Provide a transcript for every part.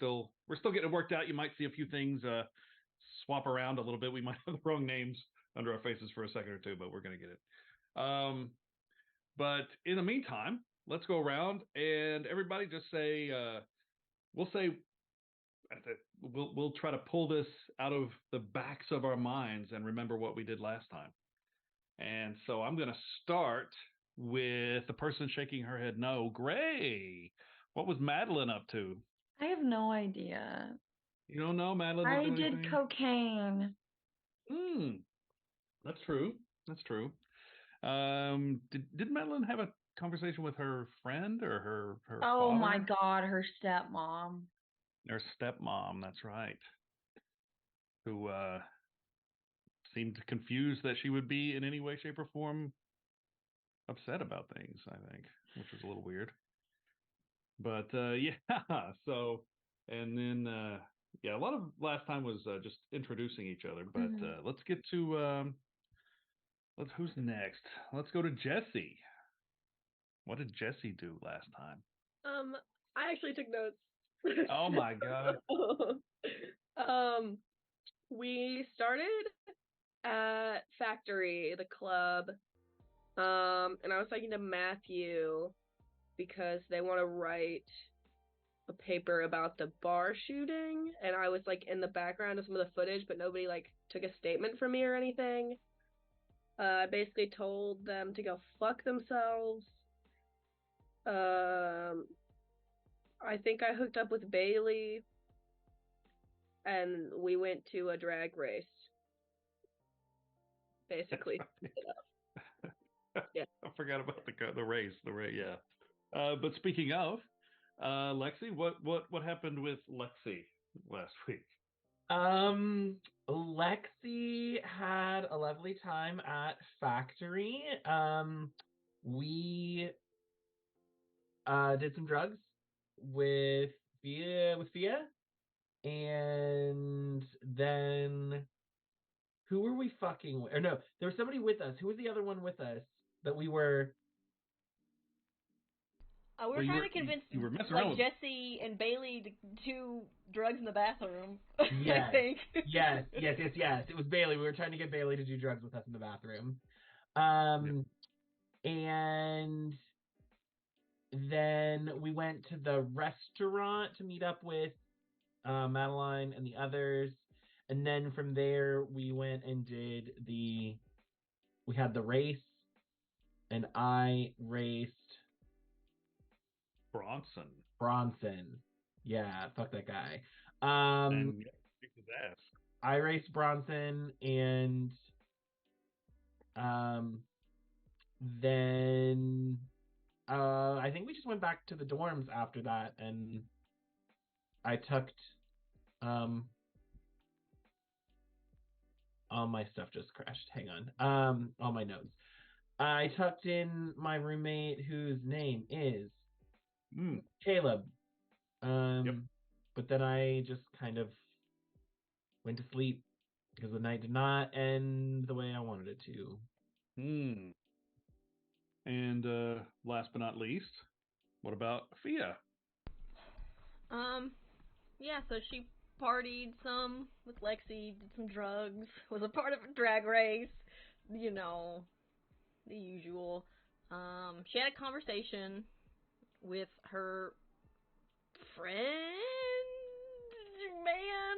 we're still getting it worked out. You might see a few things swap around a little bit. We might have the wrong names under our faces for a second or two, but we're gonna get it. But in the meantime, let's go around and everybody just say we'll say we'll try to pull this out of the backs of our minds and remember what we did last time. And so I'm going to start with the person shaking her head no. Gray, what was Madeline up to? I have no idea. You don't know? Madeline didn't I do did anything? cocaine. Hmm, that's true. That's true. Did Madeline have a conversation with her friend or her Oh my father? God, her stepmom. Her stepmom, that's right. Who seemed confused that she would be in any way, shape, or form upset about things, I think, which was a little weird. But yeah, so and then yeah, a lot of last time was just introducing each other. But Hmm. let's get to let's who's next? Let's go to Jesse. What did Jesse do last time? Um, I actually took notes. Oh my God! um, we started at Factory, the club. And I was talking to Matthew because they want to write a paper about the bar shooting, and I was like in the background of some of the footage, but nobody like took a statement from me or anything. I basically told them to go fuck themselves. Um, I think I hooked up with Bailey, and we went to a drag race. Basically, yeah. I forgot about the race. The race, yeah. But speaking of Lexi, what happened with Lexi last week? Um, Lexi had a lovely time at Factory. We did some drugs with Fia, and then who were we fucking with? Or no, there was somebody with us. Who was the other one with us that we were? We were Well, trying to convince you were messing around like with. Jesse and Bailey to do drugs in the bathroom. I Yes, think. yes. It was Bailey. We were trying to get Bailey to do drugs with us in the bathroom. Yeah. And then we went to the restaurant to meet up with Madeline and the others. And then from there, we went and we had the race, and I raced Bronson. Bronson. Yeah, fuck that guy. Um, And yeah, kicked his ass. I raced Bronson, and um, then I think we just went back to the dorms after that, and I tucked um, all my stuff just crashed. Hang on. All my notes. I tucked in my roommate whose name is Mm, Caleb. yep. But then I just kind of went to sleep because the night did not end the way I wanted it to. Hmm. And last but not least, what about Fia? um, yeah. So she partied some with Lexi, did some drugs, was a part of a drag race. You know, the usual. She had a conversation with her friend man.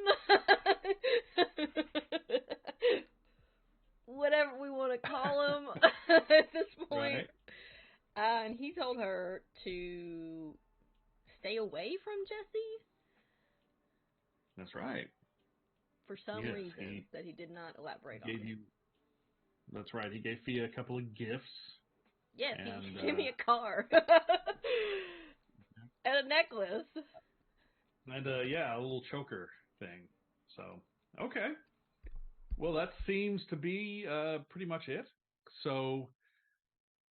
Whatever we want to call him at this point. Right. And he told her to stay away from Jesse That's right. for some Yes, reason that he did not he elaborate gave on. you. That's right. He gave Fia a couple of gifts, Yes, he and gave me a car and a necklace. yeah, a little choker thing. So okay. Well, that seems to be pretty much it. So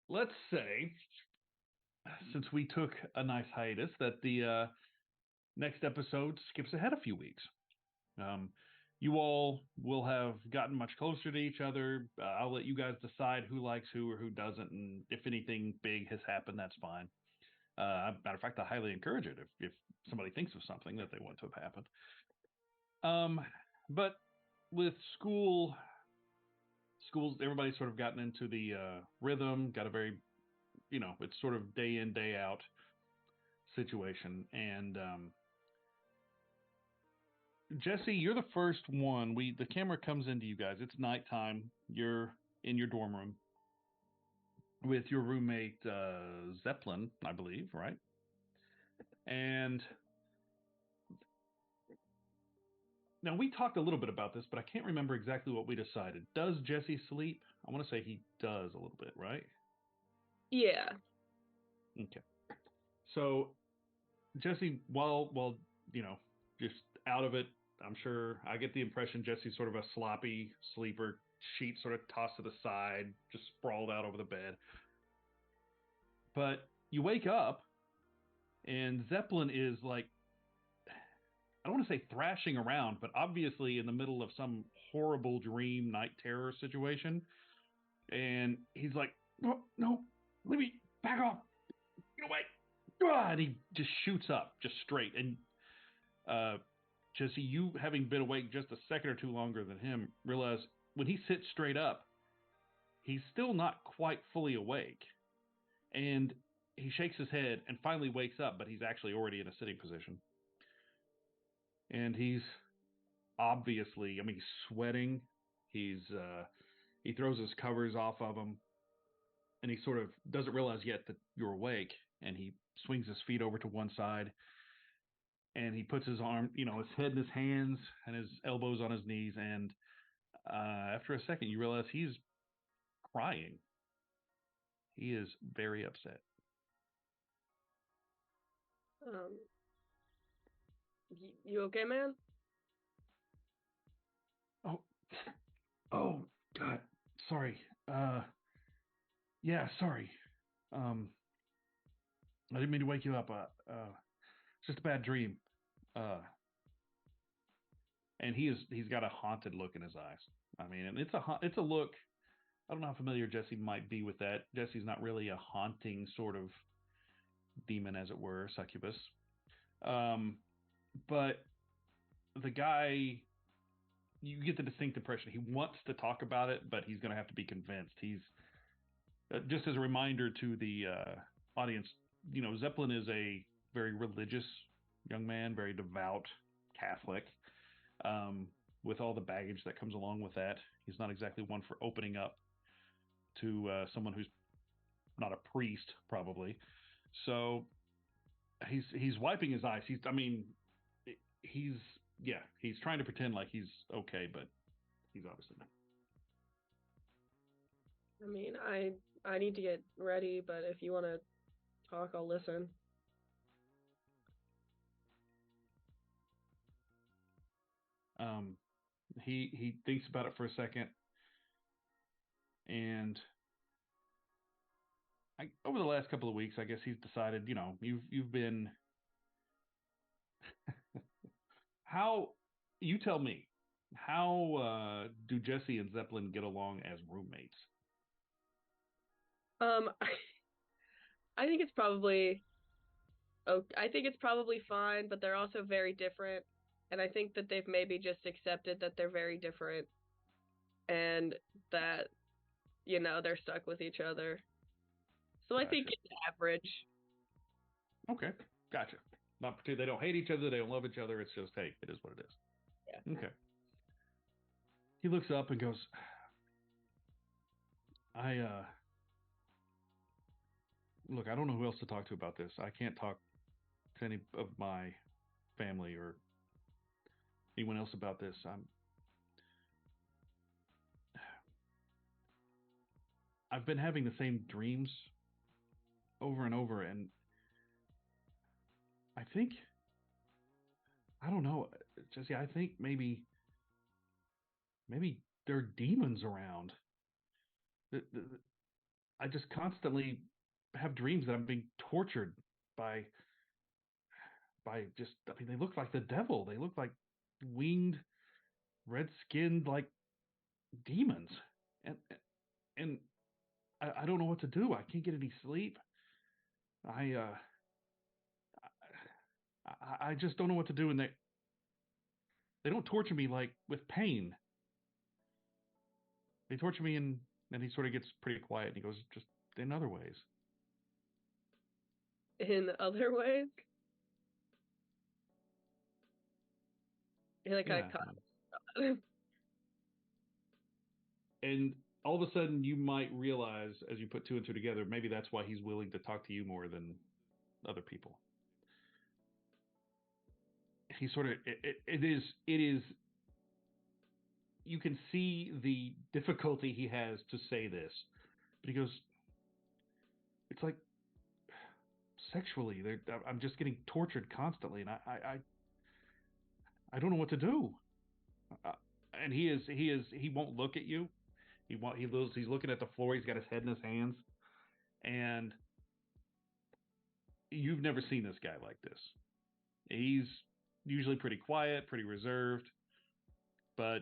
let's say, since we took a nice hiatus, that the next episode skips ahead a few weeks. Um, you all will have gotten much closer to each other. I'll let you guys decide who likes who or who doesn't, and if anything big has happened, that's fine. Matter of fact, I highly encourage it. If somebody thinks of something that they want to have happened. But with schools, everybody's sort of gotten into the rhythm, got a very, it's sort of day in, day out situation. And Jesse, you're the first one. The camera comes into you guys. It's nighttime. You're in your dorm room with your roommate Zeppelin, I believe, right? And now we talked a little bit about this, but I can't remember exactly what we decided. Does Jesse sleep? I want to say he does a little bit, right? Yeah. Okay. So Jesse, while just out of it, I'm sure I get the impression Jesse's sort of a sloppy sleeper, sheet sort of tossed to the side, just sprawled out over the bed. But you wake up and Zeppelin is like, I don't want to say thrashing around, but obviously in the middle of some horrible dream night terror situation. And he's like, no, let me back off. Get away. And he just shoots up, just straight. And Jesse, you having been awake just a second or two longer than him, realize when he sits straight up, he's still not quite fully awake. And he shakes his head and finally wakes up, but he's actually already in a sitting position. And he's obviously, he's sweating. He throws his covers off of him, and he sort of doesn't realize yet that you're awake. And he swings his feet over to one side, and he puts his arm, his head in his hands and his elbows on his knees. And after a second, you realize he's crying. He is very upset. You okay, man? Oh, God, sorry. Yeah, sorry. I didn't mean to wake you up. It's just a bad dream. And he's got a haunted look in his eyes. And it's a look. I don't know how familiar Jesse might be with that. Jesse's not really a haunting sort of demon, as it were, succubus. But the guy, you get the distinct impression he wants to talk about it, but he's going to have to be convinced. He's just as a reminder to the audience, Zeppelin is a very religious young man, very devout Catholic. With all the baggage that comes along with that, he's not exactly one for opening up to someone who's not a priest, probably. So he's wiping his eyes. He's trying to pretend like he's okay, but he's obviously not. I need to get ready, but if you want to talk, I'll listen. He thinks about it for a second, and over the last couple of weeks, I guess he's decided, you've been. How, you tell me, how do Jesse and Zeppelin get along as roommates? I think it's probably fine, but they're also very different, and I think that they've maybe just accepted that they're very different, and that they're stuck with each other. So gotcha. I think it's average. Okay, gotcha. Not particularly. They don't hate each other. They don't love each other. It's just, hey, it is what it is. Yeah. Okay. He looks up and goes, look, I don't know who else to talk to about this. I can't talk to any of my family or anyone else about this. I've been having the same dreams over and over, and I don't know, Jesse, I think maybe there are demons around. I just constantly have dreams that I'm being tortured by just, they look like the devil. They look like winged, red-skinned, like demons. And I don't know what to do. I can't get any sleep. I just don't know what to do, and they don't torture me like with pain. They torture me, and then he sort of gets pretty quiet, and he goes, just in other ways. In other ways, he like Yeah. kind of And all of a sudden, you might realize as you put two and two together, maybe that's why he's willing to talk to you more than other people. He sort of it is you can see the difficulty he has to say this, but he goes, it's like sexually, I'm just getting tortured constantly, and I don't know what to do. Uh, and he won't look at you. He's looking at the floor. He's got his head in his hands, and you've never seen this guy like this. He's usually pretty quiet, pretty reserved, but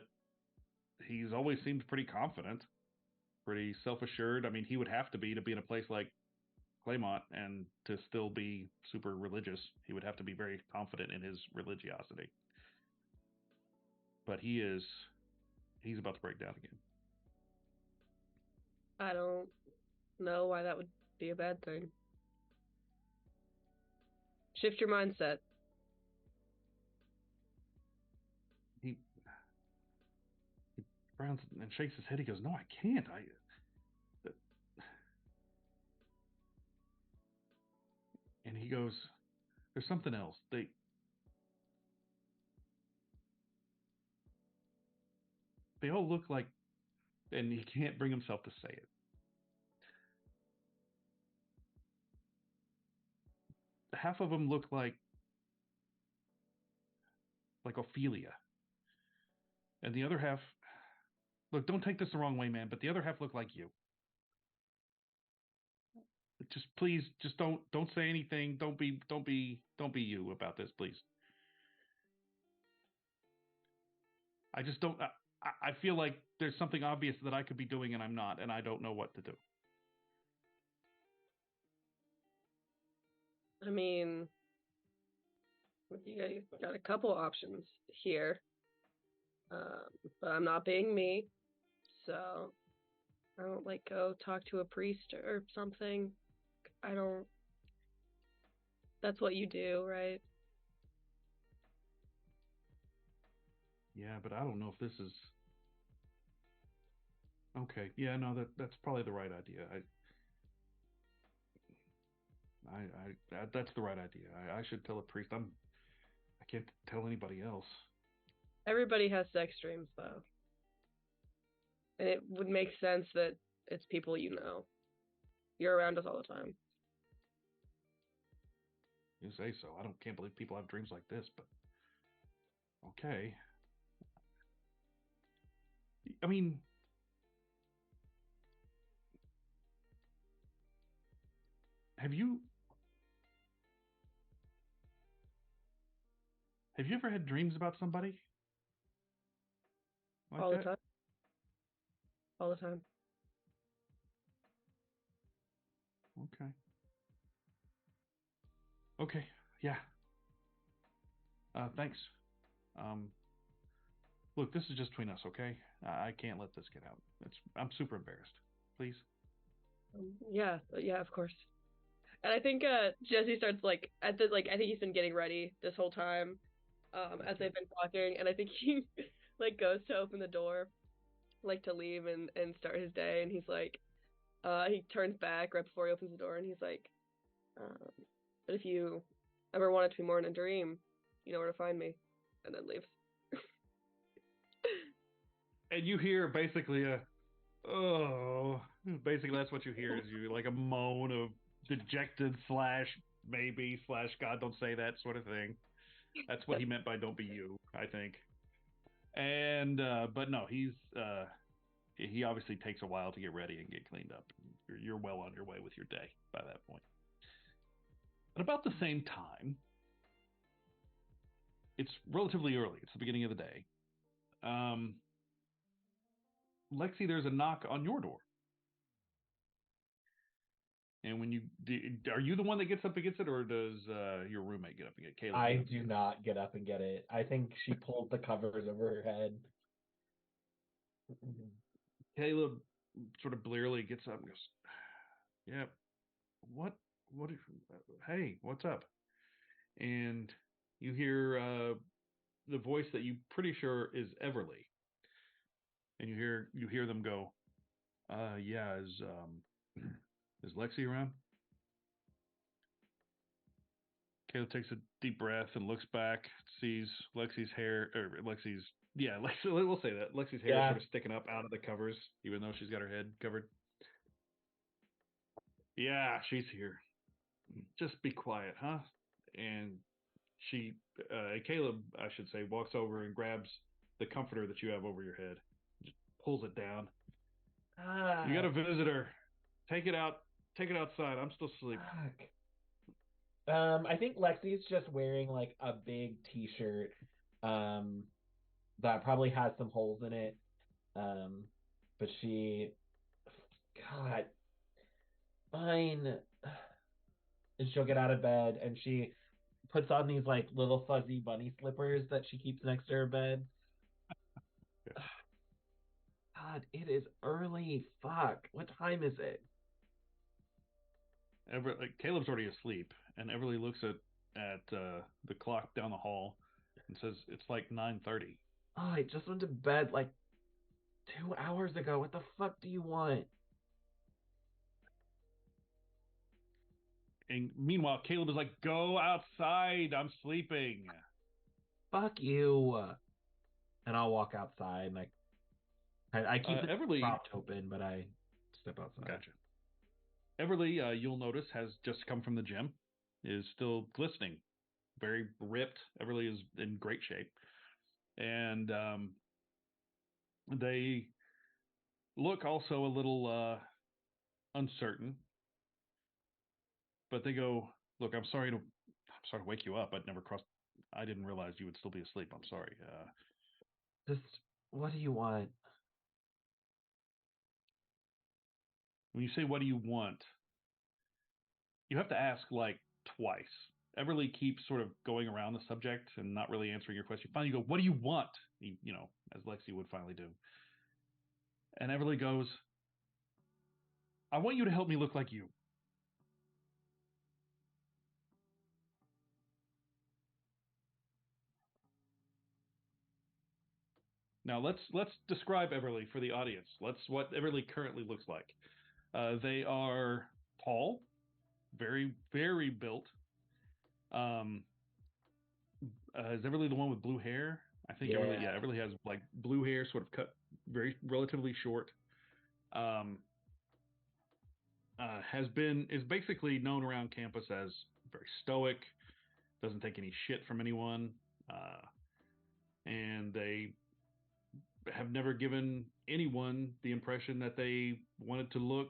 he's always seemed pretty confident, pretty self-assured. I mean, he would have to be in a place like Claymont and to still be super religious. He would have to be very confident in his religiosity. But he's about to break down again. I don't know why that would be a bad thing. Shift your mindset. He frowns and shakes his head. He goes, "No, I can't. And he goes, "There's something else. They all look like," and he can't bring himself to say it. Half of them look like Ophelia, and the other half, look, don't take this the wrong way, man, but the other half look like you. Just please, just don't say anything. Don't be you about this, please. I just don't. I feel like there's something obvious that I could be doing and I'm not, and I don't know what to do. I mean, you got a couple options here, but I'm not being me, so I don't like go talk to a priest or something. I don't. That's what you do, right? Yeah, but I don't know if this is okay. Yeah, no, that's probably the right idea. That's the right idea. I should tell a priest. I can't tell anybody else. Everybody has sex dreams, though, and it would make sense that it's people you know. You're around us all the time. You say so. Can't believe people have dreams like this, but okay. I mean, have you ever had dreams about somebody like All the that? time. All the time. Okay. Okay. Yeah. Thanks. Um, look, this is just between us, okay? I can't let this get out. I'm super embarrassed. Please. Yeah, of course. And I think Jesse starts like I think he's been getting ready this whole time, as they've been talking, and I think he like goes to open the door, like to leave and start his day, and he's like, he turns back right before he opens the door, and he's like, but if you ever want it to be more in a dream, you know where to find me, and then leaves. And you hear basically oh, basically that's what you hear is you like a moan of dejected slash maybe slash God don't say that sort of thing. That's what he meant by don't be you, I think. And but no, he obviously takes a while to get ready and get cleaned up. You're well on your way with your day by that point. At about the same time, it's relatively early. It's the beginning of the day. Um, Lexi, there's a knock on your door. And when are you the one that gets up and gets it, or does your roommate get up and get it? Caleb? I get up and do get it? not get up and get it. I think she pulled the covers over her head. Caleb sort of blearily gets up and goes, "Yeah, what? What? Hey, what's up?" And you hear the voice that you pretty sure is Everly, and you hear them go, yeah, is Lexi around?" Caleb takes a deep breath and looks back, sees Lexi's hair, or Lexi's, yeah, we'll say that. Lexi's hair is Yeah. sort of sticking up out of the covers, even though she's got her head covered. "Yeah, she's here. Just be quiet, huh?" And Caleb, I should say, walks over and grabs the comforter that you have over your head, just pulls it down. "You got a visitor. Take it out. Take it outside. I'm still asleep." Fuck. I think Lexi's just wearing like a big t-shirt that probably has some holes in it. But God, fine. And she'll get out of bed and she puts on these like little fuzzy bunny slippers that she keeps next to her bed. God, it is early. Fuck. What time is it? Caleb's already asleep, and Everly looks at the clock down the hall and says, "It's like 9:30." Oh, I just went to bed like 2 hours ago. What the fuck do you want? And meanwhile, Caleb is like, "Go outside. I'm sleeping." Fuck you. And I'll walk outside and I keep the Everly, propped open, but I step outside. gotcha. Everly, you'll notice, has just come from the gym, is still glistening, very ripped. Everly is in great shape. And they look also a little uncertain, but they go, "Look, I'm sorry to wake you up. I didn't realize you would still be asleep. I'm sorry." Just, what do you want? When you say, "What do you want?" you have to ask like twice. Everly keeps sort of going around the subject and not really answering your question. Finally, you go, "What do you want?" As Lexi would finally do. And Everly goes, "I want you to help me look like you." Now let's describe Everly for the audience. What Everly currently looks like. They are tall, very very built. Um, is Everly the one with blue hair? I think Everly. Yeah. Yeah, Everly has like blue hair, sort of cut very relatively short. Um, is basically known around campus as very stoic, doesn't take any shit from anyone, and they have never given anyone the impression that they wanted to look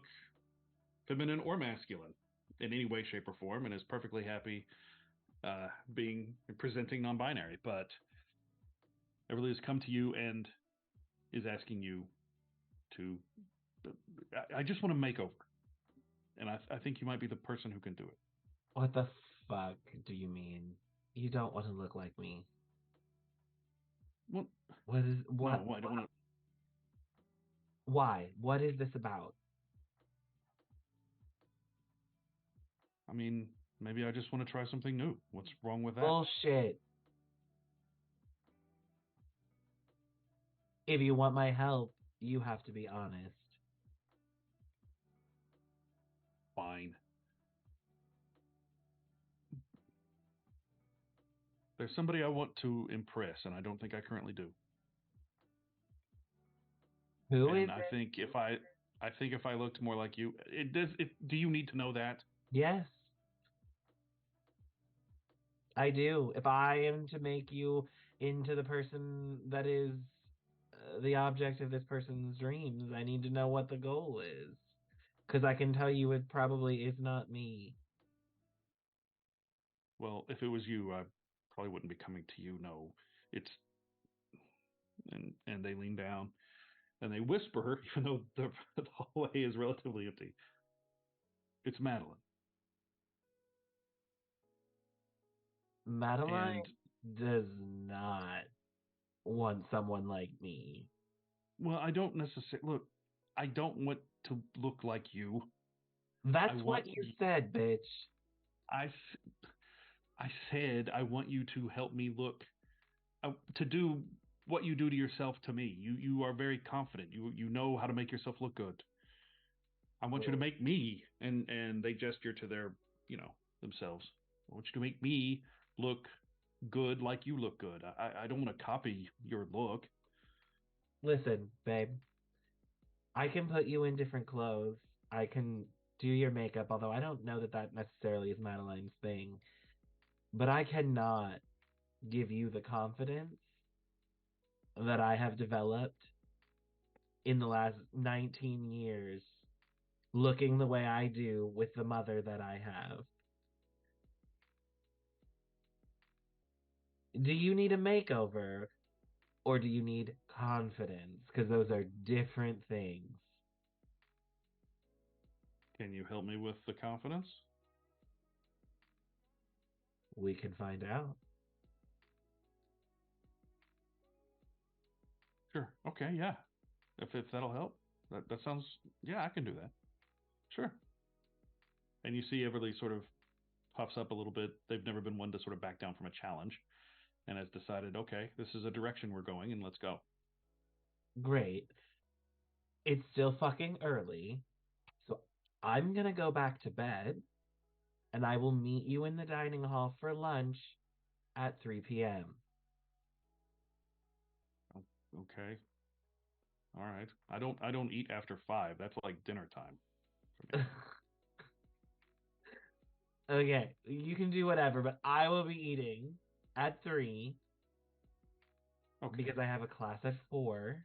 feminine or masculine in any way, shape, or form, and is perfectly happy being presenting non-binary. But Everly has come to you and is asking you to. I just want a makeover, and I think you might be the person who can do it. What the fuck do you mean? You don't want to look like me. Well, What is what? no, I don't want to. Why? What is this about? I mean, maybe I just want to try something new. What's wrong with that? Bullshit. If you want my help, you have to be honest. Fine. There's somebody I want to impress, and I don't think I currently do. Who is And it? I think if I looked more like you, it does. Do you need to know that? Yes, I do. If I am to make you into the person that is the object of this person's dreams, I need to know what the goal is. Because I can tell you it probably is not me. Well, if it was you, I probably wouldn't be coming to you. No, it's and they lean down and they whisper, even though the hallway is relatively empty. It's Madeline. Madeline And does not want someone like me. well, I don't necessarily look. I don't want to look like you. That's I what want you said, bitch. I I said I want you to help me look to do what you do to yourself to me. You are very confident. You know how to make yourself look good. I want you to make me and they gesture to their themselves. I want you to make me look good like you look good. I don't want to copy your look. Listen, babe. I can put you in different clothes. I can do your makeup, although I don't know that that necessarily is Madeline's thing. But I cannot give you the confidence that I have developed in the last 19 years looking the way I do with the mother that I have. Do you need a makeover or do you need confidence? Because those are different things. Can you help me with the confidence? We can find out. Sure. Okay. Yeah. If that'll help, that sounds. Yeah, I can do that. Sure. And you see Everly sort of puffs up a little bit. They've never been one to sort of back down from a challenge, and has decided, okay, this is a direction we're going, and let's go. Great. It's still fucking early, so I'm gonna go back to bed and I will meet you in the dining hall for lunch at 3 p.m. Okay. All right. I don't eat after 5. That's like dinner time for me. Okay, you can do whatever, but I will be eating at 3 Okay. because I have a class at 4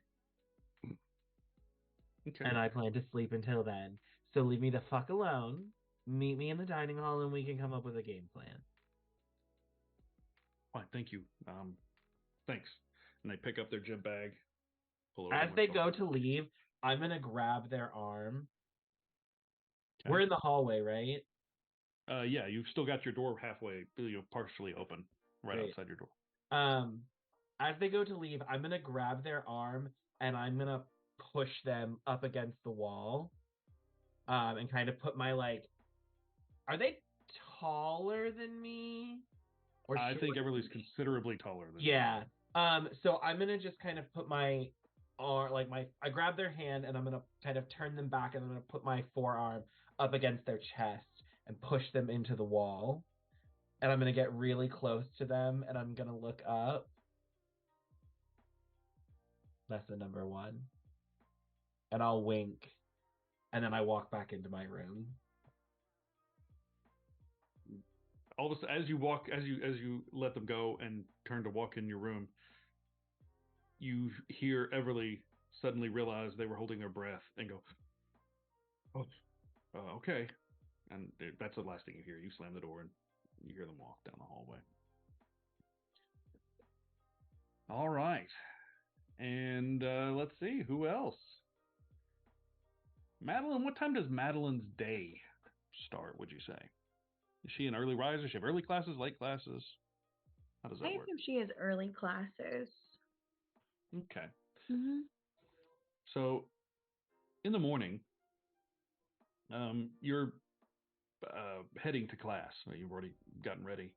Okay. and I plan to sleep until then. So leave me the fuck alone. Meet me in the dining hall and we can come up with a game plan. Fine. Thank you. Thanks. And they pick up their gym bag, pull it over As my they shoulder. go to leave, I'm gonna grab their arm. Okay. We're in the hallway, right? Yeah, you've still got your door halfway, partially open, right Great. outside your door. Um, as they go to leave, I'm gonna grab their arm and I'm gonna push them up against the wall. And kind of put my like, are they taller than me? Or I think shorter Everly's than me? considerably taller than Yeah. So I'm gonna just kind of put my arm, like I grab their hand and I'm gonna kind of turn them back and I'm gonna put my forearm up against their chest and push them into the wall. And I'm gonna get really close to them and I'm gonna look up. Lesson number 1. And I'll wink. And then I walk back into my room. all of a sudden, as you let them go and turn to walk in your room, you hear Everly suddenly realize they were holding their breath and go, "Oh, okay." And that's the last thing you hear. You slam the door and you hear them walk down the hallway. All right, and let's see who else. Madeline, what time does Madeline's day start? Would you say? Is she an early riser? Does she have early classes, late classes? How does I that work? assume she has early classes. Okay. Mm-hmm. So in the morning, you're heading to class. You've already gotten ready.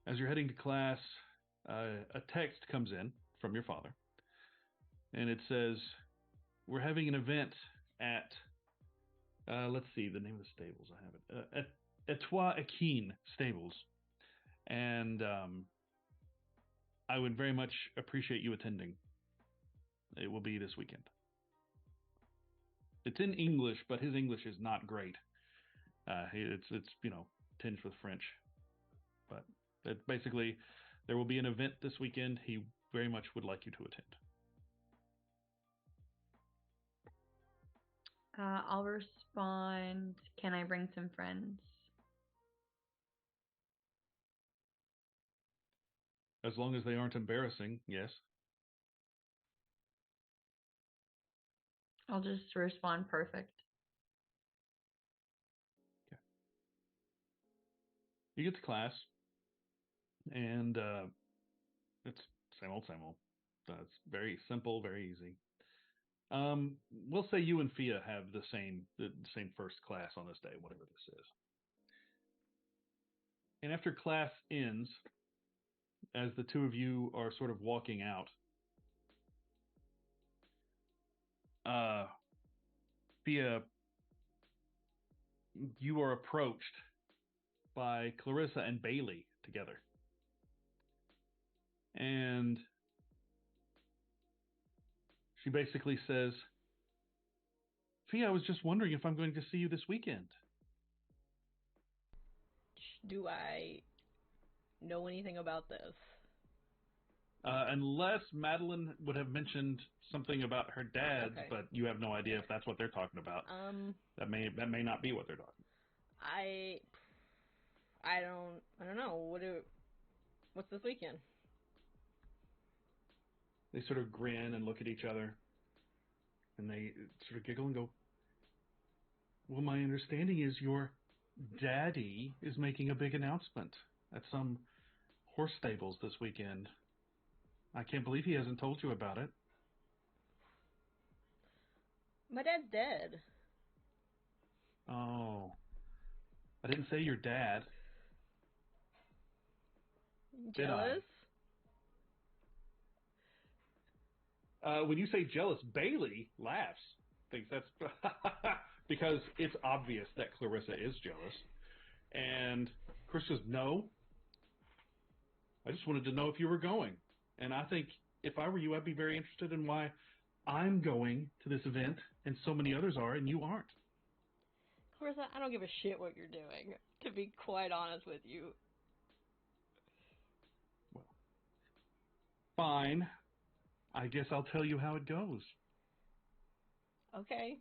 As you're heading to class, a text comes in from your father, and it says, "We're having an event at let's see the name of the stables. I have it at Etois Aquin Stables, and I would very much appreciate you attending. It will be this weekend." It's in English, but his English is not great. It's tinged with French, but basically there will be an event this weekend. He very much would like you to attend. I'll respond. Can I bring some friends? As long as they aren't embarrassing, yes. I'll just respond perfect. You get to class, and it's same old, same old. It's very simple, very easy. We'll say you and Fia have the same first class on this day, whatever this is. And after class ends, as the two of you are sort of walking out, Fia, you are approached by Clarissa and Bailey together. And she basically says, Fia, I was just wondering if I'm going to see you this weekend. Do I know anything about this? Unless Madeline would have mentioned something about her dad's, Okay. but you have no idea if that's what they're talking about. That may not be what they're talking I don't know. What's this weekend? They sort of grin and look at each other, and they sort of giggle and go, well, my understanding is your daddy is making a big announcement at some horse stables this weekend. I can't believe he hasn't told you about it. My dad's dead. Oh, I didn't say your dad. Did I? Jealous? When you say jealous, Bailey laughs. Thinks that's because it's obvious that Clarissa is jealous. And Chris says, no. I just wanted to know if you were going. And I think if I were you, I'd be very interested in why I'm going to this event and so many others are and you aren't. Clarissa, I don't give a shit what you're doing, to be quite honest with you. Well, fine. I guess I'll tell you how it goes. Okay.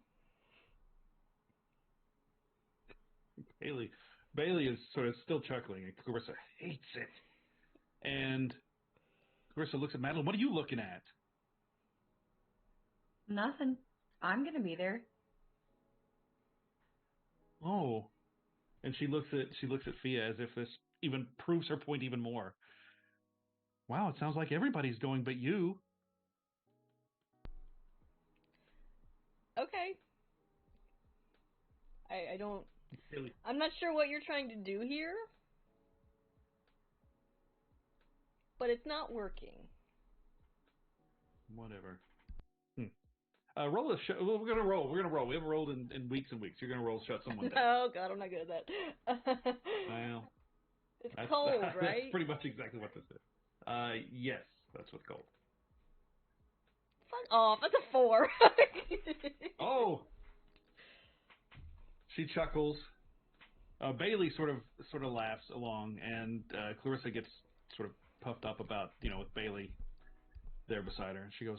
Bailey is sort of still chuckling, and Clarissa hates it. And Clarissa looks at Madeline. What are you looking at? Nothing. I'm gonna be there. Oh, and she looks at Fia as if this even proves her point even more. Wow, it sounds like everybody's going but you. Okay. I don't... Really? I'm not sure what you're trying to do here, but it's not working. Whatever. Roll a shot. We're gonna roll. We haven't rolled in weeks and weeks. You're gonna roll shut someone down. Oh god, I'm not good at that. Well, it's cold, right? That's pretty much exactly what this is. Yes, that's what's called. Fuck off. That's a 4. Oh. She chuckles. Bailey sort of laughs along, and Clarissa gets sort of puffed up about with Bailey there beside her. She goes,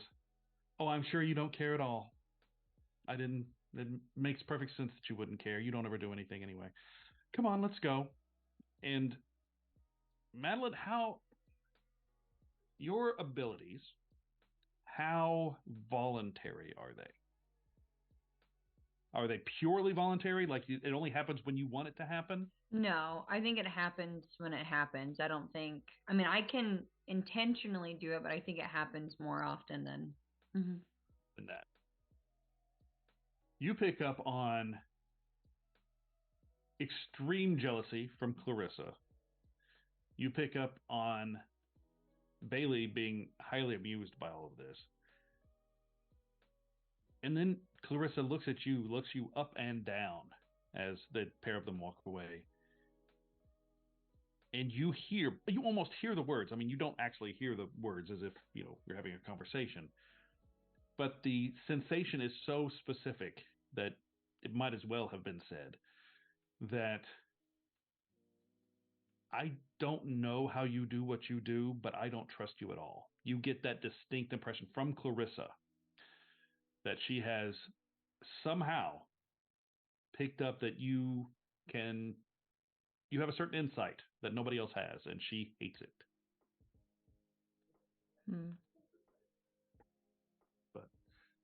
"Oh, I'm sure you don't care at all. I didn't. It makes perfect sense that you wouldn't care. You don't ever do anything anyway. Come on, let's go." And Madeline, how your abilities? How voluntary are they? Are they purely voluntary? Like it only happens when you want it to happen? No, I think it happens when it happens. I don't think. I mean, I can intentionally do it, but I think it happens more often than. Than that. You pick up on extreme jealousy from Clarissa. You pick up on Bailey being highly amused by all of this. And then Clarissa looks at you, looks you up and down as the pair of them walk away. And you almost hear the words. I mean, you don't actually hear the words as if, you're having a conversation. But the sensation is so specific that it might as well have been said that I don't know how you do what you do, but I don't trust you at all. You get that distinct impression from Clarissa that she has somehow picked up that you have a certain insight that nobody else has, and she hates it. But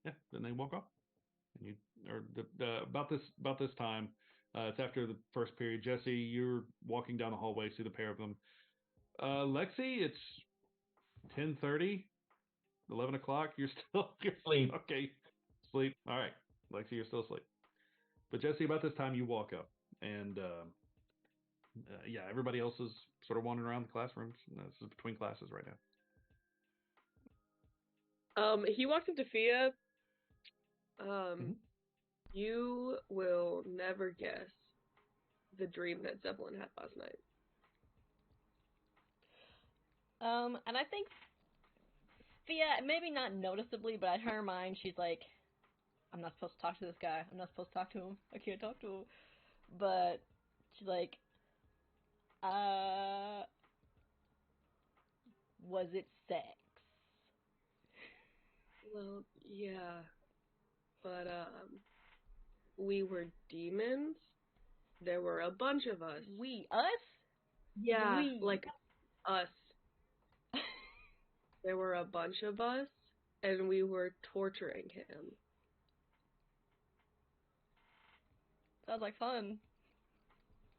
yeah, then they walk off, and about this time, It's after the first period. Jesse, you're walking down the hallway, see the pair of them. Lexi, it's 10:30, 11 o'clock. You're Sleep. Okay, sleep. All right, Lexi, you're still asleep. But Jesse, about this time you walk up, and yeah, everybody else is sort of wandering around the classrooms. This is between classes right now. He walks up to Fia. Mhm. You will never guess the dream that Zeppelin had last night. And I think Fia, maybe not noticeably, but in her mind, she's like, I'm not supposed to talk to this guy. I'm not supposed to talk to him. I can't talk to him. But she's like, was it sex? Well, yeah, but we were demons. There were a bunch of us. Us? Yeah, We. like us. There were a bunch of us, and we were torturing him. Sounds like fun.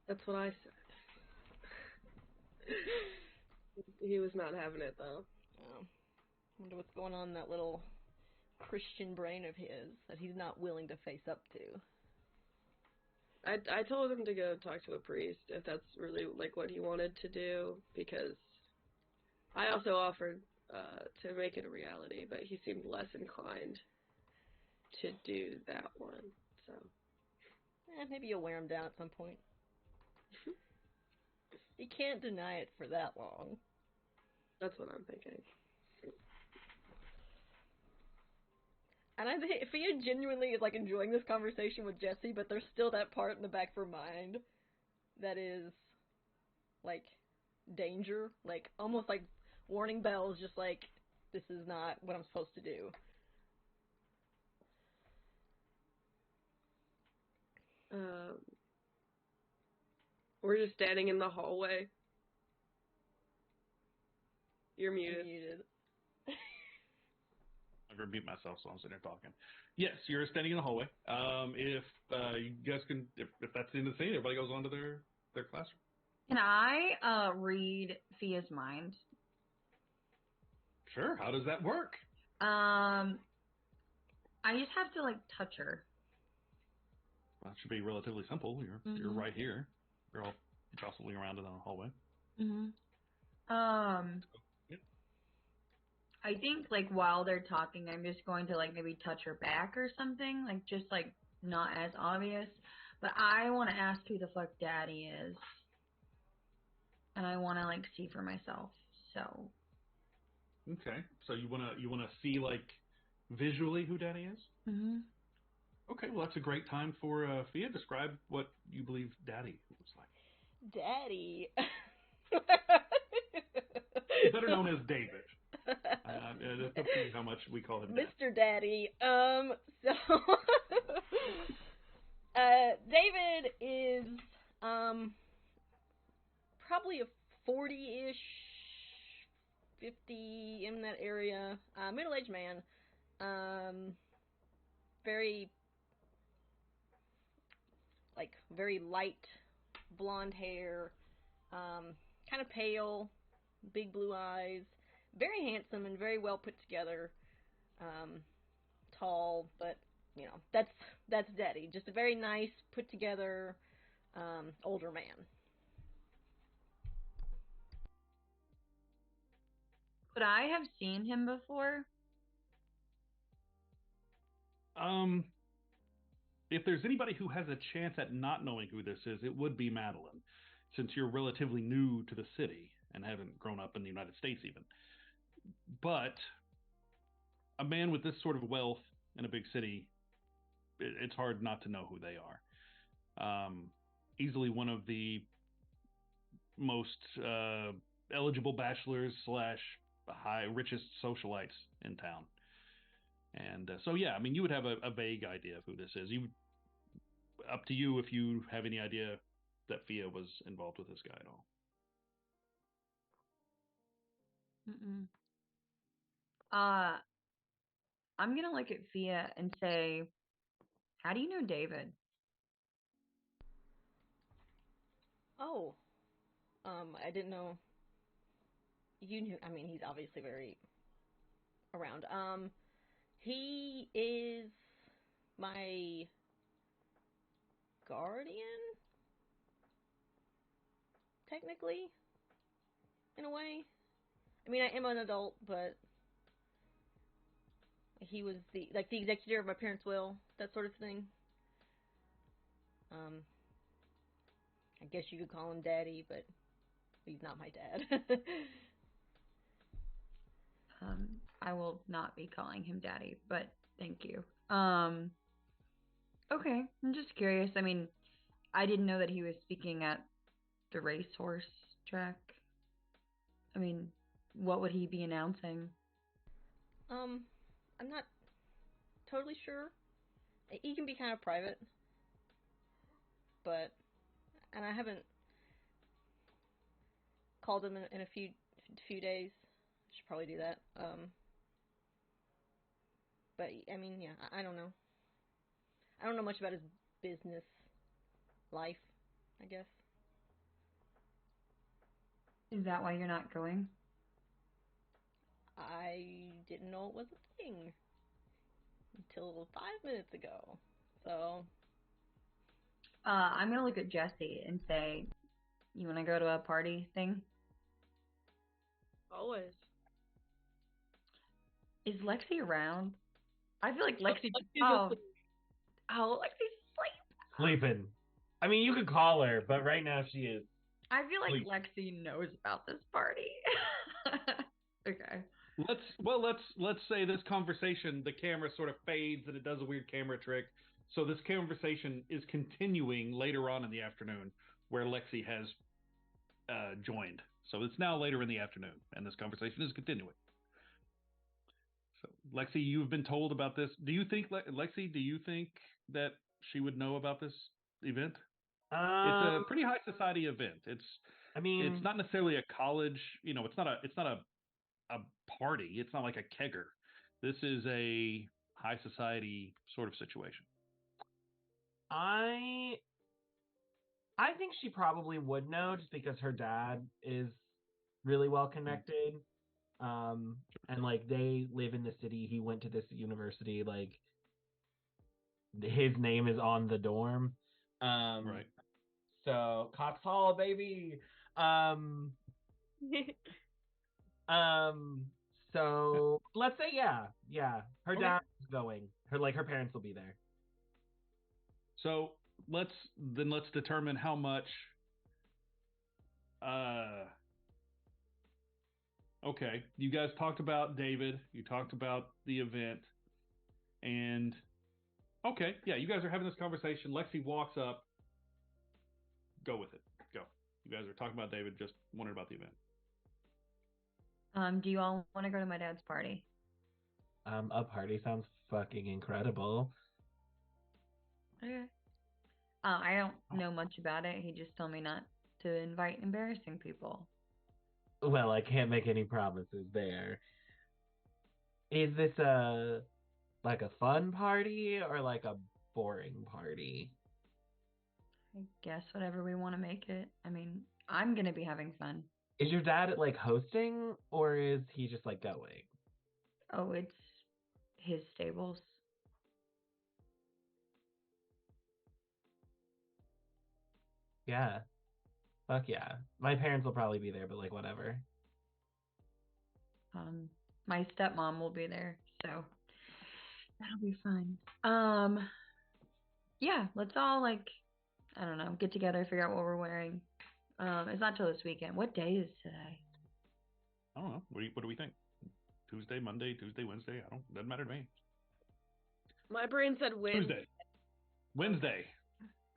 That's what I said. He was not having it, though. Oh. Wonder what's going on in that little Christian brain of his that he's not willing to face up to. I told him to go talk to a priest if that's really like what he wanted to do, because I also offered to make it a reality, but he seemed less inclined to do that one. So Maybe you'll wear him down at some point. He can't deny it for that long. that's what I'm thinking. And I think Fia genuinely is like enjoying this conversation with Jesse, but there's still that part in the back of her mind that is like danger, like almost like warning bells, just like this is not what I'm supposed to do. We're just standing in the hallway. You're muted. I'm gonna mute myself, so I'm sitting there talking. Yes, you're standing in the hallway. If you guys can, if that's the end of the scene, everybody goes on to their classroom. Can I read Fia's mind? Sure. How does that work? I just have to like touch her. Well, it should be relatively simple. You're right here. You're all jostling around in the hallway. Yep. I think like while they're talking, I'm just going to like maybe touch her back or something, like just like not as obvious. But I want to ask who the fuck Daddy is, and I want to like see for myself. So. Okay. So you wanna see like visually who Daddy is? Mm-hmm. Okay. Well, that's a great time for Fia. Describe what you believe Daddy looks like. Daddy. Better known as David. It's up to you how much we call him Mr. Daddy. So David is probably a 40-ish, 50 in that area, middle-aged man. Very very light blonde hair, kind of pale, big blue eyes, very handsome and very well put together. Tall, but you know, that's Daddy. Just a very nice, put together, older man. Could I have seen him before? If there's anybody who has a chance at not knowing who this is, it would be Madeline, since you're relatively new to the city and haven't grown up in the United States even. But a man with this sort of wealth in a big city, it's hard not to know who they are. Easily one of the most eligible bachelors slash high richest socialites in town. And so, yeah, I mean, you would have a vague idea of who this is. Up to you if you have any idea that Fia was involved with this guy at all. Mm-mm. I'm gonna look at Fia and say, "How do you know David?" Oh, I didn't know you knew. I mean, he's obviously very around. He is my guardian, technically, in a way. I mean, I am an adult, but he was the executor of my parents' will, that sort of thing. I guess you could call him daddy, but he's not my dad. I will not be calling him daddy, but thank you. Okay, I'm just curious. I mean, I didn't know that he was speaking at the racehorse track. I mean, what would he be announcing? I'm not totally sure. He can be kind of private, but and I haven't called him in a few days. I should probably do that. But I mean, yeah, I don't know. I don't know much about his business life, I guess. Is that why you're not going? I didn't know it was a thing until 5 minutes ago. So, I'm gonna look at Jesse and say, "You want to go to a party thing?" Always. Is Lexi around? I feel like Lexi. She's Oh, asleep. Lexi's asleep. Sleeping. I mean, you could call her, but right now she is. I feel like Sleep. Lexi knows about this party. Okay. Let's say this conversation, the camera sort of fades and it does a weird camera trick. So this conversation is continuing later on in the afternoon, where Lexi has joined. So it's now later in the afternoon, and this conversation is continuing. So Lexi, you've been told about this. Do you think Lexi? Do you think that she would know about this event? It's a pretty high society event. I mean, It's not necessarily a college. It's not a party. It's not like a kegger. This is a high society sort of situation. I think she probably would know just because her dad is really well connected. And like they live in the city. He went to this university. Like his name is on the dorm. Right. So Cox Hall, baby. Um, so let's say yeah. Her Okay. dad's going. Her parents will be there. So let's determine how much. Uh, okay, you guys talked about David. You talked about the event, and okay, yeah, you guys are having this conversation. Lexi walks up. Go with it. Go. You guys are talking about David. Just wondering about the event. Do you all want to go to my dad's party? A party sounds fucking incredible. Okay. I don't know much about it. He just told me not to invite embarrassing people. Well, I can't make any promises there. Is this a like a fun party or like a boring party? I guess whatever we want to make it. I mean, I'm gonna be having fun. Is your dad like hosting or is he just like going? Oh, it's his stables. Yeah. Fuck yeah. My parents will probably be there, but like whatever. My stepmom will be there, so that'll be fun. Yeah, let's all like, I don't know, get together, figure out what we're wearing. It's not till this weekend. What day is today? I don't know. What do we think? Tuesday, Monday, Tuesday, Wednesday. Doesn't matter to me. My brain said Wednesday. Wednesday.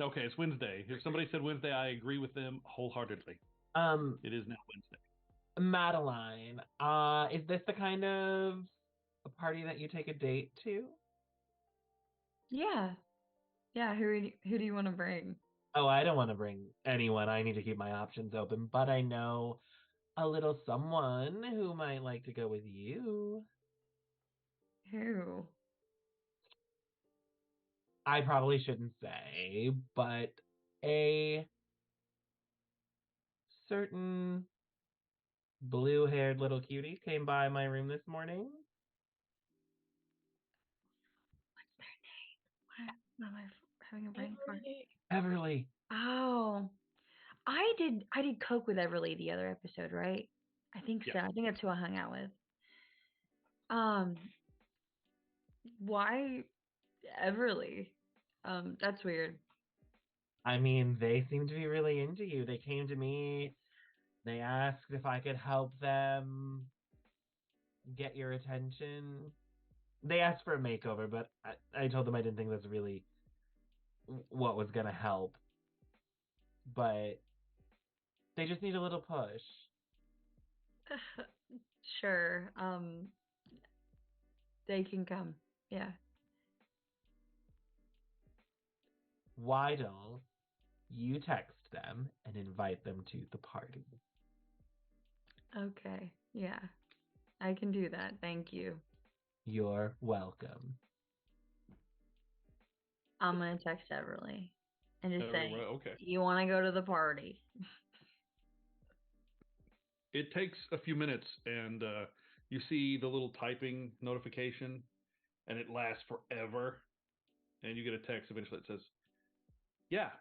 Okay, it's Wednesday. If somebody said Wednesday, I agree with them wholeheartedly. Um, It is now Wednesday. Madeline, is this the kind of a party that you take a date to? Yeah, yeah. Who do you want to bring? Oh, I don't want to bring anyone. I need to keep my options open, but I know a little someone who might like to go with you. Who? I probably shouldn't say, but a certain blue-haired little cutie came by my room this morning. What am I having a brain fart? Everly. Oh, I did coke with Everly the other episode, right? I think so. Yeah. I think that's who I hung out with. Why Everly? That's weird. I mean, they seem to be really into you. They came to me. They asked if I could help them get your attention. They asked for a makeover, but I told them I didn't think that's really what was going to help. But they just need a little push. Sure. They can come. Yeah. Why don't you text them and invite them to the party? Okay. Yeah. I can do that. Thank you. You're welcome. I'm gonna text Everly and just say, Okay. "You want to go to the party?" It takes a few minutes, and you see the little typing notification, and it lasts forever. And you get a text eventually that says, "Yeah."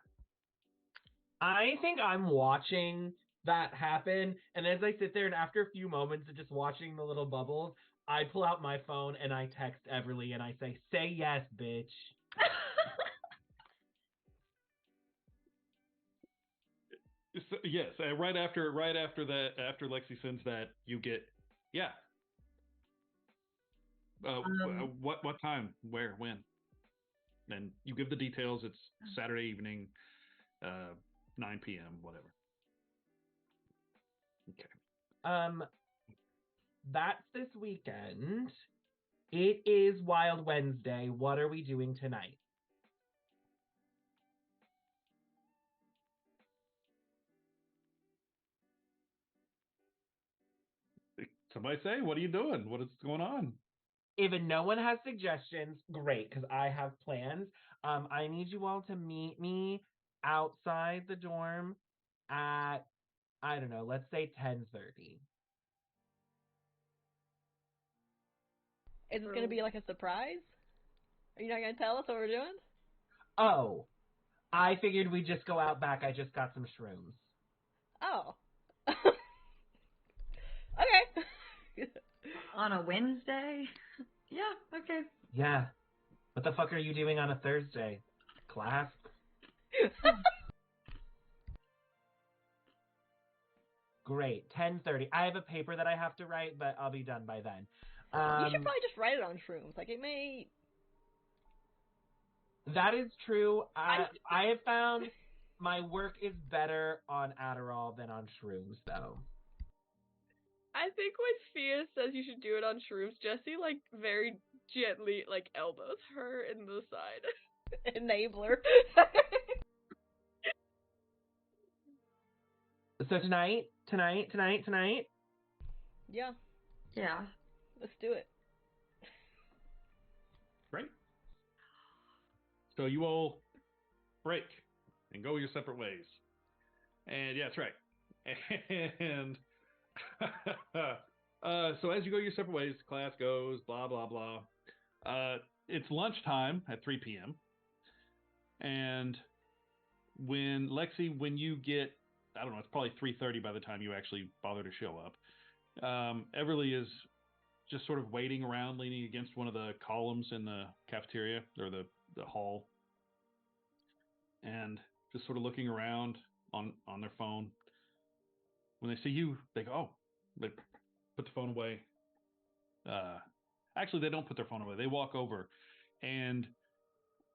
I think I'm watching that happen, and as I sit there and after a few moments of just watching the little bubbles, I pull out my phone and I text Everly and I say, "Say yes, bitch." So, yes, right after that, after Lexi sends that, you get, yeah. What time, where, when, and you give the details. It's Saturday evening, 9 p.m. whatever. Okay. That's this weekend. It is Wild Wednesday. What are we doing tonight? Somebody say, what are you doing? What is going on? If no one has suggestions, great, because I have plans. I need you all to meet me outside the dorm at, I don't know, let's say 10:30. Is it gonna be like a surprise? Are you not gonna tell us what we're doing? Oh, I figured we'd just go out back. I just got some shrooms. Oh. Okay. On a Wednesday? Yeah. Okay. Yeah. What the fuck are you doing on a Thursday? Class? Great. 10:30. I have a paper that I have to write, but I'll be done by then. You should probably just write it on shrooms. Like, it may... That is true. I have found my work is better on Adderall than on shrooms, though. I think when Fia says you should do it on shrooms, Jessie, like, very gently, like, elbows her in the side. Enabler. So tonight? Yeah. Yeah. Let's do it. Great. So you all break and go your separate ways. And yeah, that's right. And so as you go your separate ways, class goes, blah, blah, blah. It's lunchtime at 3 p.m. And when you get, I don't know, it's probably 3:30 by the time you actually bother to show up. Everly is just sort of waiting around, leaning against one of the columns in the cafeteria or the hall, and just sort of looking around on their phone. When they see you, they go, "Oh," they put the phone away. Actually, they don't put their phone away. They walk over, and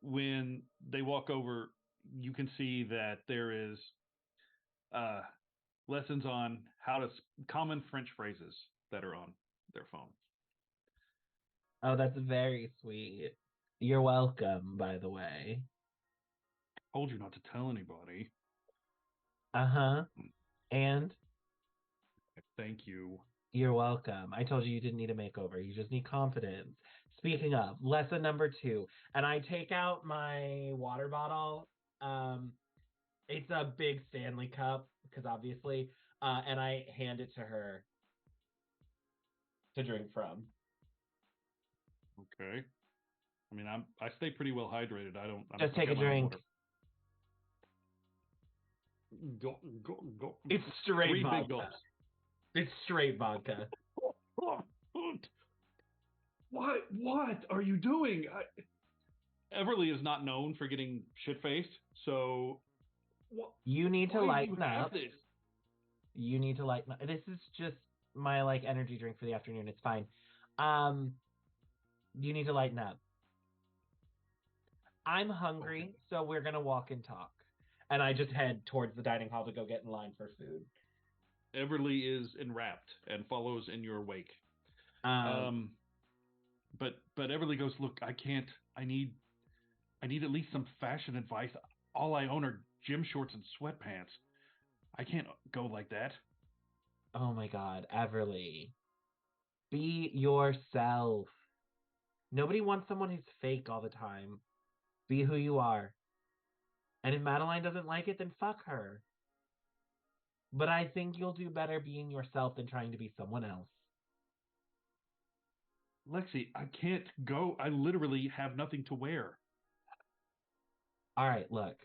when they walk over, you can see that there is lessons on how to common French phrases that are on their phone. Oh, that's very sweet. You're welcome, by the way. I told you not to tell anybody. Uh-huh. And Thank you. you're welcome. I told you you didn't need a makeover. You just need confidence. Speaking of, lesson number 2. And I take out my water bottle. It's a big Stanley cup, because obviously. and I hand it to her to drink from. Okay. I mean, I stay pretty well hydrated. I'm Just take I've a got my own drink. water. Go. It's straight 3 vodka. big gulps. It's straight vodka. What are you doing? Everly is not known for getting shit-faced, so You need to why do you lighten have up. this? You need to lighten up. This is just my energy drink for the afternoon. It's fine. You need to lighten up. I'm hungry, Okay. so we're gonna walk and talk. And I just head towards the dining hall to go get in line for food. Everly is enwrapped and follows in your wake. But Everly goes, look, I can't. I need at least some fashion advice. All I own are gym shorts and sweatpants. I can't go like that. Oh my God, Everly. Be yourself. Nobody wants someone who's fake all the time. Be who you are. And if Madeline doesn't like it, then fuck her. But I think you'll do better being yourself than trying to be someone else. Lexi, I can't go. I literally have nothing to wear. All right, look.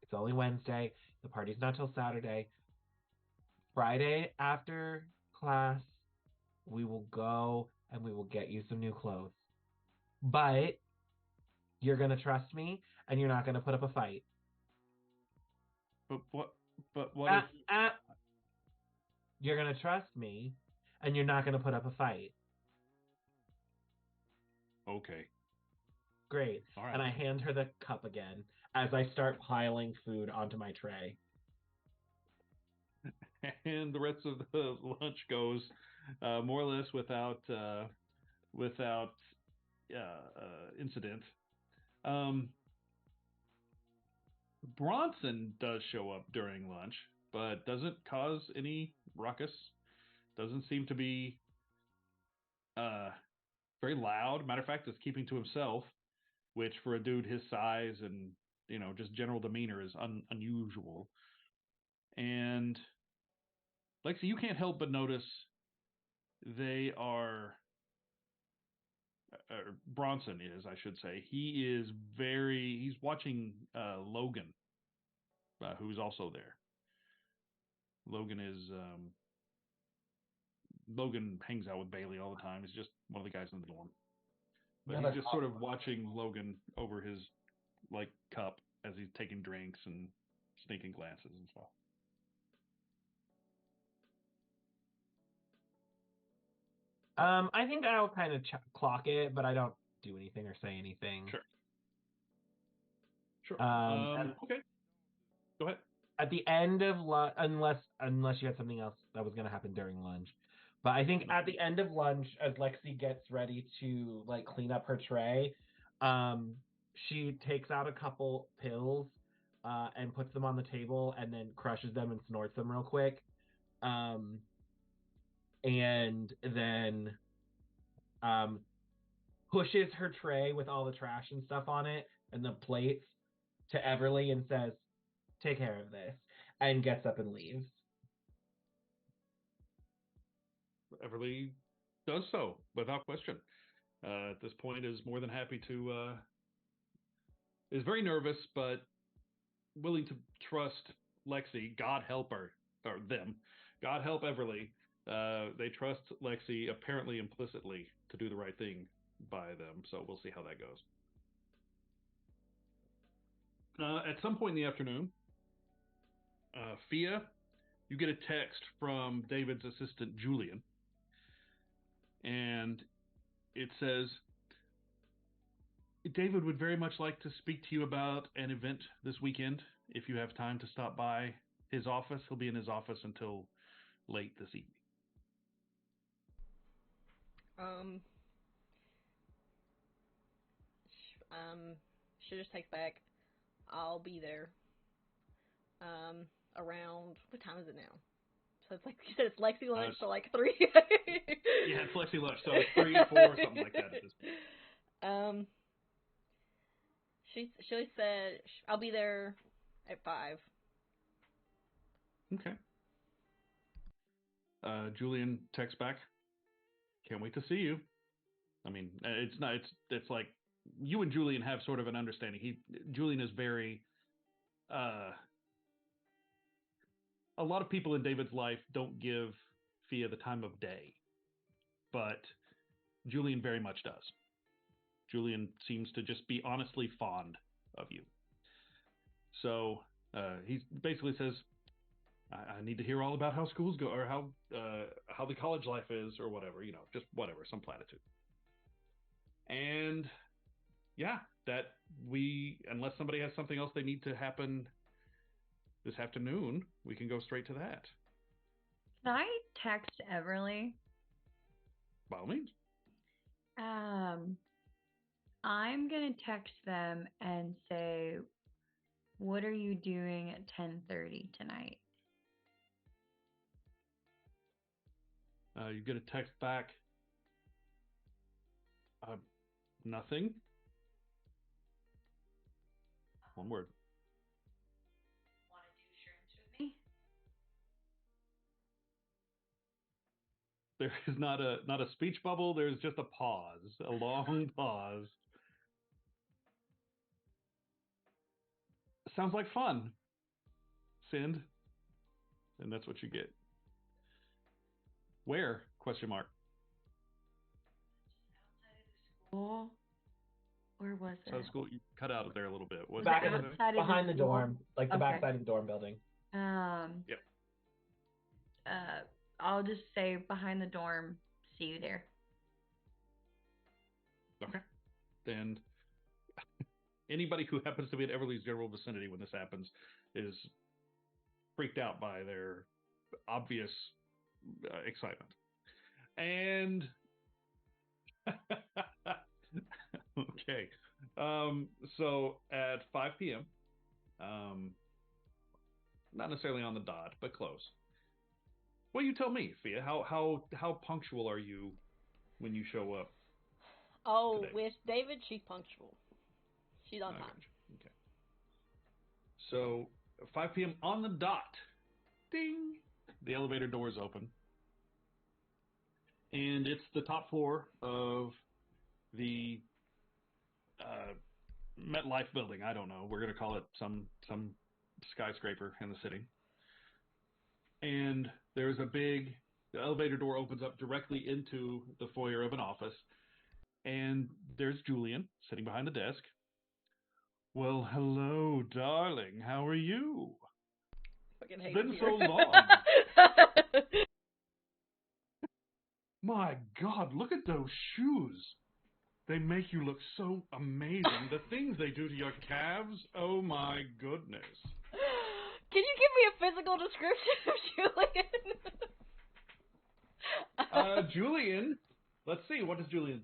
It's only Wednesday. The party's not till Saturday. Friday after class, we will go and we will get you some new clothes. But you're going to trust me and you're not going to put up a fight. But what if... You're going to trust me and you're not going to put up a fight. Okay. Great. All right. And I hand her the cup again as I start piling food onto my tray. And the rest of the lunch goes more or less without incident. Bronson does show up during lunch, but doesn't cause any ruckus. Doesn't seem to be very loud. Matter of fact, is keeping to himself, which for a dude his size and just general demeanor is unusual. And Lexi, you can't help but notice they are. Bronson is, I should say. He's watching Logan, who's also there. Logan hangs out with Bailey all the time. He's just one of the guys in the dorm. But he's just sort of watching Logan over his cup as he's taking drinks and sneaking glances and stuff. I think I'll kind of clock it, but I don't do anything or say anything. Sure. Okay. Go ahead. At the end of lunch, unless you had something else that was going to happen during lunch, but I think at the end of lunch, as Lexi gets ready to clean up her tray, she takes out a couple pills and puts them on the table and then crushes them and snorts them real quick, and then pushes her tray with all the trash and stuff on it and the plates to Everly and says, "Take care of this," and gets up and leaves. Everly does so without question. At this point, is more than happy to. Is very nervous, but willing to trust Lexi. God help her or them. God help Everly. They trust Lexi apparently implicitly to do the right thing by them. So we'll see how that goes. At some point in the afternoon, Fia, you get a text from David's assistant, Julian. And it says, David would very much like to speak to you about an event this weekend. If you have time to stop by his office, he'll be in his office until late this evening. She just takes back. I'll be there. Around what time is it now? So it's you said it's Lexi lunch, so 3. Yeah, it's Lexi lunch, so it's 3, 4, something like that at this point. She said I'll be there at 5. Okay. Julian texts back, "Can't wait to see you." I mean, it's not. It's like you and Julian have sort of an understanding. Julian is very. A lot of people in David's life don't give Fia the time of day, but Julian very much does. Julian seems to just be honestly fond of you. So he basically says, I need to hear all about how schools go, or how the college life is, or whatever, just whatever, some platitude." And yeah, that unless somebody has something else they need to happen this afternoon, we can go straight to that. Can I text Everly? By all means. I'm gonna text them and say, "What are you doing at 10:30 tonight?" You get a text back. Nothing. One word. Want to do shrooms with me? There is not a speech bubble. There's just a pause, a long pause. Sounds like fun. Send, and that's what you get. Where? Question mark. School? Or was it? So school, you cut out of there a little bit. Was Back it in the- outside behind of the school? dorm, like the Okay. backside of the dorm building. Yep. I'll just say behind the dorm. See you there. Okay. And anybody who happens to be in Everly's general vicinity when this happens is freaked out by their obvious excitement. And okay. So at 5 p.m., not necessarily on the dot, but close. Well, you tell me, Fia. How punctual are you when you show up? Oh, today? with David, she's punctual. She's on time. Okay. So 5 p.m. on the dot. Ding. The elevator doors open, and it's the top floor of the MetLife building. I don't know. We're gonna call it some skyscraper in the city. And there's the elevator door opens up directly into the foyer of an office, and there's Julian sitting behind the desk. "Well, hello, darling. How are you? Fucking It's hate been it so here. long. My God, look at those shoes. They make you look so amazing. The things they do to your calves, oh my goodness." Can you give me a physical description of Julian? Julian, let's see, what does Julian...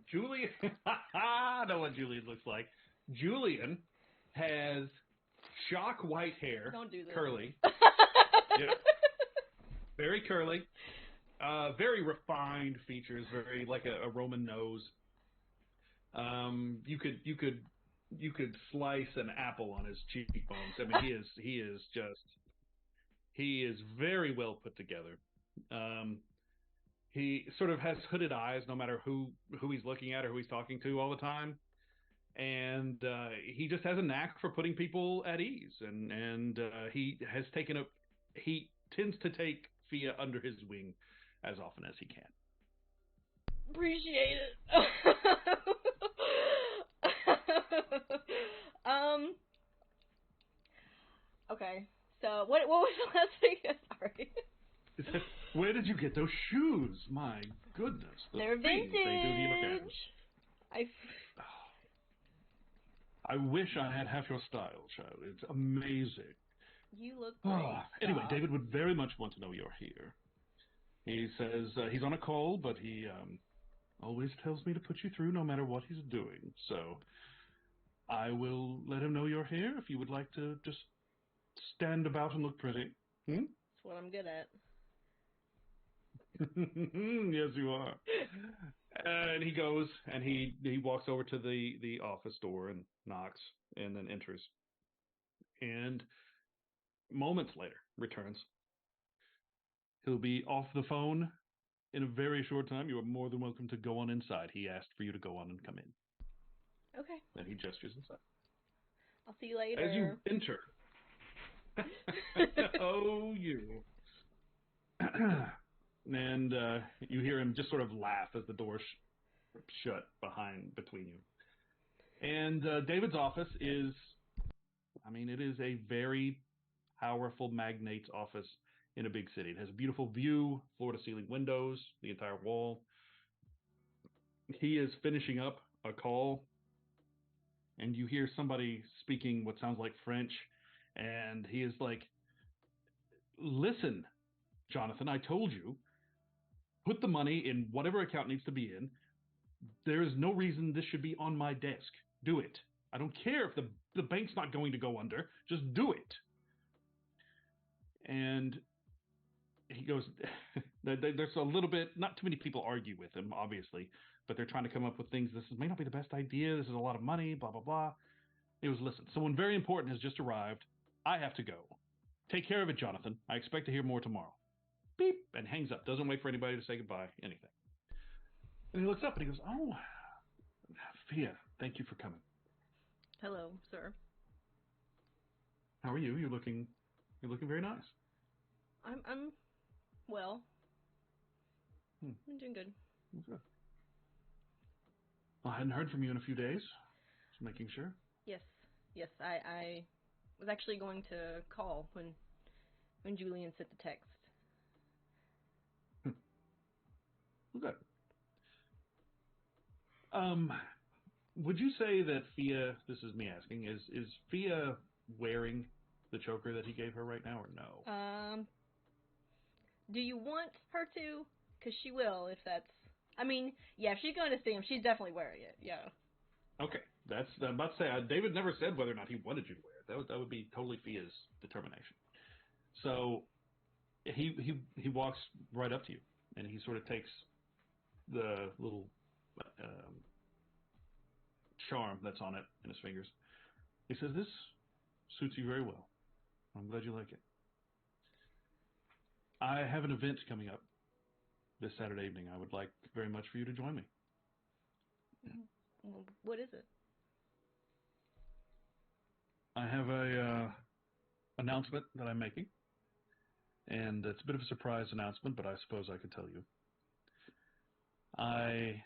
I know what Julian looks like. Julian has shock white hair. Don't do this. Curly. Yep. Very curly. Very refined features, very like a Roman nose. You could slice an apple on his cheekbones. I mean, he is very well put together. He sort of has hooded eyes, no matter who he's looking at or who he's talking to all the time, and he just has a knack for putting people at ease. And he tends to take Fia under his wing as often as he can. Appreciate it. Okay. So what was the last thing? Sorry. Where did you get those shoes? My goodness. They're things vintage. They do to your calves. I wish I had half your style, child. It's amazing. You look great. Anyway, David would very much want to know you're here. He says he's on a call, but he always tells me to put you through no matter what he's doing. So I will let him know you're here if you would like to just stand about and look pretty. That's what I'm good at. Yes, you are. And he goes and he walks over to the office door and knocks and then enters. And moments later returns. He'll be off the phone in a very short time. You are more than welcome to go on inside. He asked for you to go on and come in. Okay. And he gestures inside. I'll see you later. As you enter. Oh, you. And you hear him just sort of laugh as the door shut between you. And David's office is, it is a very powerful magnate's office in a big city. It has a beautiful view, floor-to-ceiling windows, the entire wall. He is finishing up a call, and you hear somebody speaking what sounds like French, and he is like, listen, Jonathan, I told you, put the money in whatever account needs to be in. There is no reason this should be on my desk. Do it. I don't care if the bank's not going to go under. Just do it. And he goes, there's a little bit, not too many people argue with him, obviously, but they're trying to come up with things. This may not be the best idea. This is a lot of money, blah, blah, blah. He goes, listen, someone very important has just arrived. I have to go. Take care of it, Jonathan. I expect to hear more tomorrow. Beep, and hangs up. Doesn't wait for anybody to say goodbye, anything. And he looks up and he goes, oh, Fia, thank you for coming. Hello, sir. How are you? You're looking very nice. I'm well. I'm doing good. Good. Well, I hadn't heard from you in a few days. Just making sure. Yes. I was actually going to call when Julian sent the text. Good. Would you say that Fia, this is me asking, is Fia wearing the choker that he gave her right now or no? Do you want her to? Because she will, if that's... if she's going to see him, she's definitely wearing it, yeah. Okay. I'm about to say, David never said whether or not he wanted you to wear it. That would be totally Fia's determination. So, he walks right up to you, and he sort of takes the little charm that's on it in his fingers. He says, this suits you very well. I'm glad you like it. I have an event coming up this Saturday evening. I would like very much for you to join me. Well, what is it? I have a announcement that I'm making, and it's a bit of a surprise announcement, but I suppose I could tell you. I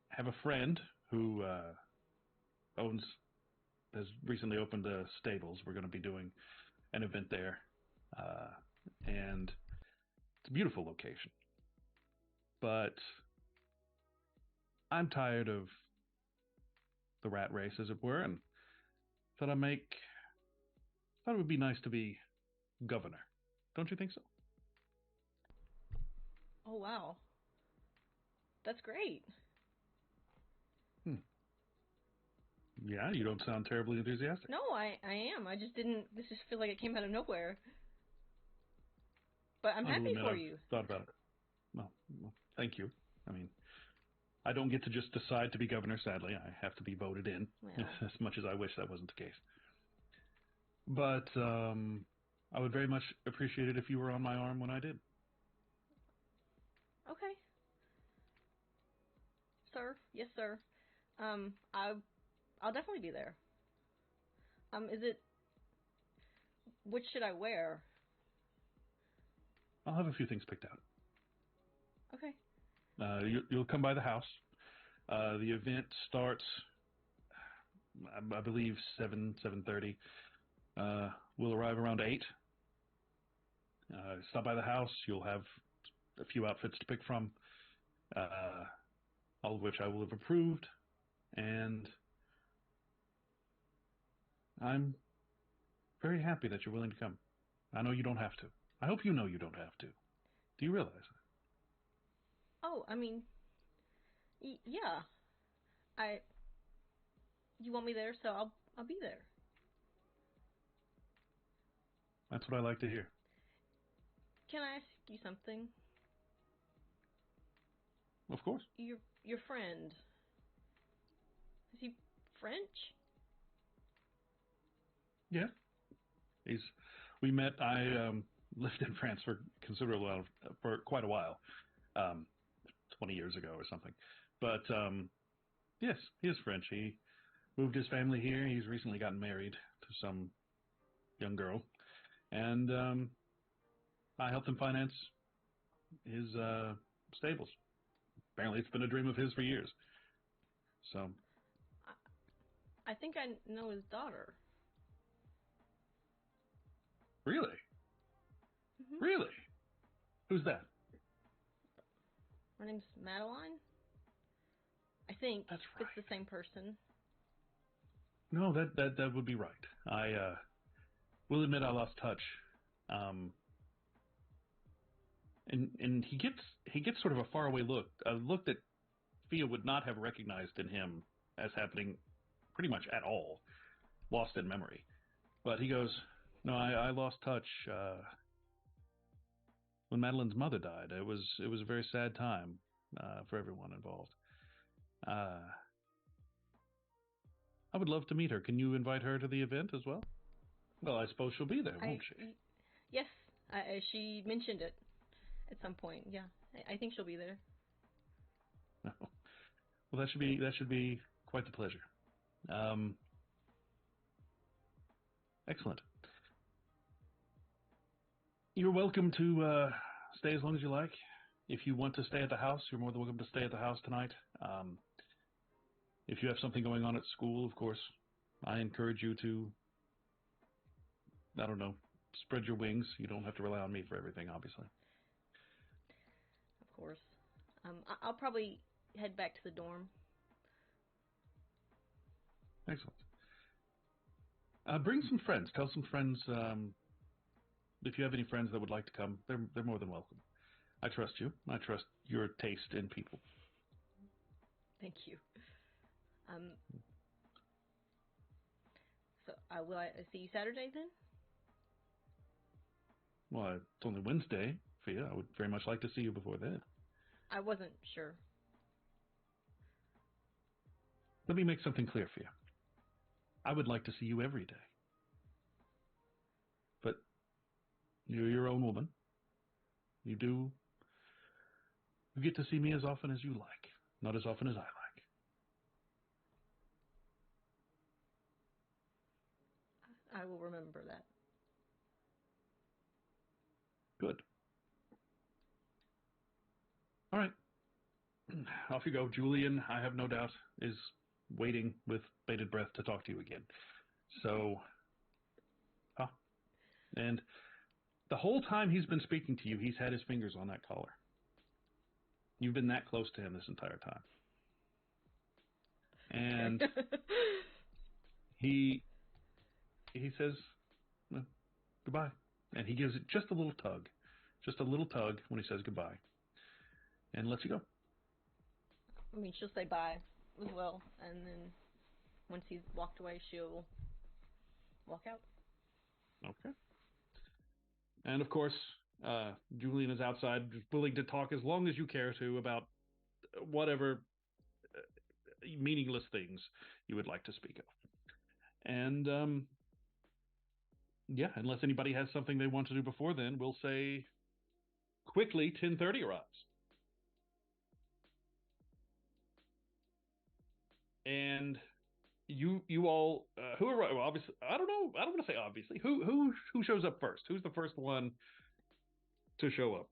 have a friend who has recently opened a stables. We're going to be doing an event there, and it's a beautiful location. But I'm tired of the rat race, as it were, and thought it would be nice to be governor. Don't you think so? Oh, wow. That's great. Yeah, you don't sound terribly enthusiastic. No, I am. I just didn't... This just feels like it came out of nowhere. But I'm happy for you. I've thought about it. Well, thank you. I don't get to just decide to be governor, sadly. I have to be voted in, as much as I wish that wasn't the case. But I would very much appreciate it if you were on my arm when I did. Okay. Sir? Yes, sir. I'll definitely be there. Which should I wear? I'll have a few things picked out. Okay. You'll come by the house. The event starts, I believe, 7:30. We'll arrive around 8. Stop by the house. You'll have a few outfits to pick from, all of which I will have approved. And I'm very happy that you're willing to come. I know you don't have to. I hope you know you don't have to. Do you realize that? Oh, yeah. You want me there, so I'll be there. That's what I like to hear. Can I ask you something? Of course. Your friend. Is he French? Yeah. We met. lived in France for for quite a while, 20 years ago or something. But yes, he is French. He moved his family here. He's recently gotten married to some young girl, and I helped him finance his stables. Apparently, it's been a dream of his for years. So, I think I know his daughter. really, Mm-hmm. really, who's that? Her name's Madeline. I think That's it's right. the same person. No, that would be right. I will admit I lost touch. Um, and he gets sort of a faraway look, a look that Fia would not have recognized in him as happening pretty much at all, lost in memory. But he goes, "No, I lost touch when Madeline's mother died. It was a very sad time for everyone involved. Uh, I would love to meet her. Can you invite her to the event as well?" Well, I suppose she'll be there, won't she? Yes, she mentioned it at some point. Yeah, I think she'll be there. Well, that should be quite the pleasure. Um, Excellent. You're welcome to stay as long as you like. If you want to stay at the house, you're more than welcome to stay at the house tonight. If you have something going on at school, of course, I encourage you to, I don't know, spread your wings. You don't have to rely on me for everything, obviously. Of course. I'll probably head back to the dorm. Excellent. Bring some friends. Tell some friends if you have any friends that would like to come. They're more than welcome. I trust you. I trust your taste in people. Thank you. So will I see you Saturday then? Well, it's only Wednesday, Fia. I would very much like to see you before then. I wasn't sure. Let me make something clear for you. I would like to see you every day. But you're your own woman. You get to see me as often as you like, not as often as I like. I will remember that. Good. All right. Off you go. Julian, I have no doubt, is waiting with bated breath to talk to you again. So, and the whole time he's been speaking to you, he's had his fingers on that collar. You've been that close to him this entire time. And he says, well, goodbye. And he gives it just a little tug when he says goodbye, and lets you go. I mean, she'll say bye as well, and then once he's walked away, she'll walk out. Okay. And of course, Julian is outside, willing to talk as long as you care to about whatever meaningless things you would like to speak of. And yeah, unless anybody has something they want to do before then, we'll say quickly 10:30 arrives. And you all who are well, obviously I don't know, I don't want to say obviously who shows up first. Who's the first one to show up?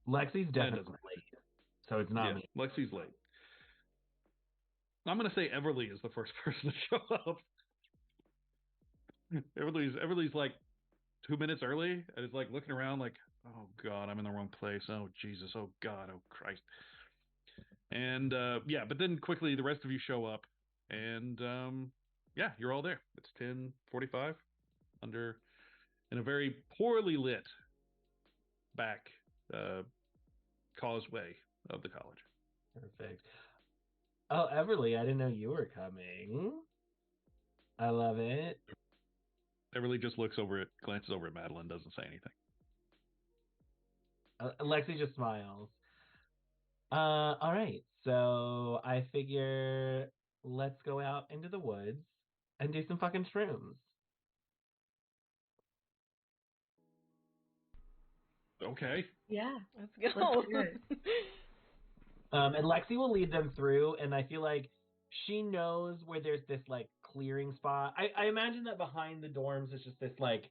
Lexi's definitely late, so it's not me. Lexi's late. I'm going to say Everly is the first person to show up. Everly's like 2 minutes early and is like looking around like, oh God, I'm in the wrong place. Oh Jesus, oh God, oh Christ. And yeah, but then quickly the rest of you show up, and yeah, you're all there. It's 10:45 under in a very poorly lit back causeway of the college. Perfect. Oh, Everly, I didn't know you were coming. I love it. Everly just looks over it, glances over at Madeline, doesn't say anything. Lexi just smiles. All right. So I figure let's go out into the woods and do some fucking shrooms. Okay. Yeah. Let's Let's go. do it. And Lexi will lead them through, and I feel like she knows where there's this like clearing spot. I imagine that behind the dorms is just this like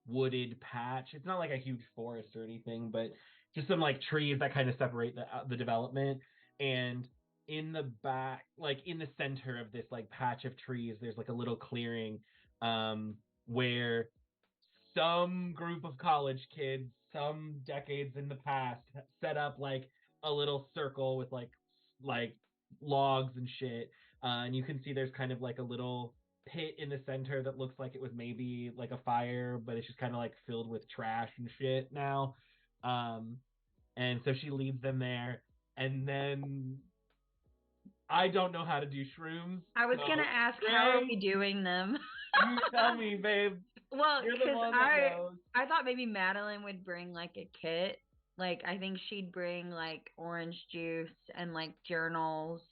wooded patch. It's not like a huge forest or anything, but just some like trees that kind of separate the development. And in the back, like in the center of this like patch of trees, there's like a little clearing where some group of college kids, some decades in the past, set up like a little circle with like logs and shit. And you can see there's kind of like a little pit in the center that looks like it was maybe like a fire, but it's just kind of like filled with trash and shit now. Um, and so she leads them there, and then I don't know how to do shrooms. I was so, gonna ask, how are Ray, we doing them? you tell me, babe. Well, You're the because one that knows. I thought maybe Madeline would bring like a kit. Like I think she'd bring like orange juice and like journals.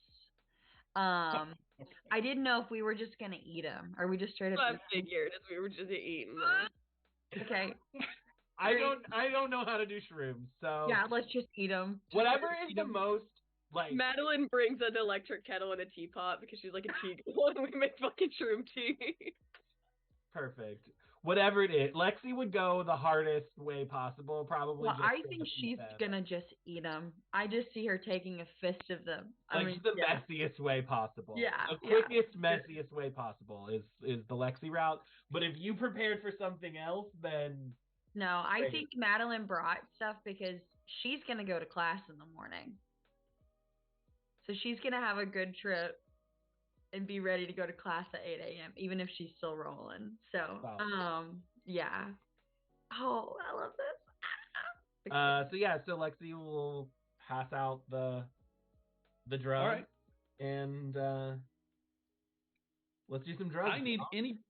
I didn't know if we were just gonna eat them. Are we just straight up? I Eat 'em? figured as we were just eating them. Okay. I don't know how to do shrooms, so Yeah, let's just eat them. whatever is the most like Madeline brings an electric kettle and a teapot because she's like a tea girl and we make fucking shroom tea. perfect. Whatever it is, Lexi would go the hardest way possible, probably. Well, just I to think eat she's them. gonna just eat them. I just see her taking a fist of them. Like just the messiest way possible. Yeah, The yeah. quickest, messiest way possible is the Lexi route. But if you prepared for something else, then No, I Great. think Madeline brought stuff because she's gonna go to class in the morning. So she's gonna have a good trip and be ready to go to class at 8 a.m. even if she's still rolling. So, Wow. yeah. Oh, I love this. So yeah, so Lexi will pass out the drug, All right. and let's do some drugs. I need any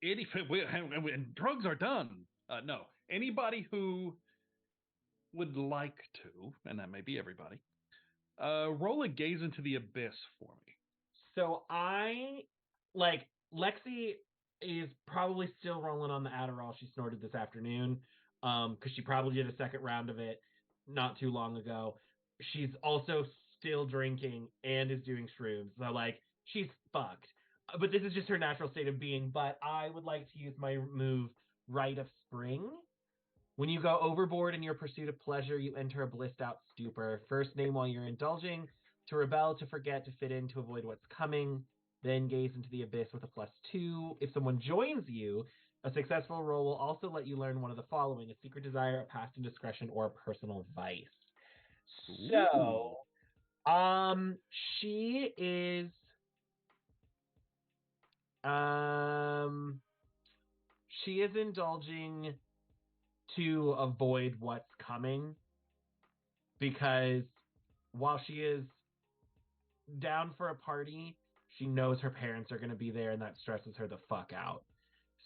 and drugs are done. No, anybody who would like to, and that may be everybody, roll a gaze into the abyss for me. So I like Lexi is probably still rolling on the Adderall she snorted this afternoon, because she probably did a second round of it not too long ago. She's also still drinking and is doing shrooms. So like she's fucked. But this is just her natural state of being. But I would like to use my move, Rite of Spring. When you go overboard in your pursuit of pleasure, you enter a blissed out stupor. First name while you're indulging, to rebel, to forget, to fit in, to avoid what's coming. Then gaze into the abyss with a +2. If someone joins you, a successful roll will also let you learn one of the following: a secret desire, a past indiscretion, or a personal vice. So, she is, um, she is indulging to avoid what's coming, because while she is down for a party, she knows her parents are going to be there, and that stresses her the fuck out.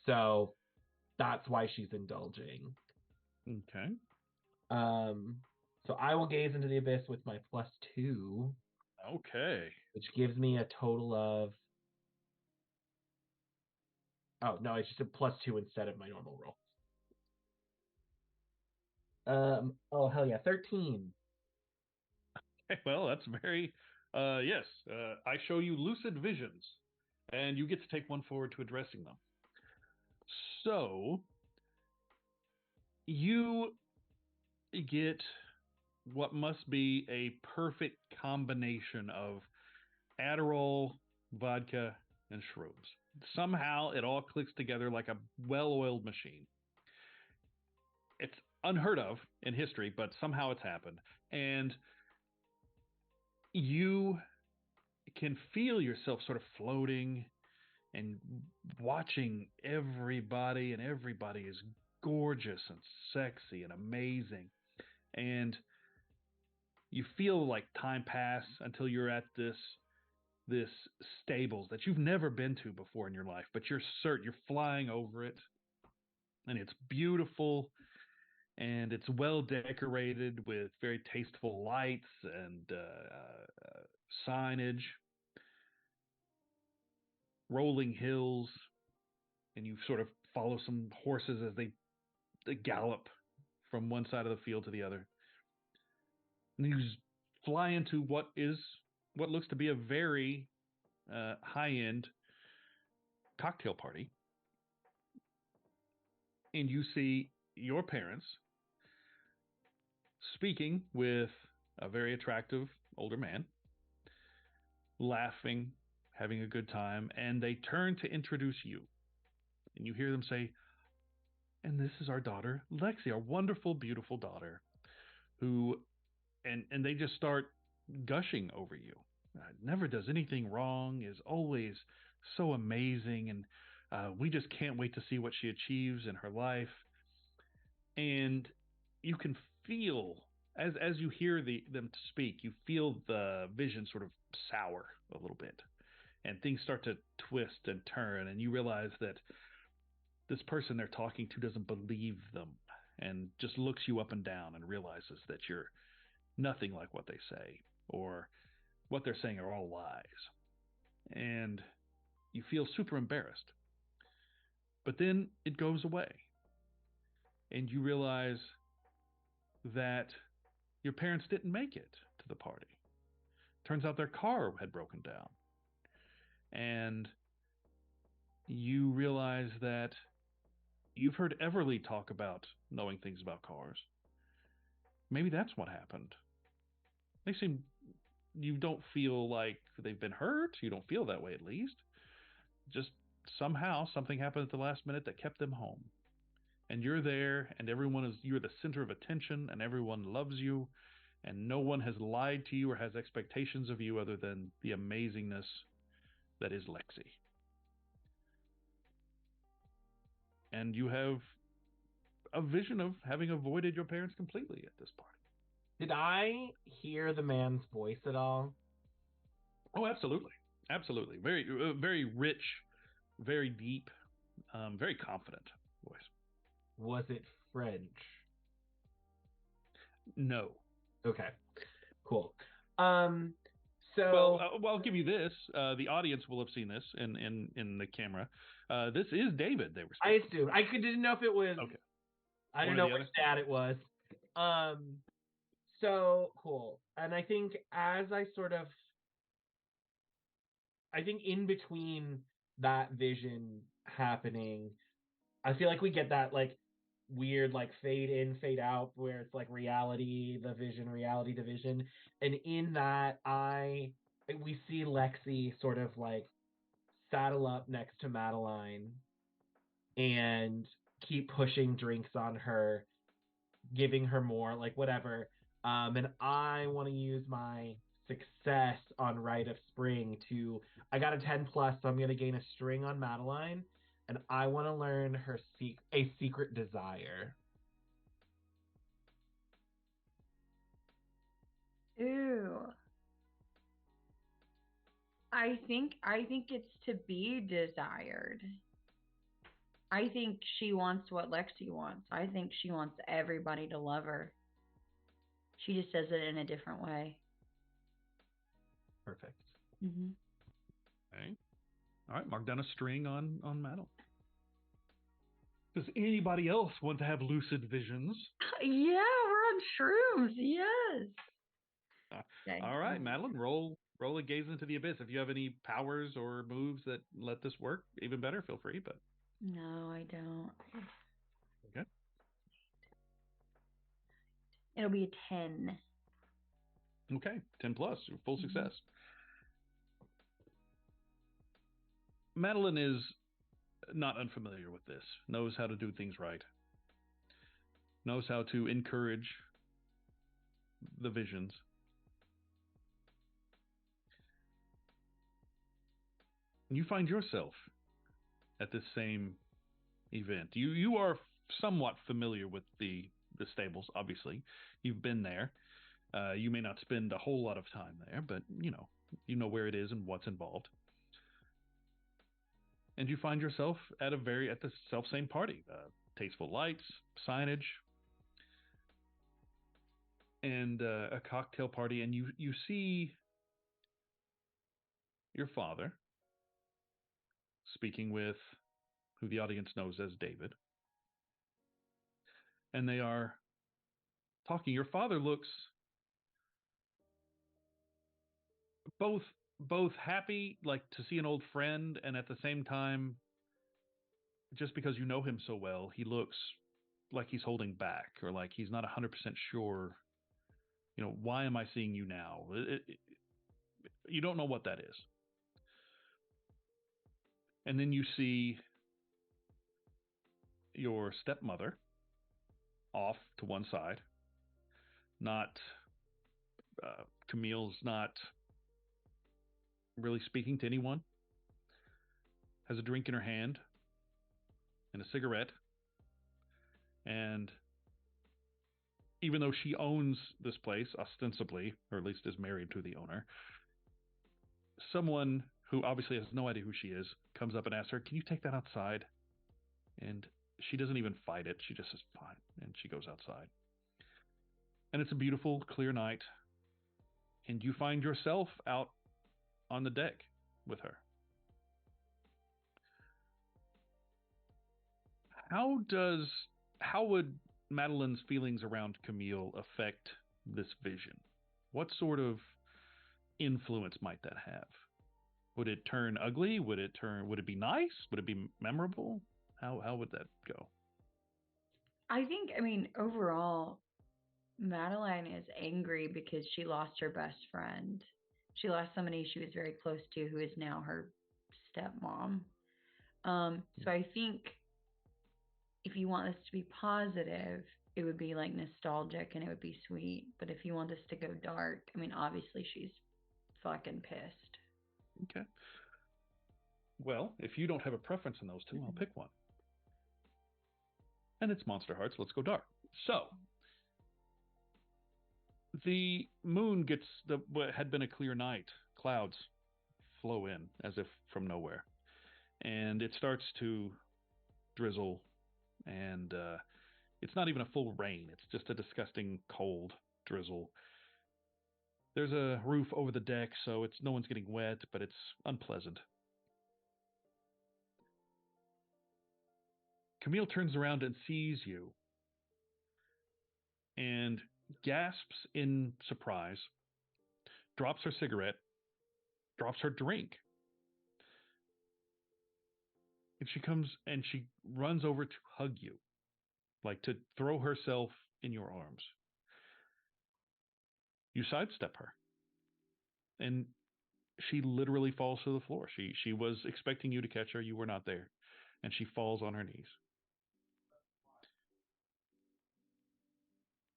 So that's why she's indulging. Okay. Um, so I will gaze into the abyss with my +2, Okay. which gives me a total of. Oh no, it's just a +2 instead of my normal roll. Oh hell yeah, 13. Well, that's very. Yes. I show you lucid visions, and you get to take one forward to addressing them. So you get what must be a perfect combination of Adderall, vodka, and shrooms. Somehow it all clicks together like a well-oiled machine. It's unheard of in history, but somehow it's happened. And you can feel yourself sort of floating and watching everybody, and everybody is gorgeous and sexy and amazing. And you feel like time pass until you're at this stables that you've never been to before in your life, but you're certain you're flying over it, and it's beautiful, and it's well decorated with very tasteful lights and signage, rolling hills, and you sort of follow some horses as they gallop from one side of the field to the other. And you fly into what looks to be a very high-end cocktail party. And you see your parents speaking with a very attractive older man, laughing, having a good time, and they turn to introduce you. And you hear them say, "And this is our daughter, Lexi, our wonderful, beautiful daughter," who, and they just start gushing over you. Never does anything wrong, is always so amazing, and we just can't wait to see what she achieves in her life. And you can feel, as you hear them speak, you feel the vision sort of sour a little bit, and things start to twist and turn, and you realize that this person they're talking to doesn't believe them, and just looks you up and down and realizes that you're nothing like what they say, or what they're saying are all lies. And you feel super embarrassed. But then it goes away. And you realize that your parents didn't make it to the party. Turns out their car had broken down. And you realize that you've heard Everly talk about knowing things about cars. Maybe that's what happened. You don't feel like they've been hurt. You don't feel that way, at least. Just somehow something happened at the last minute that kept them home. And you're there, and you're the center of attention, and everyone loves you, and no one has lied to you or has expectations of you other than the amazingness that is Lexi. And you have a vision of having avoided your parents completely at this party. Did I hear the man's voice at all? Oh, absolutely. Absolutely. Very, very rich, very deep, very confident voice. Was it French? No. Okay, cool. Well, I'll give you this. The audience will have seen this in the camera. This is David. They were I speaking. assumed. I didn't know if it was. Okay. I didn't know which dad it was. So cool. And I think I think in between that vision happening, I feel like we get that like weird like fade in, fade out where it's like reality, the vision. And in that we see Lexi sort of like saddle up next to Madeline and keep pushing drinks on her, giving her more, like whatever. And I want to use my success on Rite of Spring I got a 10 plus, so I'm going to gain a string on Madeline, and I want to learn a secret desire. Ew. I think it's to be desired. I think she wants what Lexi wants. I think she wants everybody to love her. She just says it in a different way. Perfect. Mm-hmm. Okay. All right, mark down a string on Madeline. Does anybody else want to have lucid visions? Yeah, we're on shrooms. Yes. Okay. All right, Madeline, roll a gaze into the abyss. If you have any powers or moves that let this work, even better, feel free. But no, I don't. okay. It'll be a 10. Okay, 10 plus, full success. Madeline is not unfamiliar with this, knows how to do things right, knows how to encourage the visions. You find yourself at this same event. You are somewhat familiar with the stables, obviously. You've been there. You may not spend a whole lot of time there, but you know where it is and what's involved. And you find yourself at the self same party. Tasteful lights, signage, and a cocktail party, and you see your father speaking with who the audience knows as David. And they are talking. Your father looks both happy, like to see an old friend, and at the same time, just because you know him so well, he looks like he's holding back, or like he's not 100% sure. Why am I seeing you now? You don't know what that is. And then you see your stepmother off to one side. Not Camille's not really speaking to anyone. Has a drink in her hand and a cigarette. And even though she owns this place ostensibly, or at least is married to the owner, someone who obviously has no idea who she is comes up and asks her, "Can you take that outside?" And she doesn't even fight it. She just says, "Fine." And she goes outside. And it's a beautiful, clear night. And you find yourself out on the deck with her. How would Madeline's feelings around Camille affect this vision? What sort of influence might that have? Would it turn ugly? Would it be nice? Would it be memorable? How would that go? I think, overall, Madeline is angry because she lost her best friend. She lost somebody she was very close to who is now her stepmom. So I think if you want this to be positive, it would be like nostalgic and it would be sweet. But if you want this to go dark, obviously she's fucking pissed. Okay. Well, if you don't have a preference in those two, I'll pick one. And it's Monsterhearts. Let's go dark. So, the moon gets what had been a clear night. Clouds flow in as if from nowhere. And it starts to drizzle. And it's not even a full rain. It's just a disgusting cold drizzle. There's a roof over the deck, so no one's getting wet, but it's unpleasant. Camille turns around and sees you and gasps in surprise, drops her cigarette, drops her drink. And she comes and she runs over to hug you, like to throw herself in your arms. You sidestep her. And she literally falls to the floor. She was expecting you to catch her. You were not there. And she falls on her knees.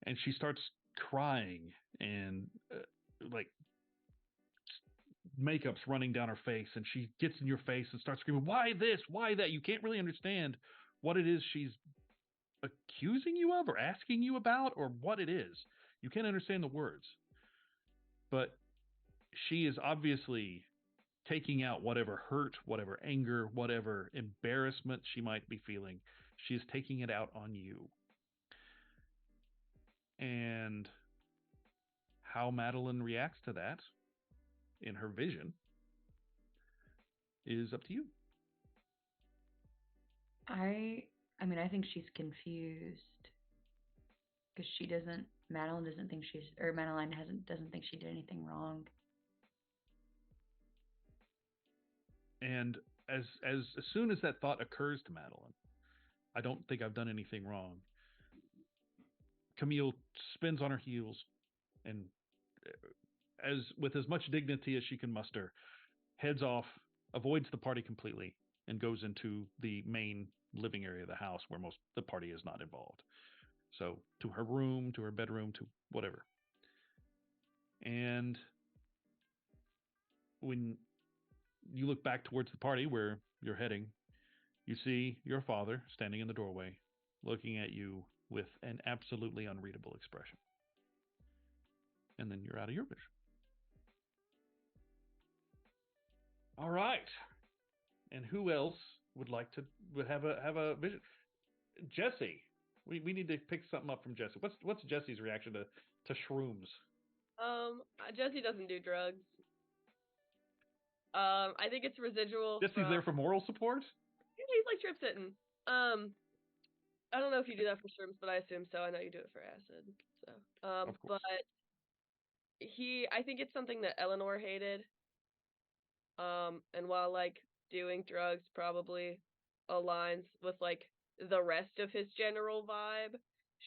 And she starts crying and like makeup's running down her face, and she gets in your face and starts screaming, "Why this? Why that?" You can't really understand what it is she's accusing you of or asking you about or what it is. You can't understand the words. But she is obviously taking out whatever hurt, whatever anger, whatever embarrassment she might be feeling. She is taking it out on you. And how Madeline reacts to that in her vision is up to you. I think she's confused because Madeline doesn't think Madeline doesn't think she did anything wrong. And as soon as that thought occurs to Madeline, I don't think I've done anything wrong. Camille spins on her heels and, with as much dignity as she can muster, heads off, avoids the party completely, and goes into the main living area of the house where most the party is not involved. So to her room, to her bedroom, to whatever. And when you look back towards the party where you're heading, you see your father standing in the doorway, looking at you with an absolutely unreadable expression. And then you're out of your vision. All right. And who else would have a vision? Jesse. We need to pick something up from Jesse. What's Jesse's reaction to shrooms? Jesse doesn't do drugs. I think it's residual. Jesse's there for moral support? He's like trip sitting. I don't know if you do that for shrooms, but I assume so. I know you do it for acid. So, Of course. but I think it's something that Eleanor hated. And while like doing drugs probably aligns with like the rest of his general vibe,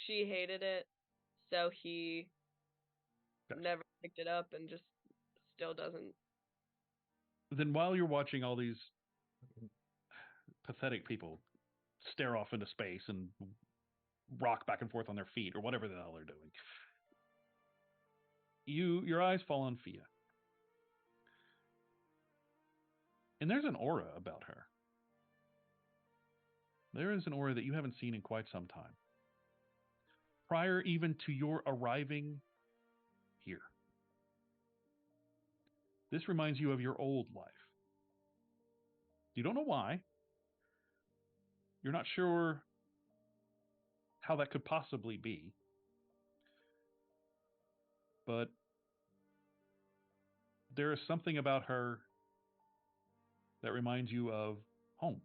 she hated it, so he Gotcha. never picked it up and just still doesn't. Then while you're watching all these pathetic people stare off into space and rock back and forth on their feet or whatever the hell they're doing, your eyes fall on Fia. And there's an aura about her. There is an aura that you haven't seen in quite some time. Prior even to your arriving here. This reminds you of your old life. You don't know why. You're not sure how that could possibly be. But there is something about her that reminds you of home.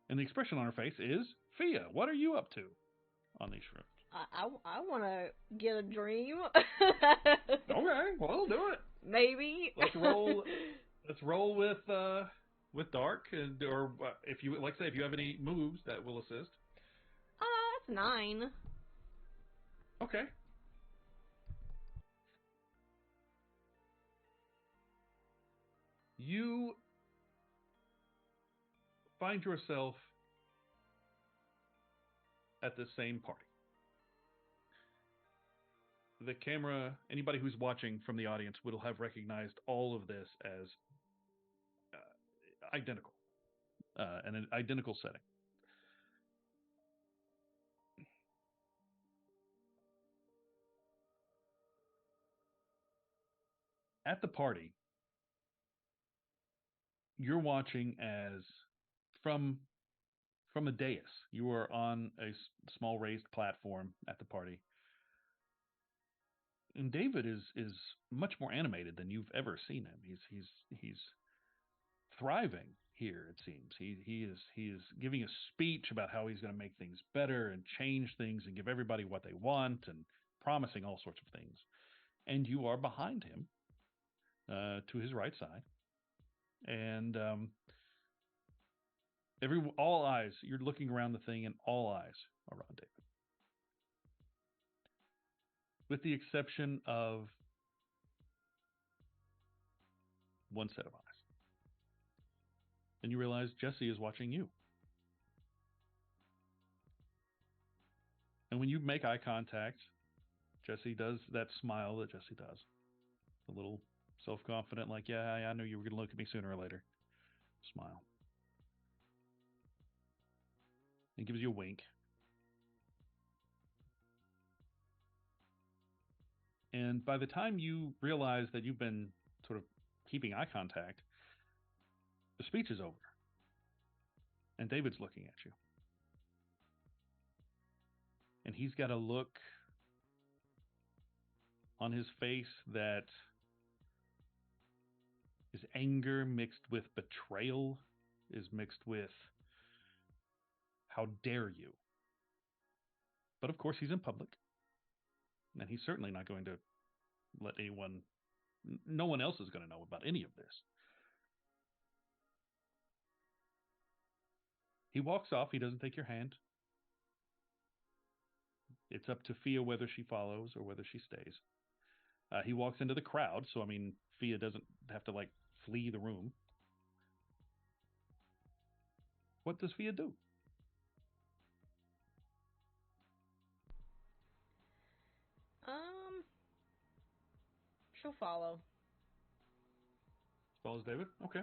And the expression on her face is, Fia, what are you up to on these shrooms? I want to get a dream. Okay, well, do it. Maybe. Let's roll. Let's roll with dark, and or if you like, say, if you have any moves that will assist. That's 9. Okay. You find yourself at the same party. The camera, anybody who's watching from the audience will have recognized all of this as identical, and an identical setting. At the party, you're watching as from a dais. You are on a small raised platform at the party, and David is much more animated than you've ever seen him. He's thriving here. It seems he is giving a speech about how he's going to make things better and change things and give everybody what they want and promising all sorts of things. And you are behind him, to his right side, and all eyes. You're looking around the thing, and all eyes are on David, with the exception of one set of eyes. And you realize Jesse is watching you. And when you make eye contact, Jesse does that smile that Jesse does. A little self-confident, like, yeah, I knew you were going to look at me sooner or later. Smile. And gives you a wink. And by the time you realize that you've been sort of keeping eye contact, the speech is over. And David's looking at you. And he's got a look on his face that is anger mixed with betrayal, is mixed with how dare you. But of course he's in public. And he's certainly not going to let anyone, no one else is going to know about any of this. He walks off. He doesn't take your hand. It's up to Fia whether she follows or whether she stays. He walks into the crowd, so I mean, Fia doesn't have to like flee the room. What does Fia do? She'll follow. Follows David? Okay.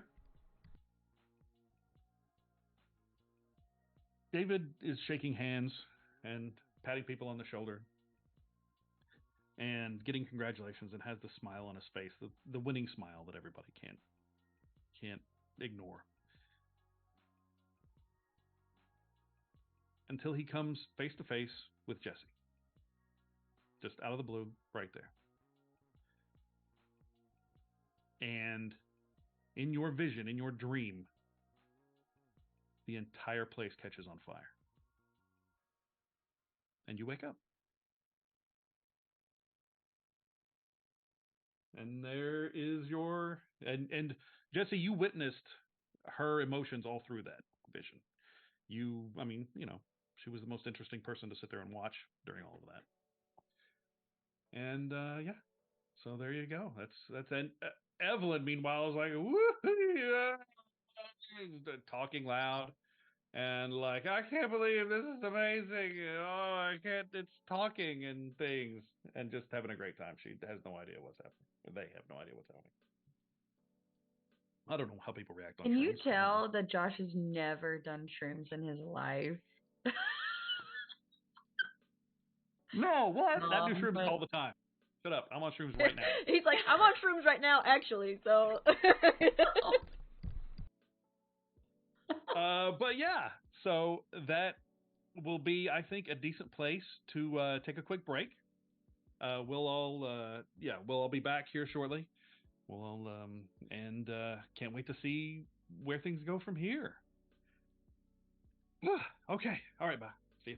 David is shaking hands and patting people on the shoulder and getting congratulations and has the smile on his face, the winning smile that everybody can't ignore. Until he comes face to face with Jesse. Just out of the blue, right there. And in your vision, in your dream, the entire place catches on fire. And you wake up. And there is your and Jesse, you witnessed her emotions all through that vision. I mean, she was the most interesting person to sit there and watch during all of that. And yeah, so there you go. That's and Evelyn, meanwhile, is like, woo, talking loud and like, I can't believe this is amazing. Oh, I can't. It's talking and things and just having a great time. She has no idea what's happening. They have no idea what's happening. I don't know how people react on Can you shrooms. tell that Josh has never done shrooms in his life? No, what? I do shrooms But all the time. Shut up. I'm on shrooms right now. He's like, I'm on shrooms right now, actually. So. But yeah, so that will be, I think, a decent place to take a quick break. We'll all be back here shortly. We'll all and can't wait to see where things go from here. Okay, all right, bye. See you.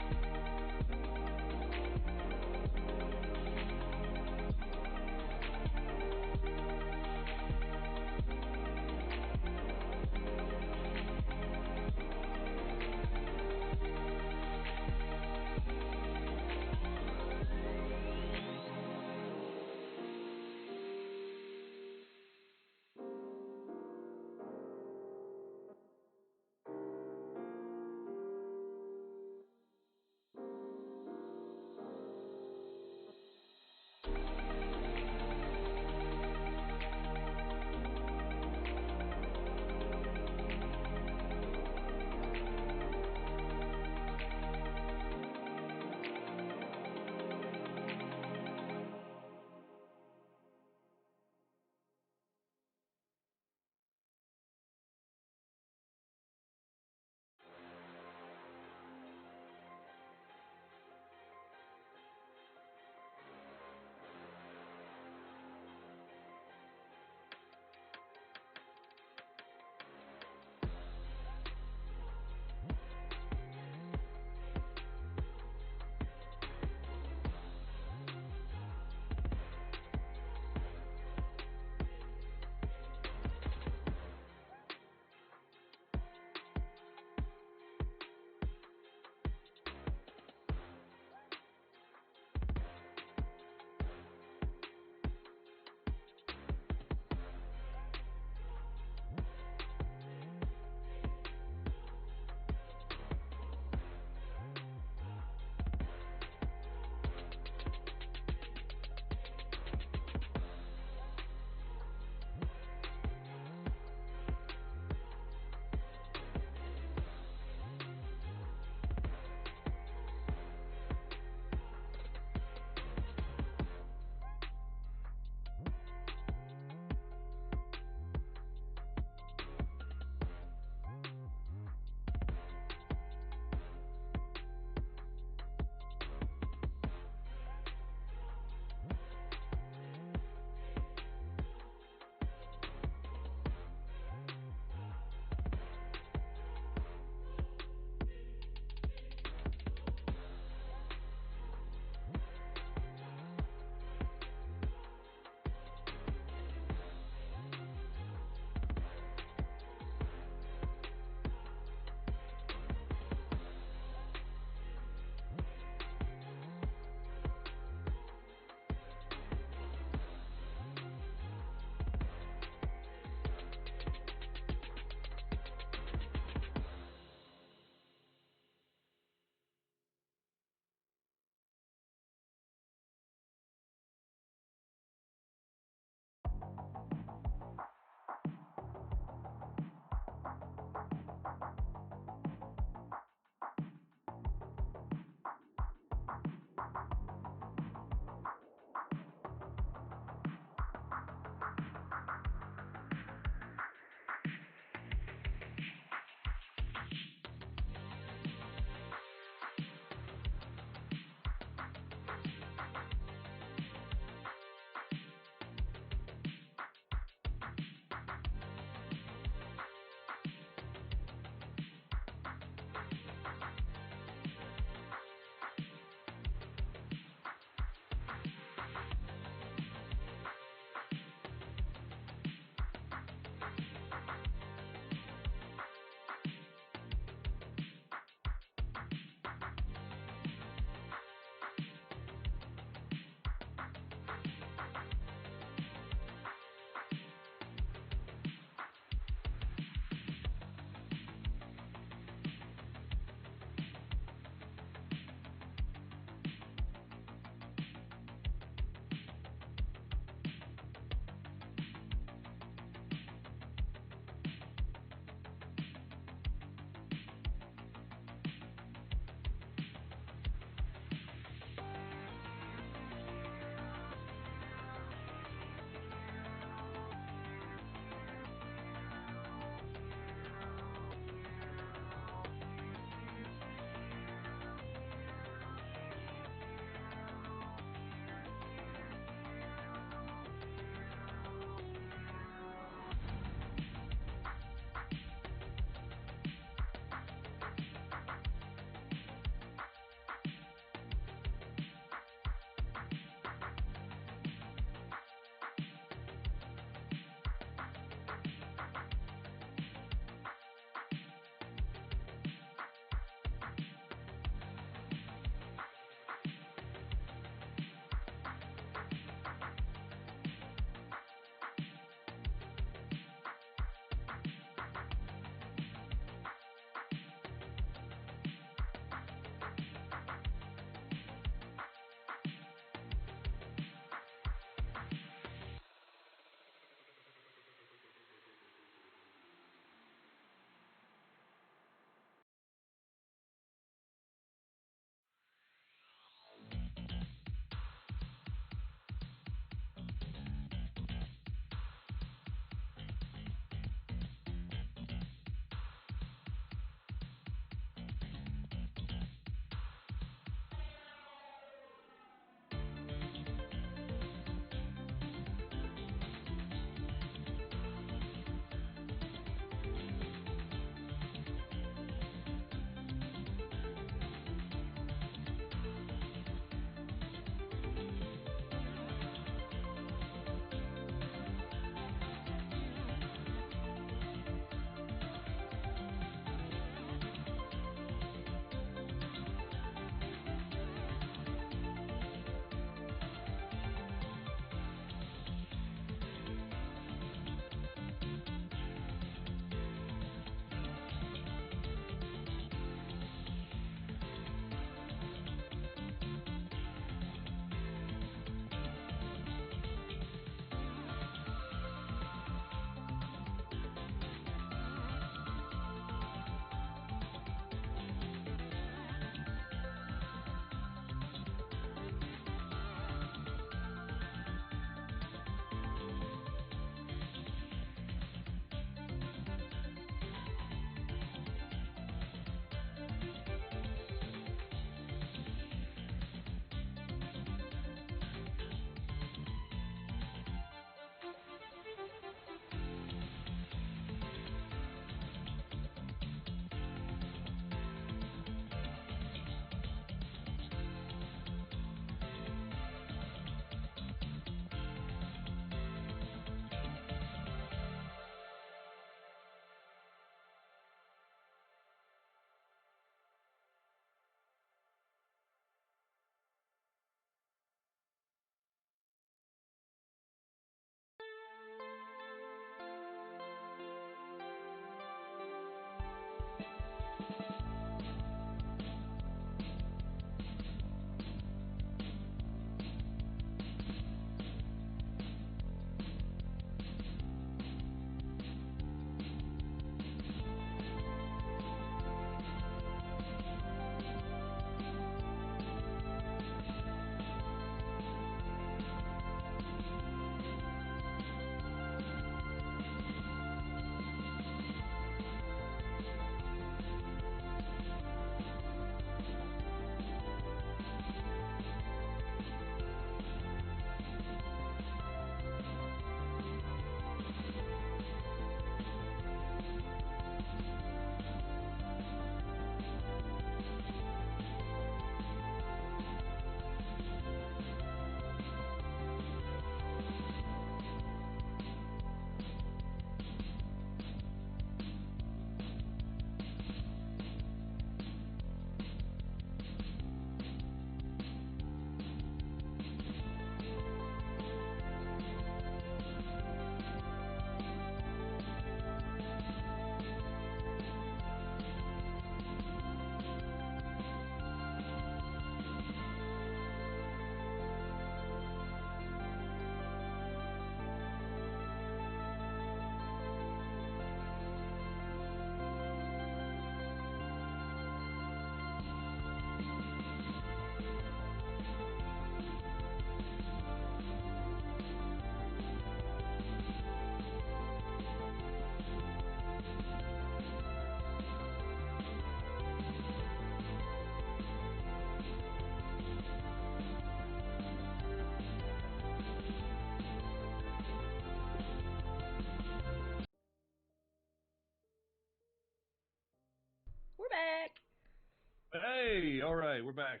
All right, we're back.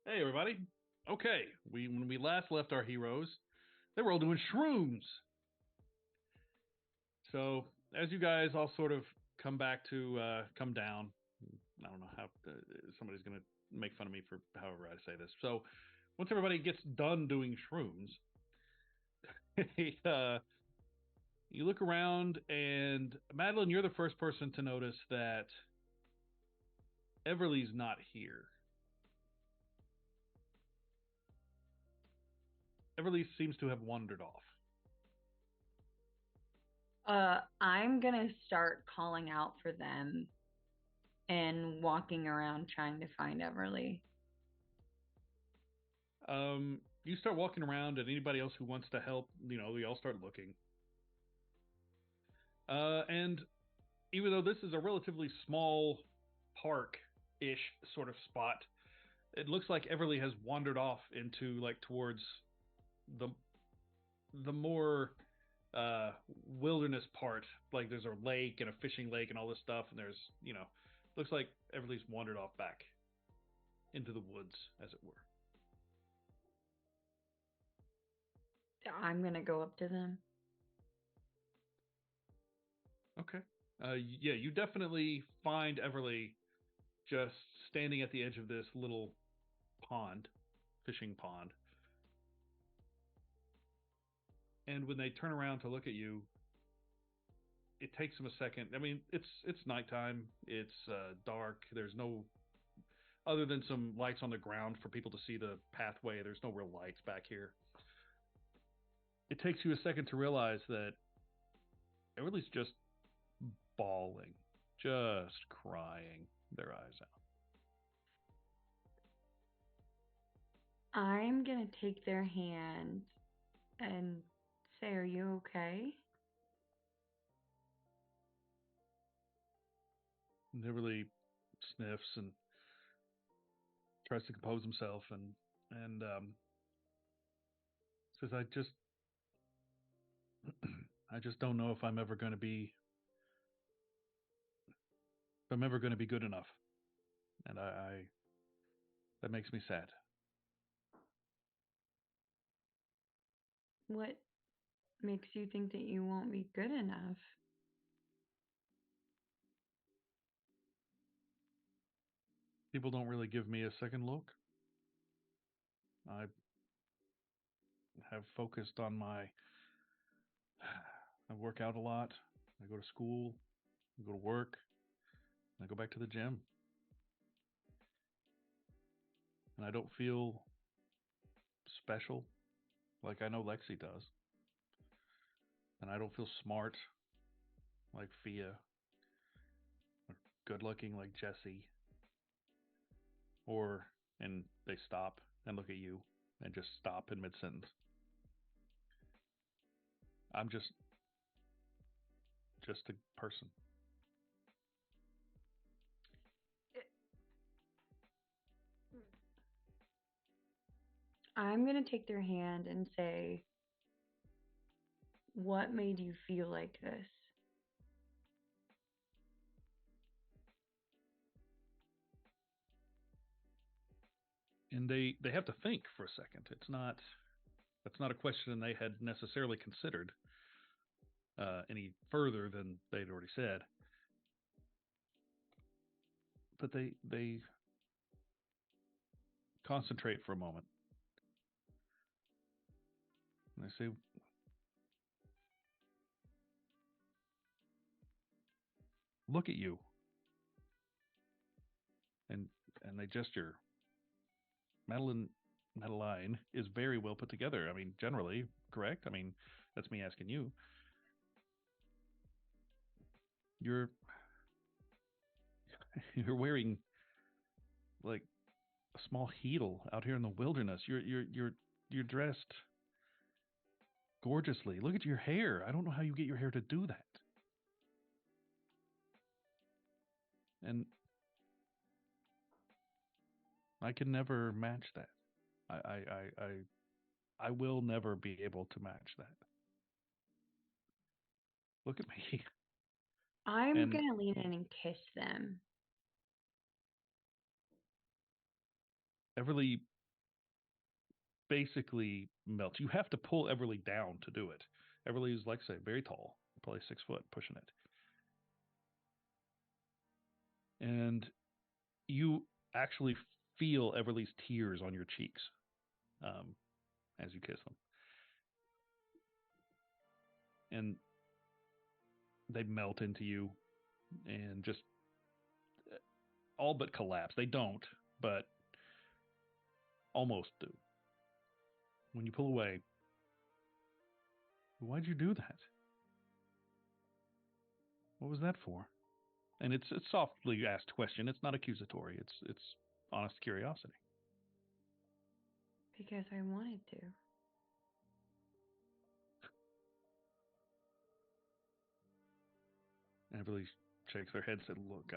Hey, everybody. Okay, when we last left our heroes, they were all doing shrooms. So as you guys all sort of come down, I don't know how somebody's gonna make fun of me for however I say this. So once everybody gets done doing shrooms, you look around, and Madeline, you're the first person to notice that Everly's not here. Everly seems to have wandered off. I'm gonna start calling out for them and walking around trying to find Everly. You start walking around, and anybody else who wants to help, we all start looking. And even though this is a relatively small park-ish sort of spot, it looks like Everly has wandered off into towards the more wilderness part. Like there's a lake and a fishing lake and all this stuff, and there's looks like Everly's wandered off back into the woods, as it were. I'm gonna go up to them. Okay. Yeah, you definitely find Everly just standing at the edge of this little fishing pond. And when they turn around to look at you, it takes them a second. I mean, it's nighttime. It's dark. There's no, other than some lights on the ground for people to see the pathway, there's no real lights back here. It takes you a second to realize that Everly's just bawling, just crying their eyes out. I'm gonna take their hand and say, "Are you okay?" And Everly sniffs and tries to compose himself and says, I just don't know if I'm ever going to be good enough, and I that makes me sad. What makes you think that you won't be good enough? People don't really give me a second look. I have focused on I work out a lot. I go to school. I go to work. And I go back to the gym. And I don't feel special like I know Lexi does. And I don't feel smart like Fia. Or good looking like Jesse. And they stop and look at you and just stop in mid-sentence. I'm just a person. I'm gonna take their hand and say, "What made you feel like this?" And they have to think for a second. That's not a question they had necessarily considered any further than they'd already said. But they concentrate for a moment. And they say, "Look at you." And they gesture. Madeline is very well put together. I mean, generally, correct? I mean, that's me asking you. You're you're wearing like a small heel out here in the wilderness. You're dressed gorgeously. Look at your hair. I don't know how you get your hair to do that. And I can never match that. I will never be able to match that. Look at me. I'm And gonna lean in and kiss them. Everly basically melts. You have to pull Everly down to do it. Everly is, like I say, very tall, probably 6 foot, pushing it. And you actually feel Everly's tears on your cheeks as you kiss them. And they melt into you and just all but collapse. They don't, but almost do. When you pull away, why'd you do that? What was that for? And it's a softly asked question. It's not accusatory. It's honest curiosity. Because I wanted to. And Everly shakes their head and said, "Look,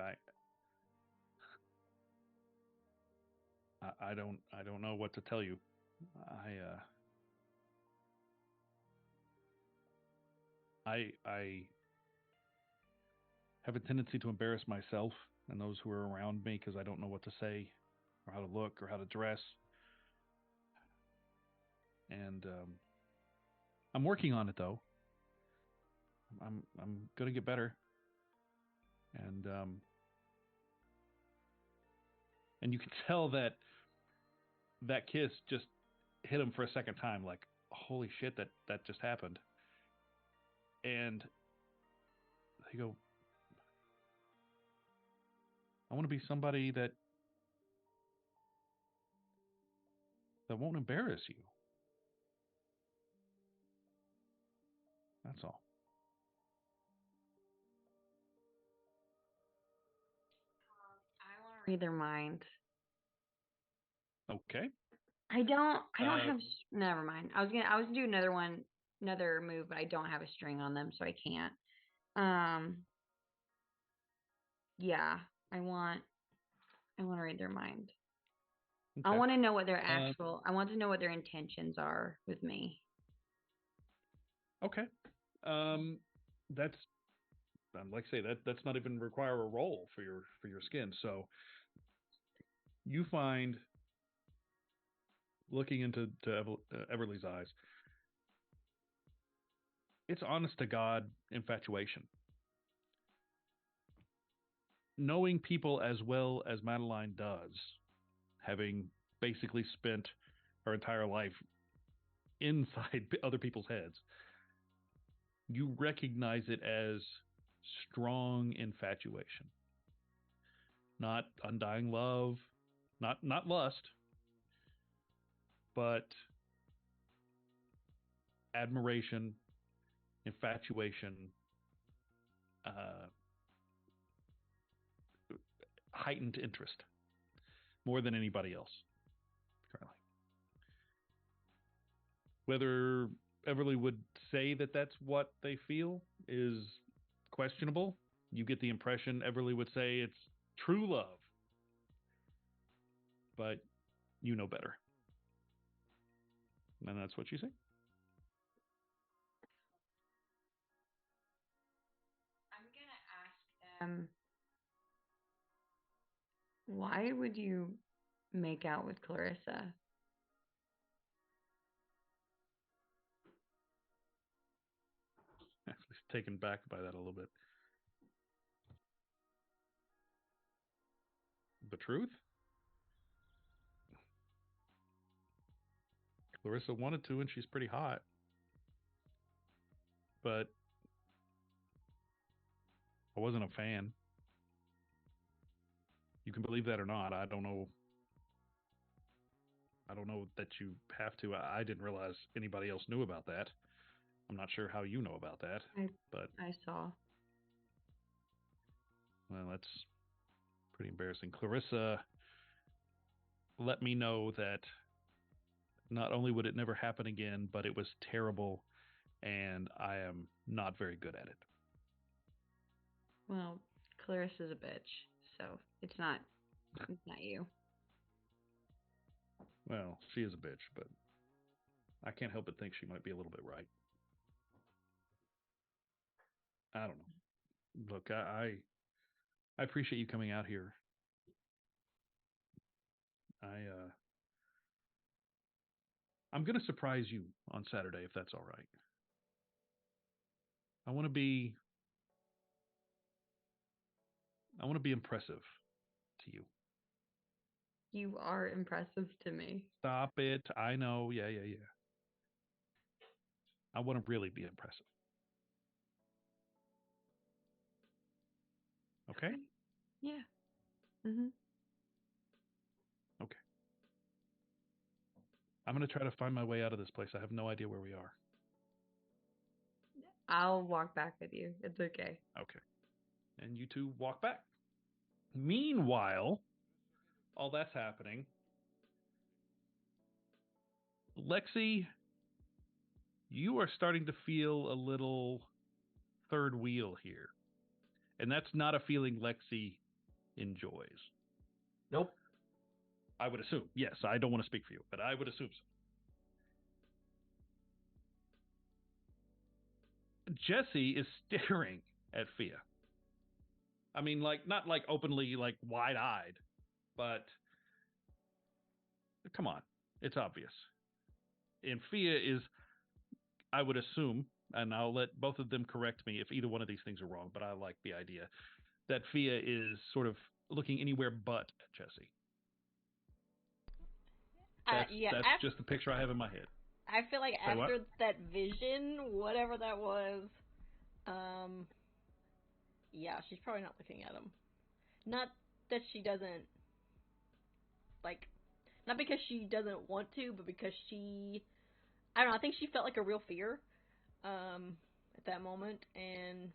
I don't know what to tell you. I have a tendency to embarrass myself and those who are around me because I don't know what to say or how to look or how to dress. And I'm working on it though. I'm gonna get better. And you can tell that kiss just hit him for a second time, like, holy shit, that just happened. And they go, I want to be somebody that won't embarrass you. That's all. I want to read their mind. Okay. I don't have. Never mind. I was gonna do another move, but I don't have a string on them, so I can't. Yeah, I want to read their mind. Okay. I want to know what their I want to know what their intentions are with me. Okay. That's like I say, that's not even require a roll for your skin. So you find, looking into Everly's eyes, it's honest to God infatuation. Knowing people as well as Madeline does, having basically spent her entire life inside other people's heads, you recognize it as strong infatuation, not undying love, not lust, but admiration, infatuation, heightened interest, more than anybody else currently. Whether Everly would say that that's what they feel is questionable. You get the impression Everly would say it's true love, but you know better. And that's what you say. I'm gonna ask them, why would you make out with Clarissa? Actually taken back by that a little bit. The truth? Clarissa wanted to, and she's pretty hot. But I wasn't a fan. You can believe that or not. I don't know. I don't know that you have to. I didn't realize anybody else knew about that. I'm not sure how you know about that. But I saw. Well, that's pretty embarrassing. Clarissa let me know that not only would it never happen again, but it was terrible, and I am not very good at it. Well, Clarissa's a bitch, so it's not you. Well, she is a bitch, but I can't help but think she might be a little bit right. I don't know. Look, I appreciate you coming out here. I'm going to surprise you on Saturday if that's all right. I want to be impressive to you. You are impressive to me. Stop it. I know. Yeah. I want to really be impressive. Okay? Yeah. Mhm. Okay. I'm going to try to find my way out of this place. I have no idea where we are. I'll walk back with you. It's okay. Okay. And you two walk back. Meanwhile, all that's happening, Lexi, you are starting to feel a little third wheel here. And that's not a feeling Lexi enjoys. Nope. I would assume. Yes, I don't want to speak for you, but I would assume so. Jesse is staring at Fia. I mean, like, not like openly, like wide-eyed, but come on, it's obvious. And Fia is, I would assume, and I'll let both of them correct me if either one of these things are wrong, but I like the idea that Fia is sort of looking anywhere but at Jesse. That's just the picture I have in my head. I feel like Say after what? that vision, whatever that was, yeah, she's probably not looking at him. Not that she doesn't, like, not because she doesn't want to, but because I don't know, I think she felt like a real fear, at that moment, and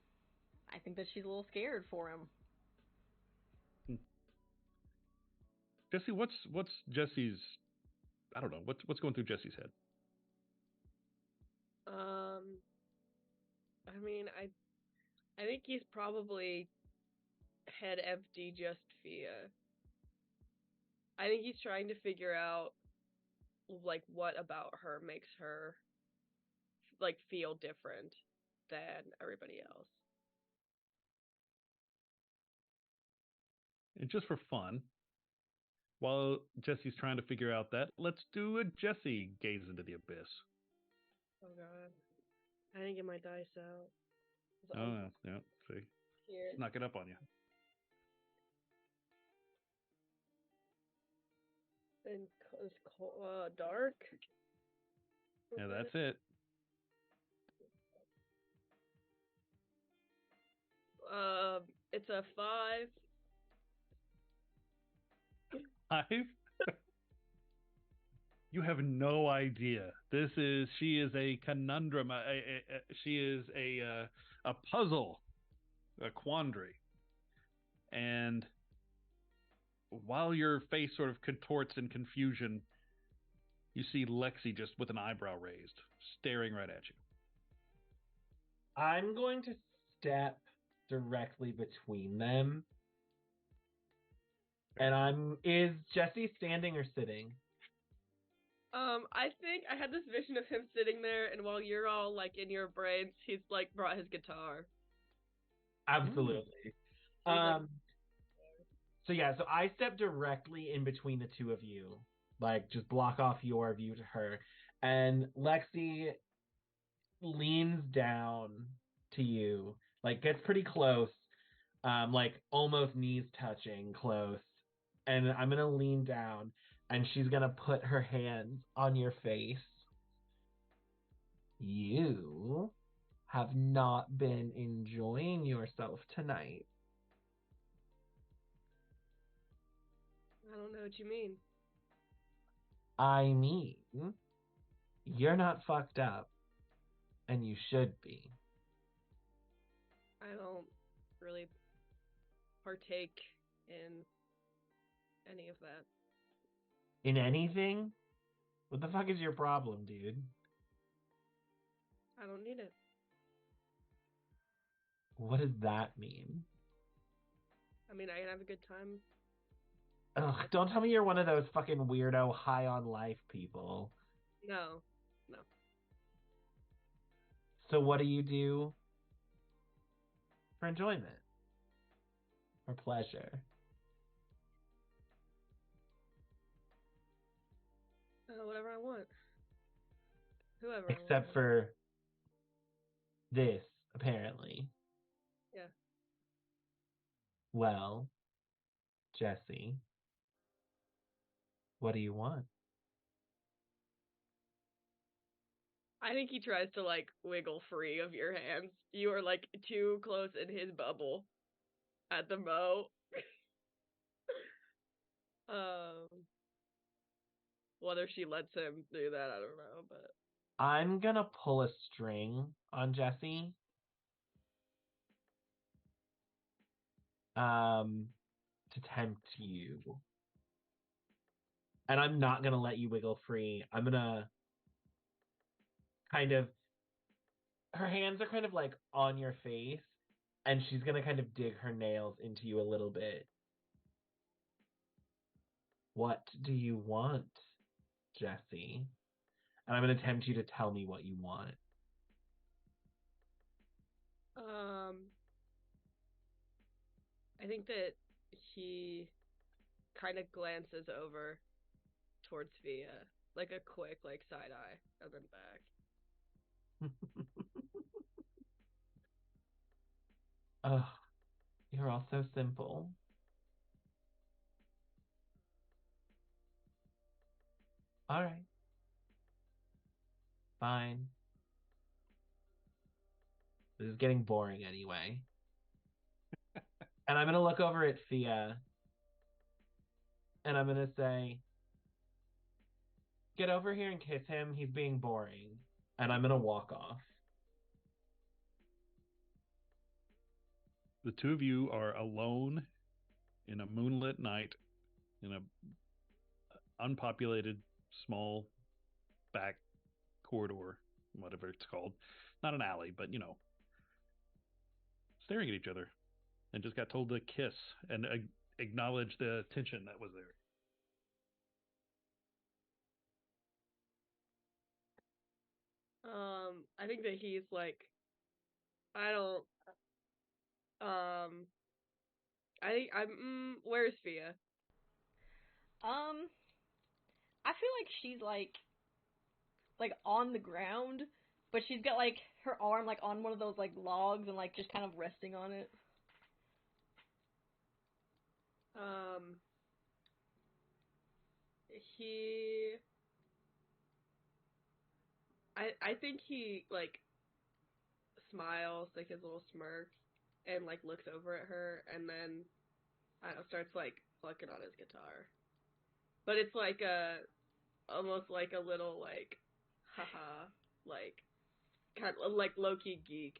I think that she's a little scared for him. Jesse, what's Jesse's? I don't know what's going through Jesse's head. I mean, I think he's probably head empty just Fia. I think he's trying to figure out like what about her makes her like feel different than everybody else. And just for fun, while Jesse's trying to figure out that, let's do a Jesse gaze into the abyss. Oh god. I didn't get my dice out. Oh, yeah. See, Here. snuck it up on you. And it's dark. Yeah, that's it. It's a 5. 5? You have no idea. She is a conundrum. She is a puzzle, a quandary. And while your face sort of contorts in confusion, you see Lexi just with an eyebrow raised, staring right at you. I'm going to step directly between them. And is Jesse standing or sitting? I think I had this vision of him sitting there, and while you're all like in your brains, he's like brought his guitar. Absolutely. So I step directly in between the two of you, like just block off your view to her, and Lexi leans down to you, like gets pretty close, like almost knees touching close, and I'm gonna lean down, and she's gonna put her hands on your face. You have not been enjoying yourself tonight. I don't know what you mean. I mean, you're not fucked up, and you should be. I don't really partake in any of that. In anything? What the fuck is your problem, dude? I don't need it. What does that mean? I mean, I can have a good time. Ugh, don't tell me you're one of those fucking weirdo high on life people. No. So what do you do for enjoyment? Or pleasure? Whatever I want. Whoever. Except for this, apparently. Yeah. Well, Jesse, what do you want? I think he tries to like wiggle free of your hands. You are like too close in his bubble at the mo. Whether she lets him do that, I don't know, but I'm gonna pull a string on Jesse. To tempt you. And I'm not gonna let you wiggle free. I'm gonna kind of, her hands are kind of like on your face, and she's gonna kind of dig her nails into you a little bit. What do you want, Jesse? And I'm gonna tempt you to tell me what you want. I think that he kind of glances over towards Via, like a quick like side eye, and then back. Oh, you're all so simple. All right. Fine. This is getting boring anyway. And I'm gonna look over at Fia, and I'm gonna say, get over here and kiss him. He's being boring. And I'm gonna walk off. The two of you are alone in a moonlit night in a unpopulated small back corridor, whatever it's called. Not an alley, but staring at each other, and just got told to kiss and acknowledge the tension that was there. I think that he's like, I don't. I think where's Fia? I feel like she's like on the ground, but she's got like her arm like on one of those like logs and like just kind of resting on it. He. I think he like smiles, like his little smirk, and like looks over at her, and then I don't know, starts like plucking on his guitar. But it's like almost like a little like, haha, like kind of like low key geeked,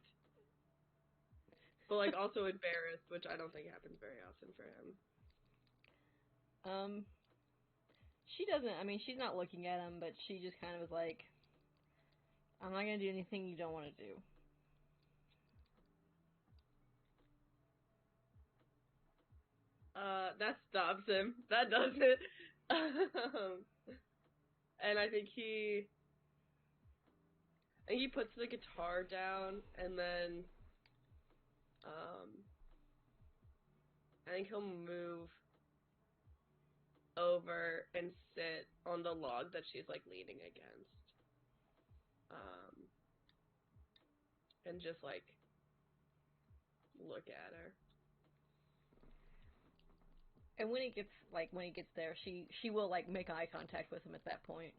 but like also embarrassed, which I don't think happens very often for him. She doesn't. I mean, she's not looking at him, but she just kind of was like, "I'm not gonna do anything you don't want to do." That stops him. That does it. And I think he puts the guitar down, and then I think he'll move over and sit on the log that she's like leaning against, and just like look at her. And when he gets there, she will like make eye contact with him at that point.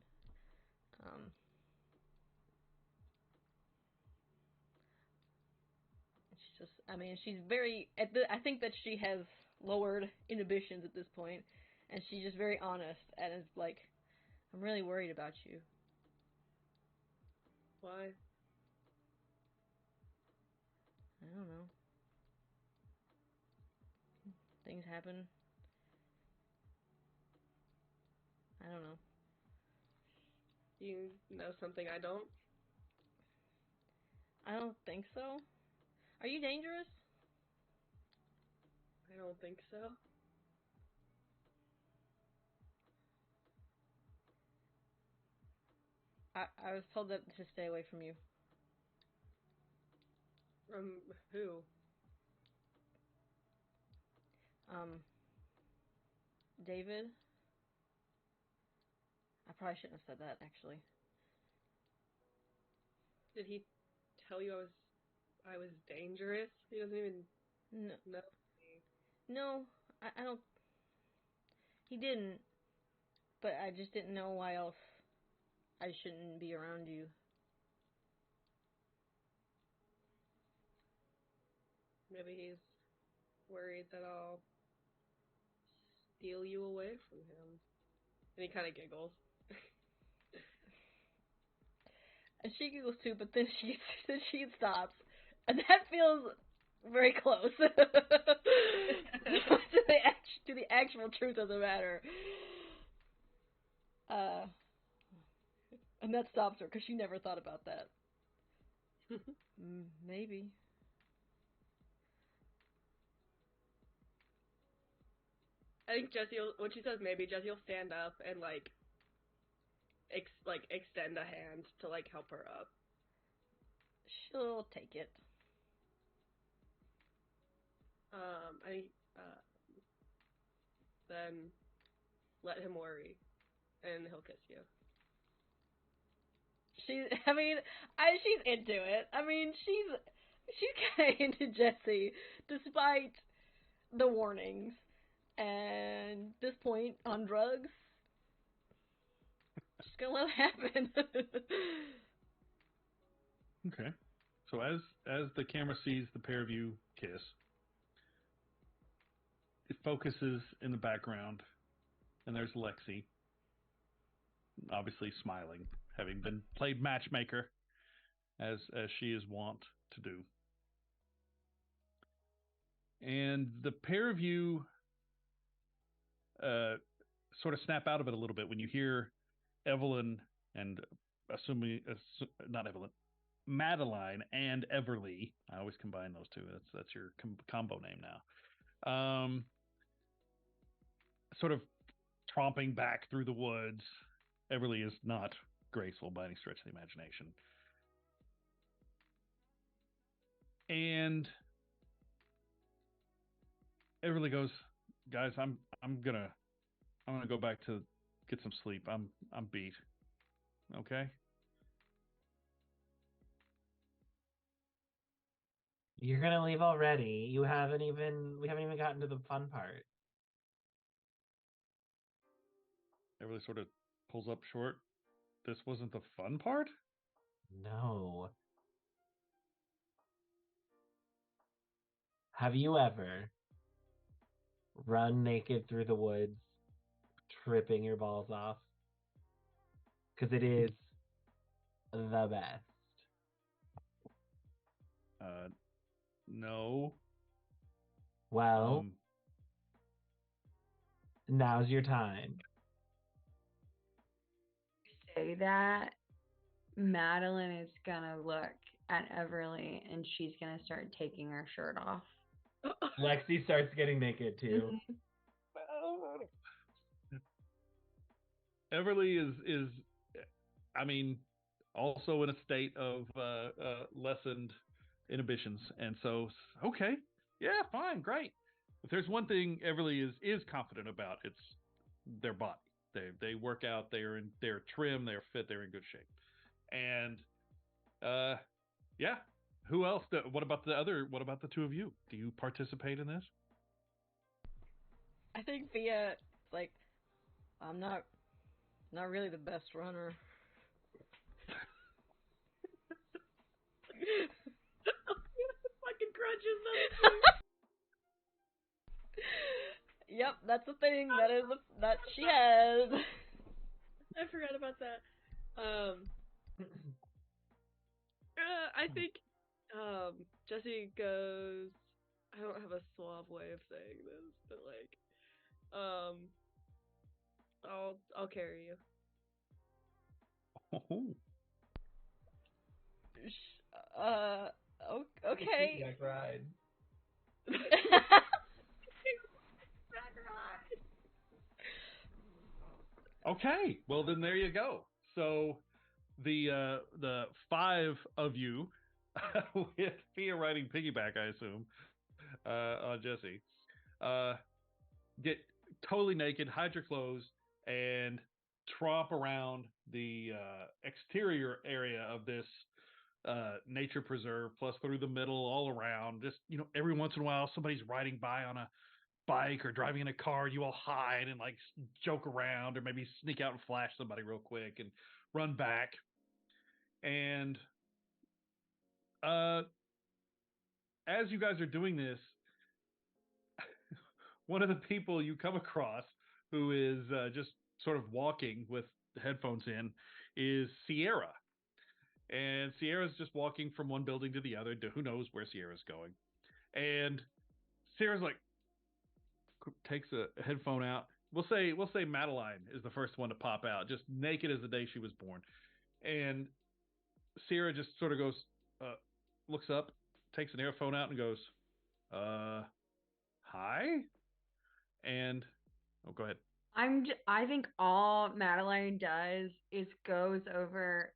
She's just, I mean, she's very I think that she has lowered inhibitions at this point, and she's just very honest and is like, "I'm really worried about you." Why? I don't know. Things happen. I don't know. You know something I don't? I don't think so. Are you dangerous? I don't think so. I was told that to stay away from you. From who? David? I probably shouldn't have said that, actually. Did he tell you I was dangerous? He doesn't even No, know. no, I don't. He didn't. But I just didn't know why else I shouldn't be around you. Maybe he's worried that I'll steal you away from him. And he kind of giggles. And she giggles too, but then she stops, and that feels very close to the actual truth of the matter. And that stops her because she never thought about that. Maybe. I think Jesse will, when she says maybe, Jesse will stand up and like extend a hand to like help her up. She'll take it. I then let him worry, and he'll kiss you. She's into it. I mean, she's kind of into Jesse, despite the warnings. And at this point, on drugs, just gonna let it happen. Okay. So as the camera sees the pair of you kiss, it focuses in the background, and there's Lexi, obviously smiling, having been played matchmaker, as she is wont to do. And the pair of you sort of snap out of it a little bit when you hear Evelyn and not Evelyn, Madeline and Everly. I always combine those two. That's your combo name now. Sort of tromping back through the woods. Everly is not graceful by any stretch of the imagination. And Everly goes, guys, I'm gonna go back to get some sleep. I'm beat. Okay? You're gonna leave already. We haven't even gotten to the fun part. Everly sort of pulls up short. This wasn't the fun part? No. Have you ever run naked through the woods, tripping your balls off? Because it is the best. No. Well, now's your time. Say that, Madeline is gonna look at Everly and she's gonna start taking her shirt off. Lexi starts getting naked too. Everly is, I mean, also in a state of lessened inhibitions, and so okay, yeah, fine, great. If there's one thing Everly is confident about, it's their body. They work out. They're trim. They're fit. They're in good shape. And yeah. Who else? What about the two of you? Do you participate in this? I think Via is like, I'm not really the best runner. Fucking grudges Yep, that's the thing. That she has. I forgot about that. I think Jesse goes. I don't have a suave way of saying this, but like, I'll carry you. Okay. Piggyback ride. Okay, well then there you go. So the five of you with Fia riding piggyback, I assume, on Jesse, get totally naked, hide your clothes, and tromp around the exterior area of this nature preserve, plus through the middle, all around. Just every once in a while, somebody's riding by on a bike or driving in a car. You all hide and like joke around, or maybe sneak out and flash somebody real quick and run back. And as you guys are doing this, one of the people you come across who is just sort of walking with headphones in is Sierra. And Sierra's just walking from one building to the other. Who knows where Sierra's going? And Sierra's like, takes a headphone out. We'll say Madeline is the first one to pop out, just naked as the day she was born. And Sierra just sort of goes, looks up, takes an earphone out, and goes, "Hi." And go ahead. I think all Madeline does is goes over,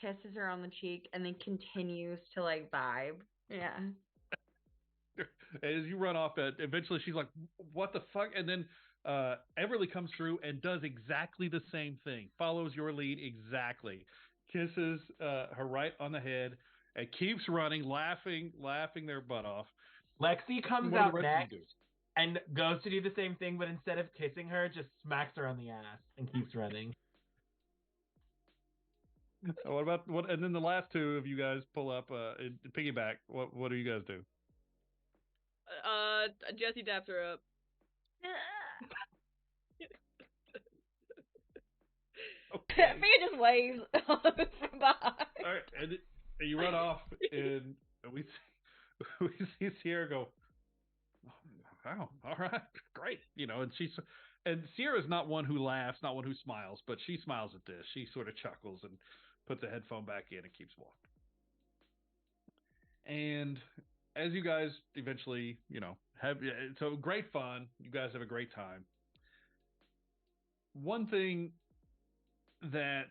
kisses her on the cheek, and then continues to like vibe. Yeah. As you run off, eventually she's like, "What the fuck?" And then Everly comes through and does exactly the same thing. Follows your lead exactly. Kisses her right on the head and keeps running, laughing their butt off. Lexi comes What do out the rest of you next and goes to do the same thing, but instead of kissing her, just smacks her on the ass and keeps running. What about what? And then the last two of you guys pull up and piggyback. What do you guys do? Jesse daps her up. Okay. Fia just waves from behind. All right, and you run off, and we see Sierra go, "Oh, wow, all right, great," and Sierra's not one who laughs, not one who smiles, but she smiles at this. She sort of chuckles and puts the headphone back in and keeps walking. And as you guys eventually, have so great fun. You guys have a great time. One thing that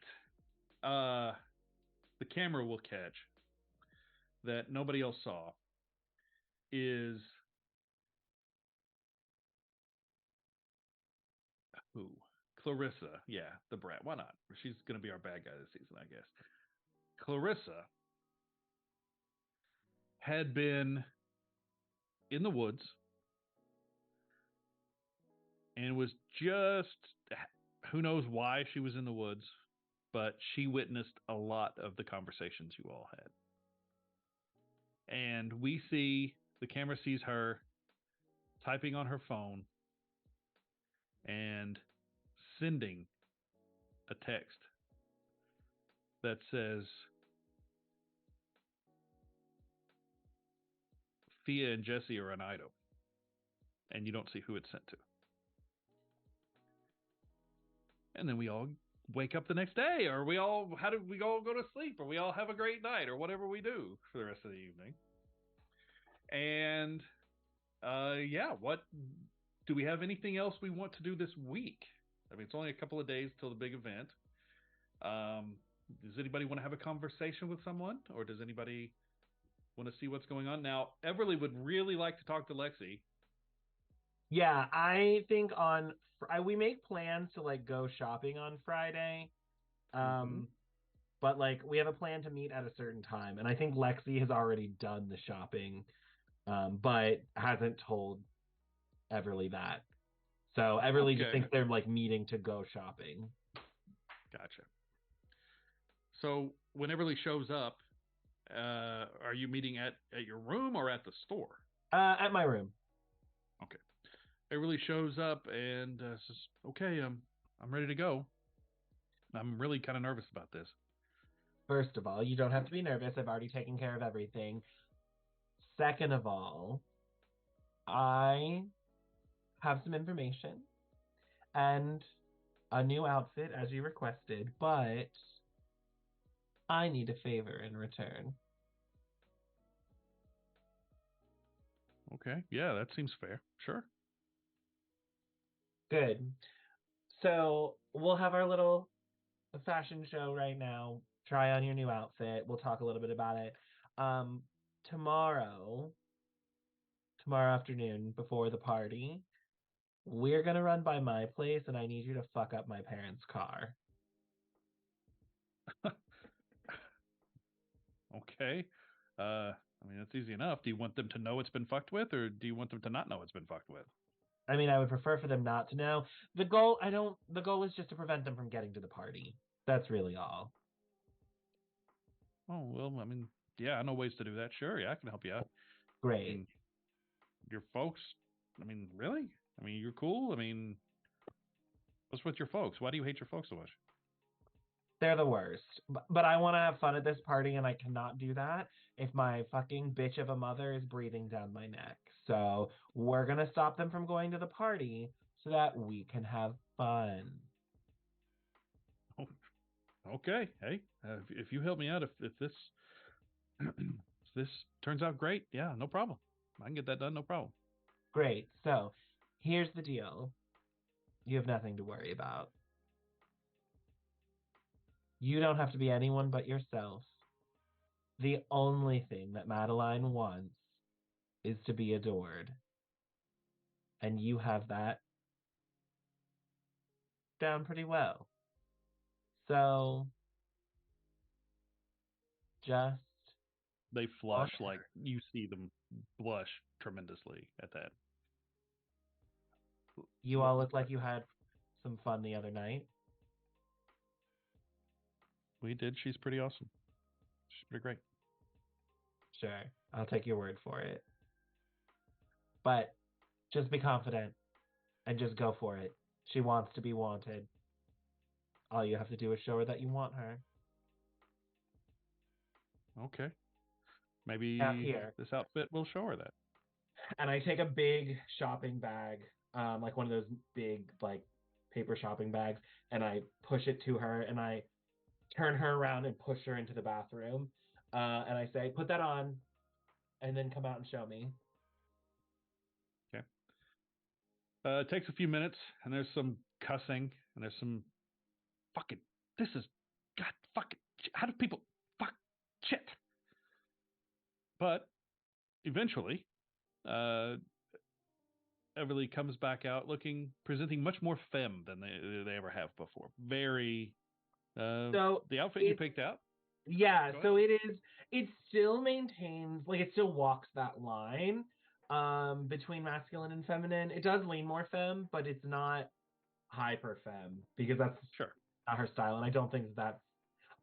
the camera will catch that nobody else saw is who? Clarissa. Yeah, the brat. Why not? She's going to be our bad guy this season, I guess. Clarissa had been in the woods and was just, who knows why she was in the woods, but she witnessed a lot of the conversations you all had. And the camera sees her typing on her phone and sending a text that says, "Fia and Jesse are an item," and you don't see who it's sent to. And then we all wake up the next day, or how do we all go to sleep, or we all have a great night, or whatever we do for the rest of the evening. And yeah, what do we have anything else we want to do this week? I mean, it's only a couple of days till the big event. Does anybody want to have a conversation with someone, or does anybody want to see what's going on? Now, Everly would really like to talk to Lexi. Yeah, I think we make plans to like go shopping on Friday. But like we have a plan to meet at a certain time, and I think Lexi has already done the shopping, but hasn't told Everly that. So Everly just thinks they're like meeting to go shopping. Gotcha. So when Everly shows up, are you meeting at your room or at the store? At my room. Okay. Everly shows up and says, "Okay, I'm ready to go. I'm really kind of nervous about this." First of all, you don't have to be nervous. I've already taken care of everything. Second of all, I have some information and a new outfit as you requested, but I need a favor in return. Okay. Yeah, that seems fair. Sure. Good. So we'll have our little fashion show right now. Try on your new outfit. We'll talk a little bit about it. Tomorrow afternoon before the party, we're gonna run by my place, and I need you to fuck up my parents' car. Okay. I mean, that's easy enough. Do you want them to know it's been fucked with, or do you want them to not know it's been fucked with? I mean, I would prefer for them not to know. The goal is just to prevent them from getting to the party. That's really all. Oh, well, I mean, yeah, I know ways to do that. Sure, yeah, I can help you out. I Great. mean, your folks, I mean, really? I mean, you're cool? I mean, what's with your folks? Why do you hate your folks so much? They're the worst. But I want to have fun at this party, and I cannot do that if my fucking bitch of a mother is breathing down my neck. So we're going to stop them from going to the party so that we can have fun. Oh, okay. Hey, if you help me out, if this if this turns out great, yeah, no problem. I can get that done, no problem. Great. So here's the deal. You have nothing to worry about. You don't have to be anyone but yourself. The only thing that Madeline wants is to be adored. And you have that down pretty well. So just They flush want like her. you see them blush tremendously at that. You all look like you had some fun the other night. We did. She's pretty awesome. She's pretty great. Sure, I'll take your word for it. But just be confident and just go for it. She wants to be wanted. All you have to do is show her that you want her. Okay. Now Maybe here. this outfit will show her that. And I take a big shopping bag, like one of those big like paper shopping bags, and I push it to her, and I turn her around and push her into the bathroom. And I say, "Put that on, and then come out and show me." Okay. It takes a few minutes, and there's some cussing, and there's some fucking. This is, God, fucking. How do people fuck shit? But eventually, uh, Everly comes back out presenting much more femme than they ever have before. Very, So the outfit you it's picked out. yeah, Go ahead. so it still maintains like it still walks that line between masculine and feminine. It does lean more femme, but it's not hyper femme because that's Sure. not her style, and I don't think that's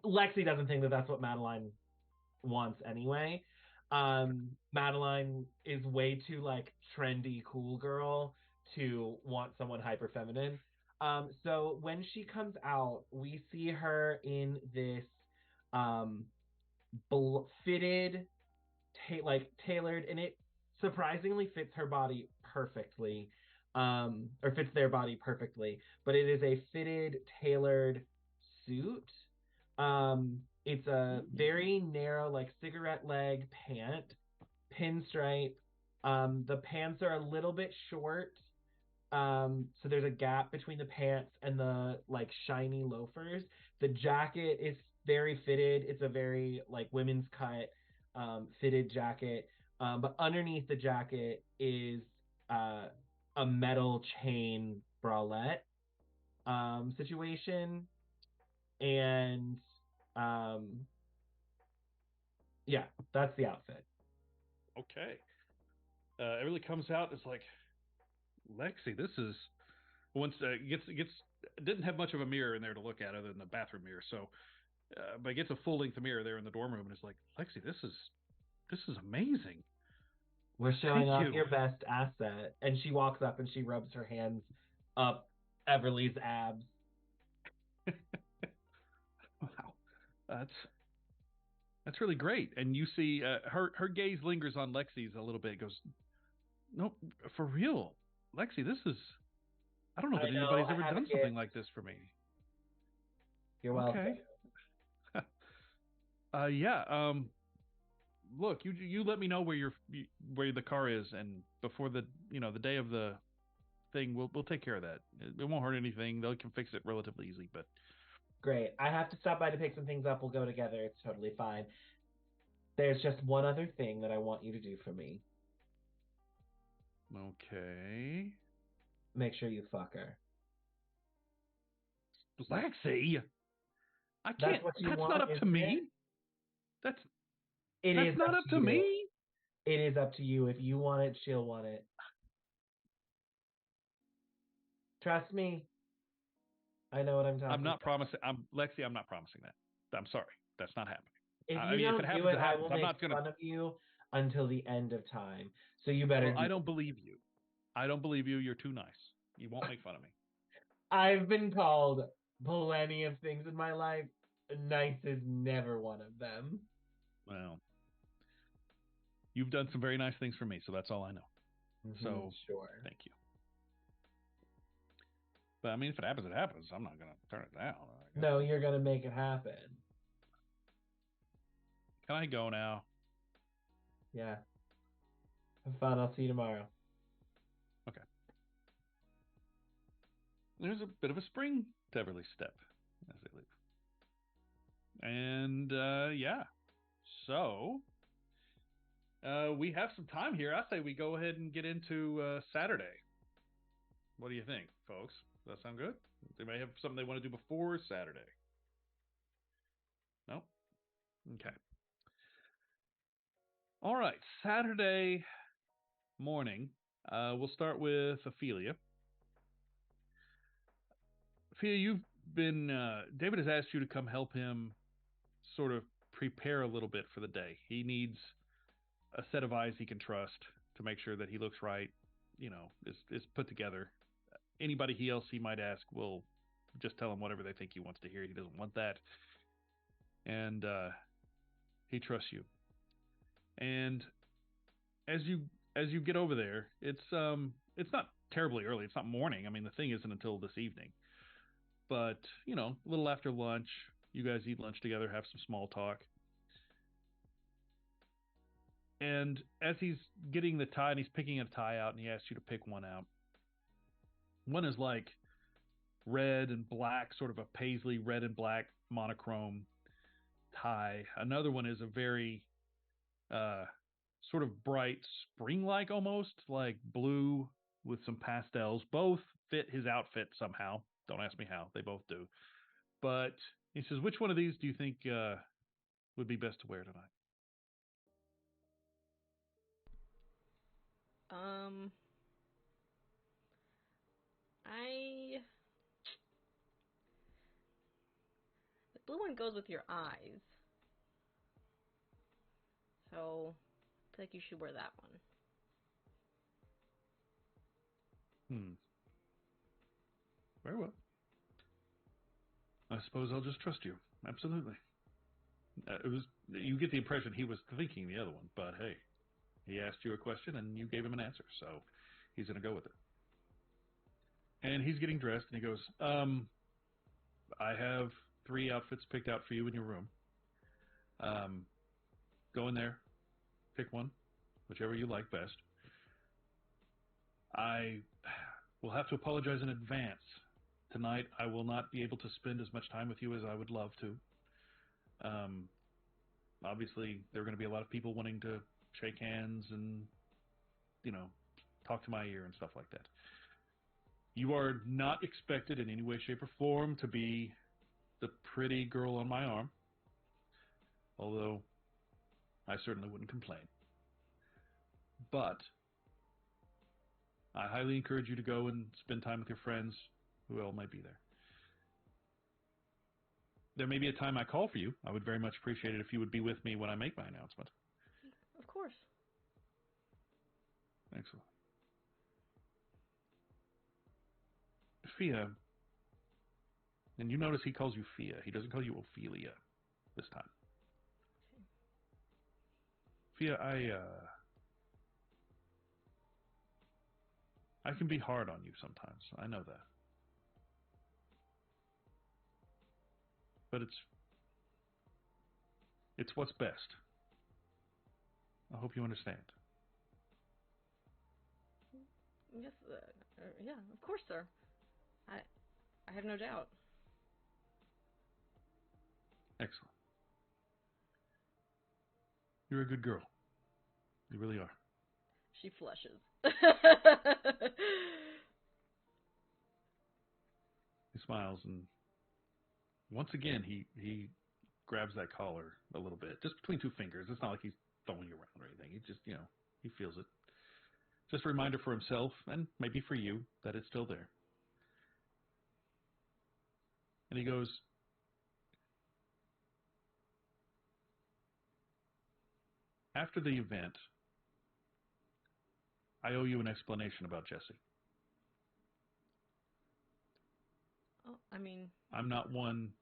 Lexi doesn't think that that's what Madeline wants anyway. Madeline is way too like trendy cool girl to want someone hyper feminine. So when she comes out, we see her in this um fitted like tailored, and it surprisingly fits her body perfectly, or fits their body perfectly, but it is a fitted tailored suit. It's a very narrow like cigarette leg pant, pinstripe. The pants are a little bit short, so there's a gap between the pants and the like shiny loafers. The jacket is very fitted. It's a very like women's cut, fitted jacket. But underneath the jacket is uh, a metal chain bralette situation, and um, yeah, that's the outfit. Okay. It really comes out. It's like Lexi. This is once gets didn't have much of a mirror in there to look at other than the bathroom mirror. So, but it gets a full length mirror there in the dorm room, and it's like Lexi, this is amazing. We're showing Thank off you. your best asset. And she walks up and she rubs her hands up Everly's abs. Wow, that's really great. And you see her gaze lingers on Lexi's a little bit. Goes, no, for real, Lexi. This is I don't know I that know, anybody's I ever have a done gift. something like this for me. You're welcome. Okay. Yeah. Look, you let me know where the car is, and before the day of the thing, we'll take care of that. It won't hurt anything. They can fix it relatively easily. But Great. I have to stop by to pick some things up. We'll go together. It's totally fine. There's just one other thing that I want you to do for me. okay, Make sure you fuck her. Lexi, I That's can't. what you That's not want, up to isn't it? me. That's It That's is not up to you. me. It is up to you. If you want it, she'll want it. Trust me. I know what I'm talking I'm not about. promising. Lexi, I'm not promising that. I'm sorry. That's not happening. If I you mean, if don't it do happens, it, it I happens. will I'm make not gonna. fun of you until the end of time. So you better Well, do I it. don't believe you. I don't believe you. You're too nice. You won't make fun of me. I've been called plenty of things in my life. Nice is never one of them. Well, you've done some very nice things for me, so that's all I know. So sure. thank you. But I mean, if it happens, it happens. I'm not gonna turn it down. No, you're gonna make it happen. Can I go now? Yeah. Have fun. I'll see you tomorrow. Okay. There's a bit of a spring to Everly's step as they leave. And yeah. So we have some time here. I say we go ahead and get into Saturday. What do you think, folks? Does that sound good? They may have something they want to do before Saturday. No? Okay. All right. Saturday morning, we'll start with Ophelia. Ophelia, you've been, David has asked you to come help him sort of prepare a little bit for the day. He needs a set of eyes he can trust to make sure that he looks right, is put together. Anybody else he might ask will just tell him whatever they think he wants to hear. He doesn't want that. And he trusts you. And as you get over there, it's not terribly early. It's not morning. I mean, the thing isn't until this evening. But, a little after lunch, you guys eat lunch together, have some small talk. And as he's getting the tie and he's picking a tie out and he asks you to pick one out. One is like red and black, sort of a paisley red and black monochrome tie. Another one is a very sort of bright spring-like, almost like blue with some pastels. Both fit his outfit somehow. Don't ask me how. They both do. But he says, which one of these do you think would be best to wear tonight? The blue one goes with your eyes. So, I feel like you should wear that one. Very well. I suppose I'll just trust you. Absolutely. You get the impression he was thinking the other one, but hey, he asked you a question and you gave him an answer, so he's going to go with it. And he's getting dressed and he goes, I have 3 outfits picked out for you in your room. Go in there, pick one, whichever you like best. I will have to apologize in advance. Tonight I will not be able to spend as much time with you as I would love to. Obviously, there are going to be a lot of people wanting to shake hands and, talk to my ear and stuff like that. You are not expected in any way, shape, or form to be the pretty girl on my arm, although I certainly wouldn't complain. But I highly encourage you to go and spend time with your friends, who all might be there. There may be a time I call for you. I would very much appreciate it if you would be with me when I make my announcement. Of course. Excellent. Fia, and you notice he calls you Fia. He doesn't call you Ophelia this time. Fia, I can be hard on you sometimes. I know that. But it's what's best. I hope you understand. Yes, yeah, of course, sir. I have no doubt. Excellent. You're a good girl. You really are. She flushes. He smiles, and once again he grabs that collar a little bit, just between two fingers. It's not like he's throwing you around or anything. He just, he feels it. Just a reminder for himself and maybe for you that it's still there. And he goes, after the event, I owe you an explanation about Jesse. Oh, I mean, I'm not one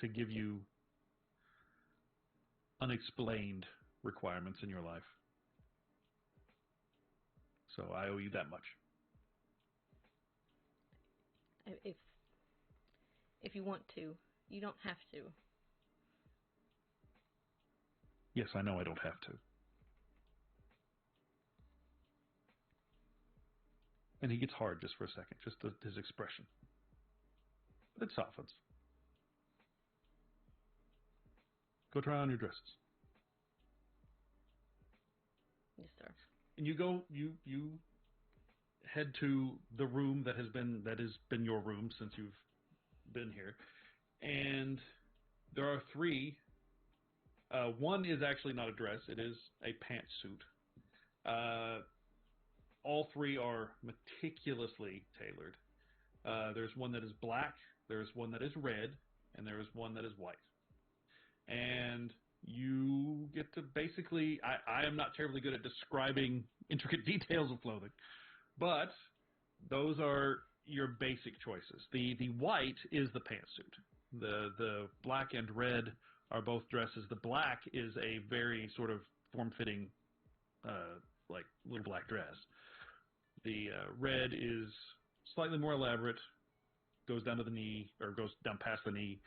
to give you unexplained requirements in your life. So I owe you that much. if you want to, you don't have to. Yes, I know I don't have to. And he gets hard just for a second, just his expression. But it softens. Go try on your dresses. Yes, sir. And you go, you head to the room that has been your room since you've been here. And there are three. One is actually not a dress; it is a pantsuit. All three are meticulously tailored. There's one that is black, there's one that is red, and there is one that is white. And you get to basically, I am not terribly good at describing intricate details of clothing, but those are your basic choices. The white is the pantsuit. The black and red are both dresses. The black is a very sort of form-fitting, like little black dress. The red is slightly more elaborate, goes down to the knee, or goes down past the knee,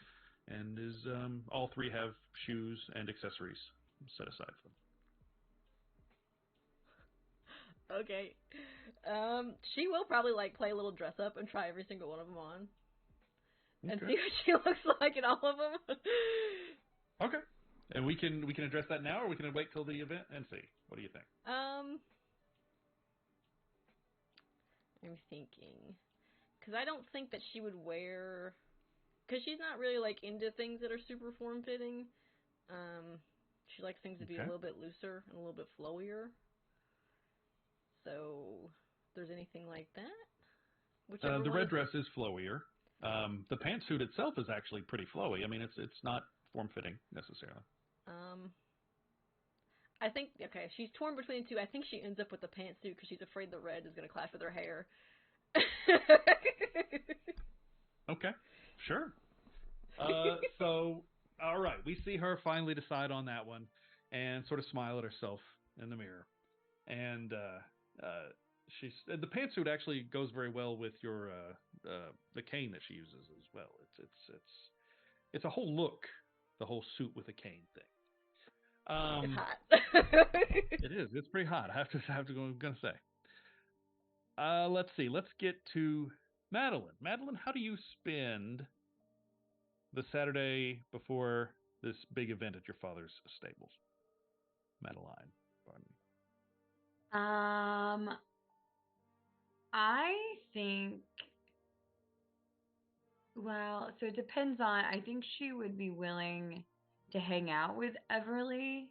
and is all three have shoes and accessories set aside for them. Okay. She will probably like play a little dress up and try every single one of them on, and see what she looks like in all of them. Okay. And we can address that now, or we can wait till the event and see. What do you think? I'm thinking, because I don't think that she would wear, because she's not really like into things that are super form fitting. She likes things to be a little bit looser and a little bit flowier. So, if there's anything like that, the red dress is flowier. The pantsuit itself is actually pretty flowy. I mean, it's not form fitting necessarily. I think, okay, she's torn between the two. I think she ends up with the pantsuit because she's afraid the red is going to clash with her hair. Okay, sure. So, all right, we see her finally decide on that one and sort of smile at herself in the mirror. And the pantsuit actually goes very well with your the cane that she uses as well. It's a whole look, the whole suit with a cane thing. It's hot. It is. It's pretty hot. I have to go. I'm gonna say. Let's see. Let's get to Madeline. Madeline, how do you spend the Saturday before this big event at your father's stables? Madeline, pardon me. I think, well, so it depends on, I think she would be willing to hang out with Everly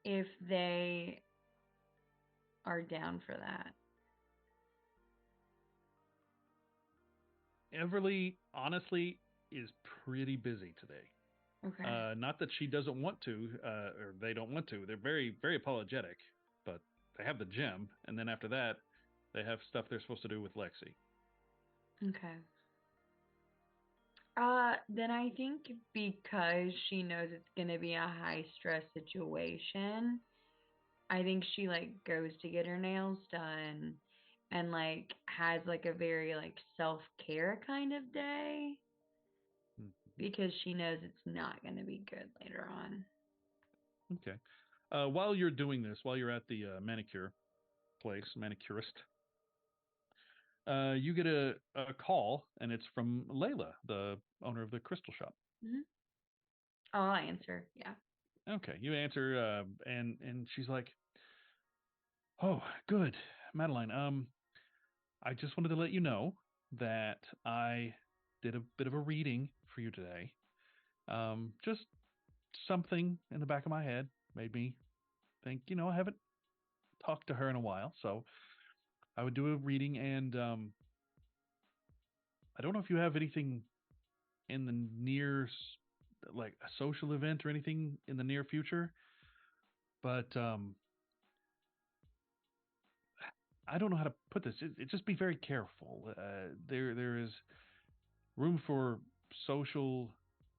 if they are down for that. Everly, honestly, is pretty busy today. Okay. Not that she doesn't want to, or they don't want to. They're very, very apologetic, but they have the gym, and then after that, they have stuff they're supposed to do with Lexi. Okay. Then I think because she knows it's gonna be a high stress situation, I think she like goes to get her nails done and like has like a very like self-care kind of day because she knows it's not going to be good later on. Okay. While you're doing this, while you're at the manicure place, manicurist, you get a call, and it's from Layla, the owner of the crystal shop. Mm-hmm. Oh, I'll answer. Yeah. Okay, you answer, and she's like, "Oh, good, Madeline. I just wanted to let you know that I did a bit of a reading for you today. Just something in the back of my head made me think, I haven't talked to her in a while, so I would do a reading, and I don't know if you have anything in the like a social event or anything in the near future, but I don't know how to put this. Just be very careful. There is room for social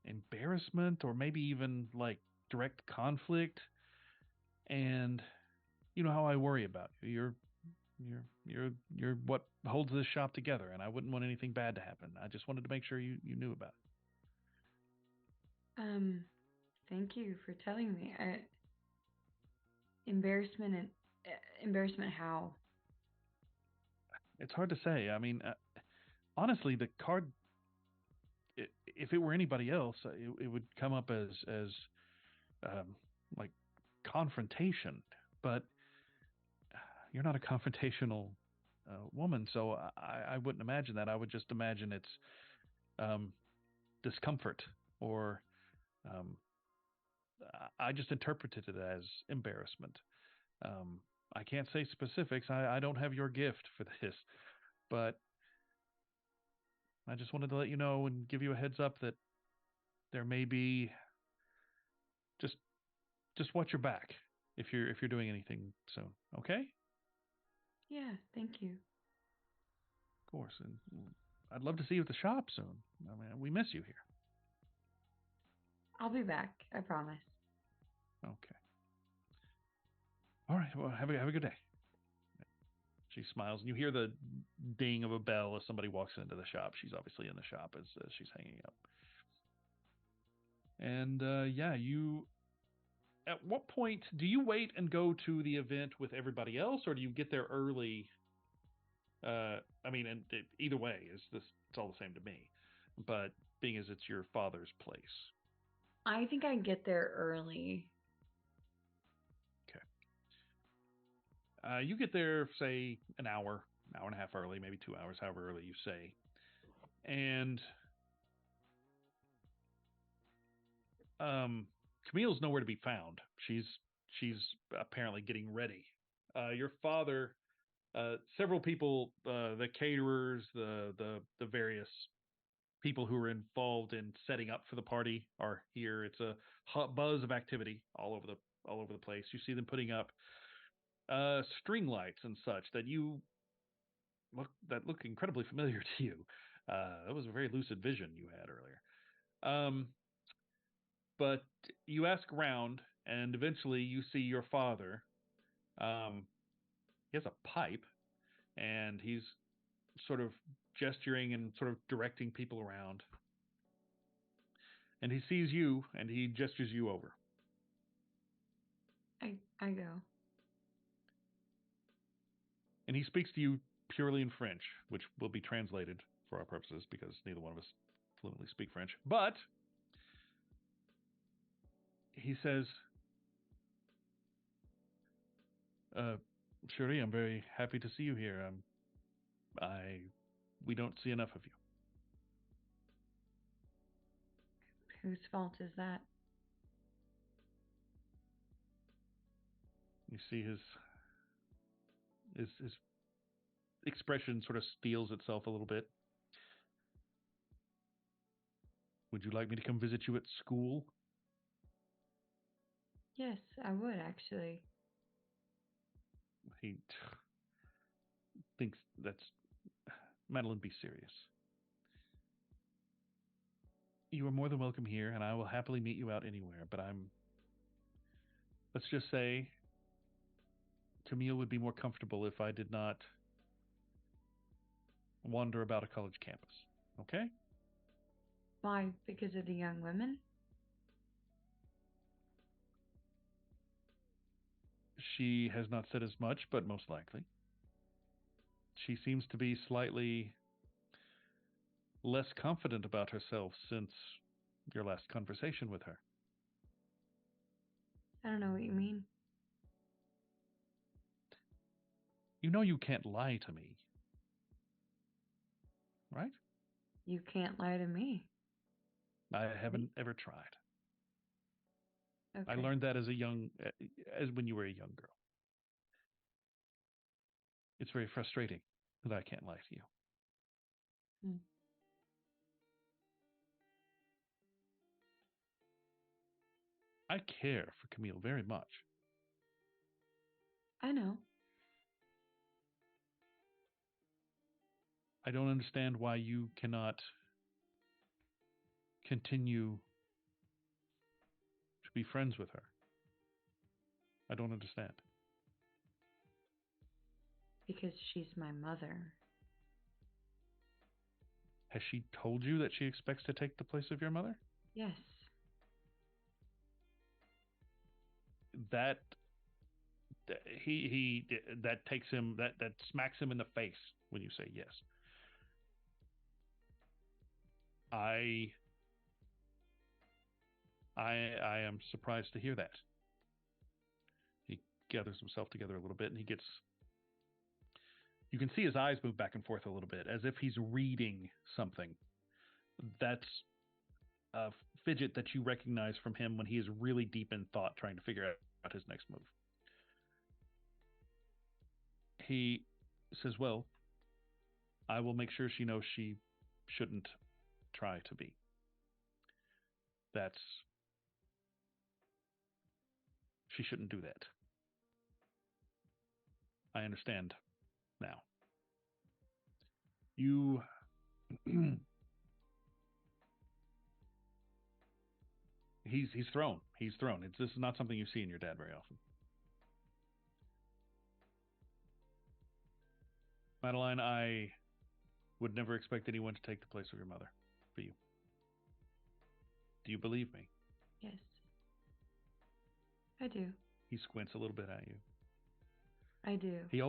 embarrassment or maybe even like direct conflict, and you know how I worry about you. You're what holds this shop together, and I wouldn't want anything bad to happen. I just wanted to make sure you knew about it. Thank you for telling me. Embarrassment embarrassment how? It's hard to say. I mean, honestly, the card, if it were anybody else, it would come up as um, like confrontation. But you're not a confrontational woman, so I wouldn't imagine that. I would just imagine it's um, discomfort, or um, I just interpreted it as embarrassment. Um, I can't say specifics. I don't have your gift for this, but I just wanted to let you know and give you a heads up that there may be just watch your back if you're doing anything soon. Okay? Yeah, thank you. Of course. And I'd love to see you at the shop soon. I mean, we miss you here. I'll be back, I promise. Okay. All right. Well, have a good day. She smiles, and you hear the ding of a bell as somebody walks into the shop. She's obviously in the shop as she's hanging up. And yeah, you. At what point do you wait and go to the event with everybody else, or do you get there early? I mean, and either way, it's all the same to me. But being as it's your father's place. I think I get there early. Okay. You get there, say, an hour and a half early, maybe 2 hours, however early you say. And Camille's nowhere to be found. She's apparently getting ready. Your father, several people, the caterers, the various people who are involved in setting up for the party are here. It's a hot buzz of activity all over the place. You see them putting up string lights and such that look incredibly familiar to you. That was a very lucid vision you had earlier. But you ask around, and eventually you see your father. He has a pipe, and he's sort of gesturing and sort of directing people around. And he sees you, and he gestures you over. I go. And he speaks to you purely in French, which will be translated for our purposes because neither one of us fluently speak French. But he says, Cherie, I'm very happy to see you here. We don't see enough of you. Whose fault is that? You see his expression sort of steels itself a little bit. Would you like me to come visit you at school? Yes, I would actually. He thinks that's Madeline. Be serious. You are more than welcome here, and I will happily meet you out anywhere. But let's just say, Camille would be more comfortable if I did not wander about a college campus. Okay? Why? Because of the young women? She has not said as much, but most likely. She seems to be slightly less confident about herself since your last conversation with her. I don't know what you mean. You know you can't lie to me, right? You can't lie to me. I haven't ever tried. Okay. I learned that as as when you were a young girl. It's very frustrating that I can't lie to you. Hmm. I care for Camille very much. I know. I don't understand why you cannot continue to be friends with her. I don't understand. Because she's my mother. Has she told you that she expects to take the place of your mother? Yes. That he that takes him that smacks him in the face when you say yes. I I am surprised to hear that. He gathers himself together a little bit and you can see his eyes move back and forth a little bit as if he's reading something. That's a fidget that you recognize from him when he is really deep in thought trying to figure out his next move. He says, well, I will make sure she knows she shouldn't try to be. She shouldn't do that. I understand now. You he's thrown. He's thrown. This is not something you see in your dad very often. Madeline, I would never expect anyone to take the place of your mother for you. Do you believe me? Yes. I do. He squints a little bit at you. I do. He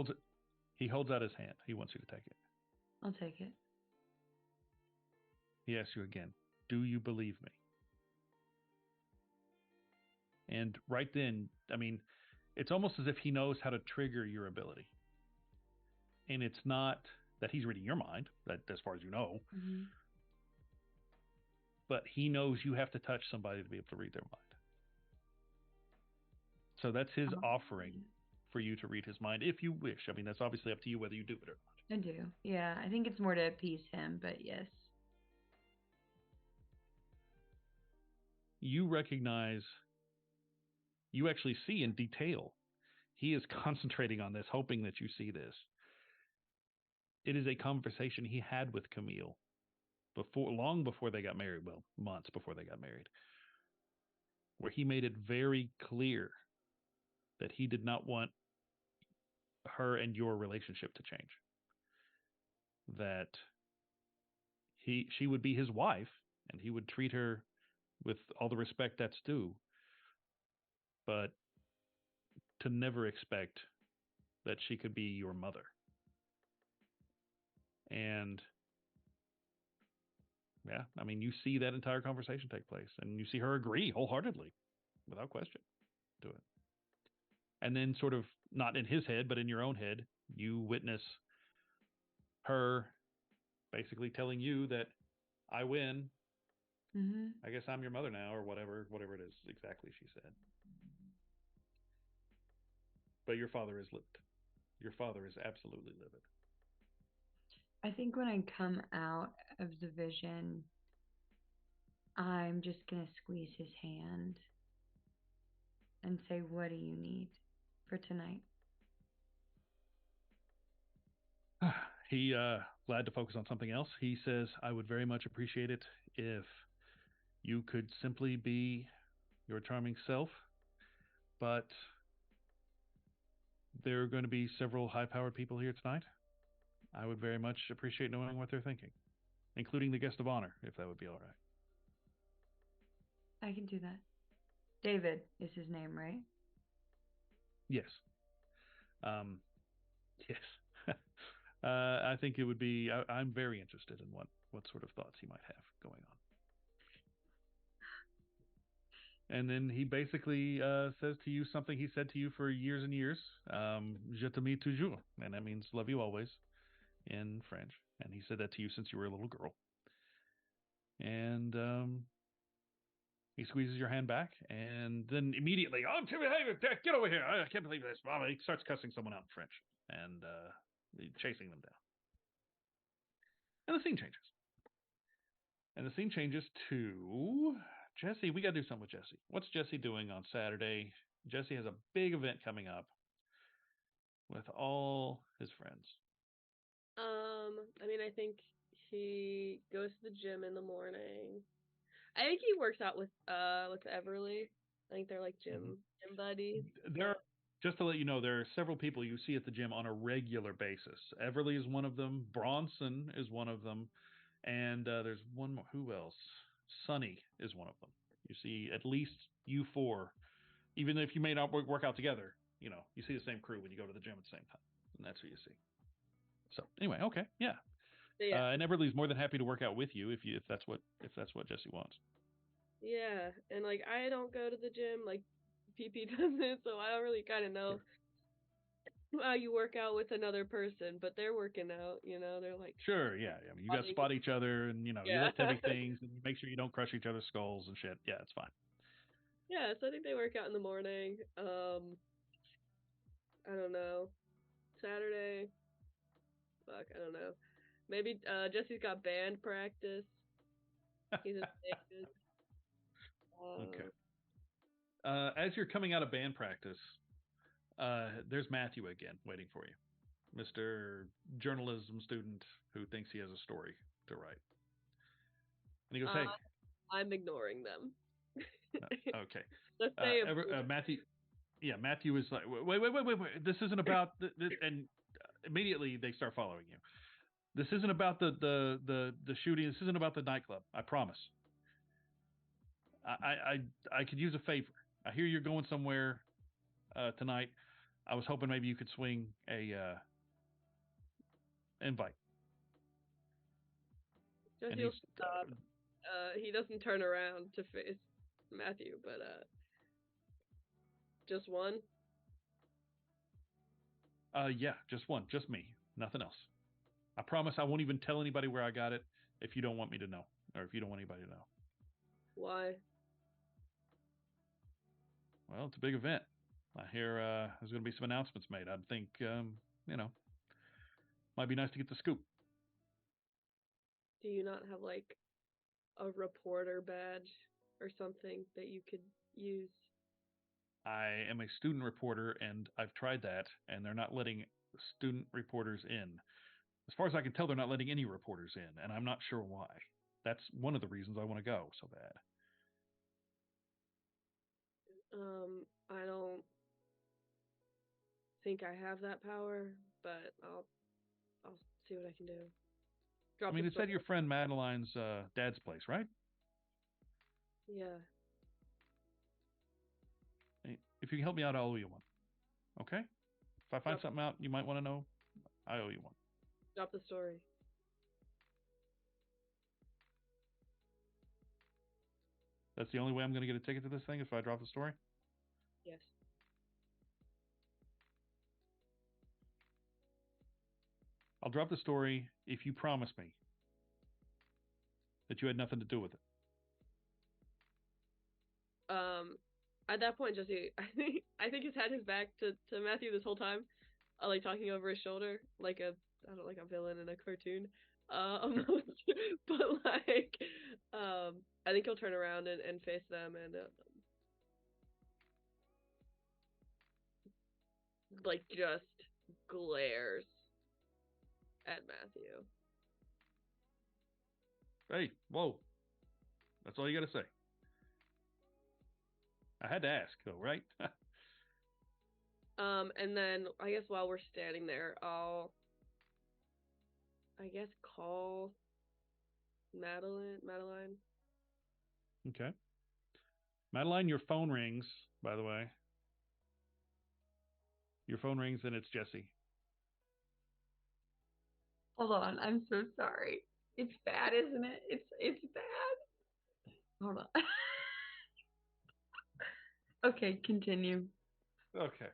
holds out his hand. He wants you to take it. I'll take it. He asks you again, do you believe me? And right then, I mean, it's almost as if he knows how to trigger your ability. And it's not that he's reading your mind, that as far as you know, Mm-hmm. but he knows you have to touch somebody to be able to read their mind. So that's his offering for you to read his mind if you wish. I mean, that's obviously up to you whether you do it or not. I do. Yeah, I think it's more to appease him, but yes. You recognize, you actually see in detail, he is concentrating on this, hoping that you see this. It is a conversation he had with Camille long before they got married, well, months before they got married, where he made it very clear that he did not want her and your relationship to change. That she would be his wife and he would treat her with all the respect that's due, but to never expect that she could be your mother. And yeah, I mean, you see that entire conversation take place and you see her agree wholeheartedly, without question, to it. And then sort of, not in his head, but in your own head, you witness her basically telling you that I win. Mm-hmm. I guess I'm your mother now, or whatever it is exactly she said. But your father is livid. Your father is absolutely livid. I think when I come out of the vision, I'm just going to squeeze his hand and say, what do you need for tonight? He, glad to focus on something else. He says, I would very much appreciate it if you could simply be your charming self, but there are going to be several high-powered people here tonight. I would very much appreciate knowing what they're thinking, including the guest of honor, if that would be all right. I can do that. David is his name, right? Yes. Yes. I think it would be. I'm very interested in what sort of thoughts he might have going on. And then he basically says to you something he said to you for years and years. Je t'aime toujours, and that means love you always in French. And he said that to you since you were a little girl. And He squeezes your hand back, and then immediately, oh, Timmy, hey, get over here! I can't believe this. Well, he starts cussing someone out in French and chasing them down. And the scene changes. And the scene changes to Jesse. We got to do something with Jesse. What's Jesse doing on Saturday? Jesse has a big event coming up with all his friends. I mean, I think he goes to the gym in the morning. I think he works out with Everly. I think they're like gym buddies. There are, just to let you know, there are several people you see at the gym on a regular basis. Everly is one of them. Bronson is one of them. And there's one more. Who else? Sonny is one of them. You see at least you four, even if you may not work out together, you know, you see the same crew when you go to the gym at the same time. And that's who you see. So anyway, okay, yeah. Yeah. And Everly's more than happy to work out with you if that's what Jesse wants. Yeah, and like I don't go to the gym, like PP doesn't, so I don't really kind of know how you work out with another person, but they're working out, you know, they're like Sure, yeah. I mean, you got to spot each other, and you know, you Yeah. lift heavy things, and you make sure you don't crush each other's skulls and shit. Yeah, it's fine. Yeah, so I think they work out in the morning. I don't know. Saturday, fuck, I don't know. Maybe Jesse's got band practice. He's in Vegas. Okay. As you're coming out of band practice, there's Matthew again waiting for you, Mr. Journalism student who thinks he has a story to write. And he goes, "Hey." I'm ignoring them. Okay. Let's say Matthew. Yeah, Matthew is like, wait. This isn't about and immediately they start following you. This isn't about the shooting. This isn't about the nightclub. I promise. I could use a favor. I hear you're going somewhere tonight. I was hoping maybe you could swing a invite. Jesse will stop. He doesn't turn around to face Matthew, but just one? Yeah, just one, just me, nothing else. I promise I won't even tell anybody where I got it if you don't want me to know, or if you don't want anybody to know. Why? Well, it's a big event. I hear there's going to be some announcements made. I think, you know, might be nice to get the scoop. Do you not have like a reporter badge or something that you could use? I am a student reporter, and I've tried that, and they're not letting student reporters in. As far as I can tell, they're not letting any reporters in, and I'm not sure why. That's one of the reasons I want to go so bad. I don't think I have that power, but I'll see what I can do. I mean, it's at your friend Madeline's dad's place, right? Yeah. If you can help me out, I'll owe you one. Okay? If I find something out you might want to know, I owe you one. Drop the story. That's the only way I'm going to get a ticket to this thing, if I drop the story? Yes. I'll drop the story if you promise me that you had nothing to do with it. At that point, Jesse, I think he's had his back to Matthew this whole time, like talking over his shoulder, like a villain in a cartoon. Sure. But like, I think he'll turn around and face them and like just glares at Matthew. Hey, whoa. That's all you got to say. I had to ask, though, right? And then I guess while we're standing there, I'll call Madeline. Okay. Madeline, your phone rings, by the way. Your phone rings and it's Jesse. Hold on, I'm so sorry. It's bad, isn't it? It's bad. Hold on. Okay, continue. Okay.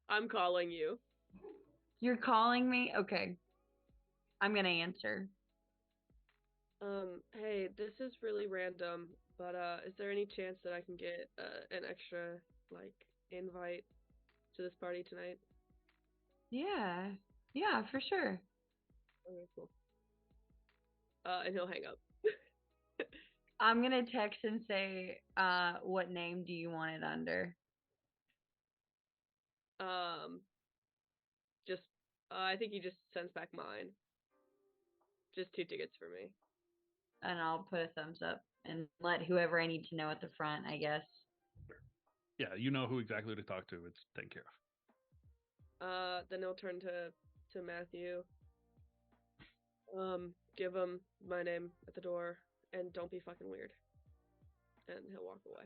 I'm calling you. You're calling me? Okay. I'm gonna answer. Hey, this is really random, But is there any chance that I can get an extra like invite to this party tonight? Yeah. Yeah, for sure. Okay, cool. And he'll hang up. I'm gonna text and say, what name do you want it under? Just I think he just sends back mine. Just 2 tickets for me. And I'll put a thumbs up and let whoever I need to know at the front, I guess. Yeah, you know who exactly to talk to. It's taken care of. Then he'll turn to Matthew. Give him my name at the door, and don't be fucking weird. And he'll walk away.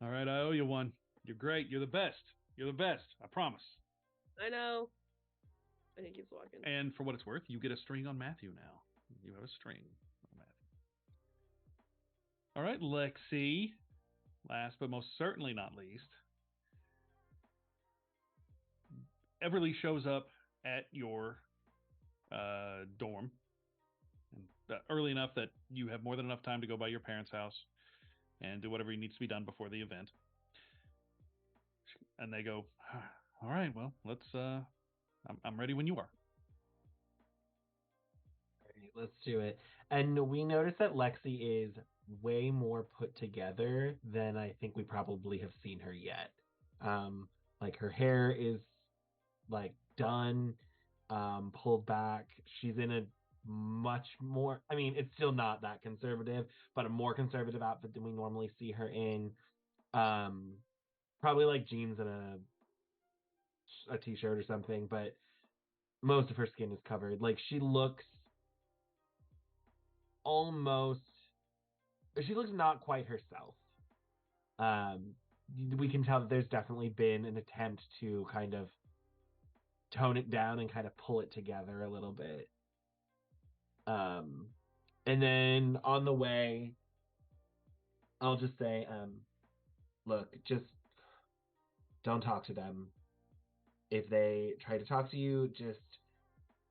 All right, I owe you one. You're great. You're the best. You're the best. I promise. I know. And he keeps walking. And for what it's worth, you get a string on Matthew now. You have a string on Matthew. All right, Lexi. Last but most certainly not least, Everly shows up at your dorm early enough that you have more than enough time to go by your parents' house and do whatever needs to be done before the event. And they go, all right, well, let's. I'm ready when you are. All right, let's do it. And we notice that Lexi is way more put together than I think we probably have seen her yet. Like her hair is like done, pulled back. She's in a much more, I mean, it's still not that conservative, but a more conservative outfit than we normally see her in. Um, Probably like jeans and a t-shirt or something, but most of her skin is covered. Like almost she looks not quite herself. Um, we can tell that there's definitely been an attempt to kind of tone it down and kind of pull it together a little bit. Um, and then on the way, I'll just say, look, just don't talk to them. If they try to talk to you, just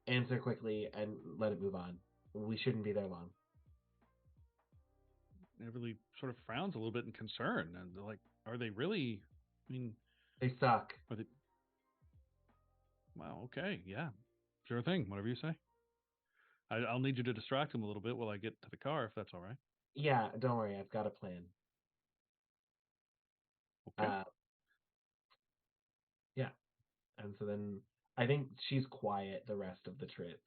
answer quickly and let it move on. We shouldn't be there long. Everly sort of frowns a little bit in concern, and they're like, "Are they really? I mean, They suck. are they? Well, okay, yeah, sure thing. Whatever you say. I'll need you to distract them a little bit while I get to the car, if that's all right." Yeah, don't worry, I've got a plan. Okay. Yeah. And so then I think she's quiet the rest of the trip.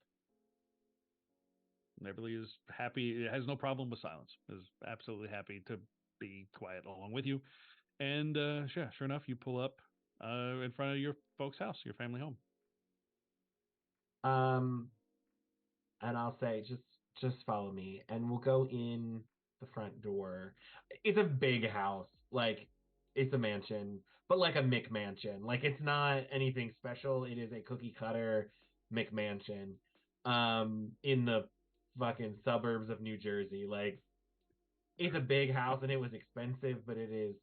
Everly is happy. It has no problem with silence. Is absolutely happy to be quiet along with you. And yeah, sure enough, you pull up in front of your folks' house, your family home. Um, and I'll say, just follow me, and we'll go in the front door. It's a big house, like it's a mansion, but like a McMansion. Like it's not anything special. It is a cookie cutter McMansion, in the fucking suburbs of New Jersey. Like it's a big house, and it was expensive, but it is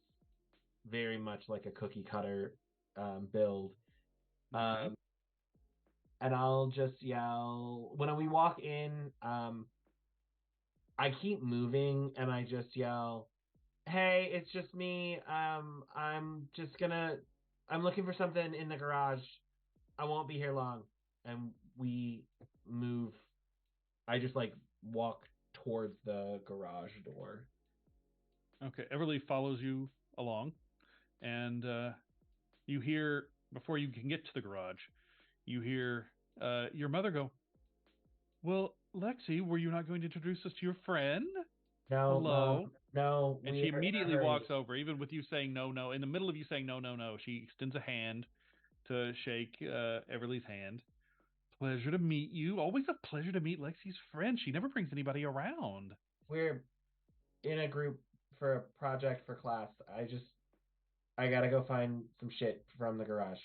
very much like a cookie cutter build. Okay. Um, and I'll just yell when we walk in. I keep moving, and I just yell, "Hey, it's just me. I'm looking for something in the garage. I won't be here long." And we move. I just like walk towards the garage door. Okay. Everly follows you along, and you hear before you can get to the garage, you hear your mother go, "Well, Lexi, were you not going to introduce us to your friend? No, Mom. Hello." No, And we she are in a immediately hurry. walks over, even with you saying no, no. In the middle of you saying no, no, no, she extends a hand to shake Everly's hand. "Pleasure to meet you. Always a pleasure to meet Lexi's friend. She never brings anybody around." We're in a group for a project for class. I gotta go find some shit from the garage.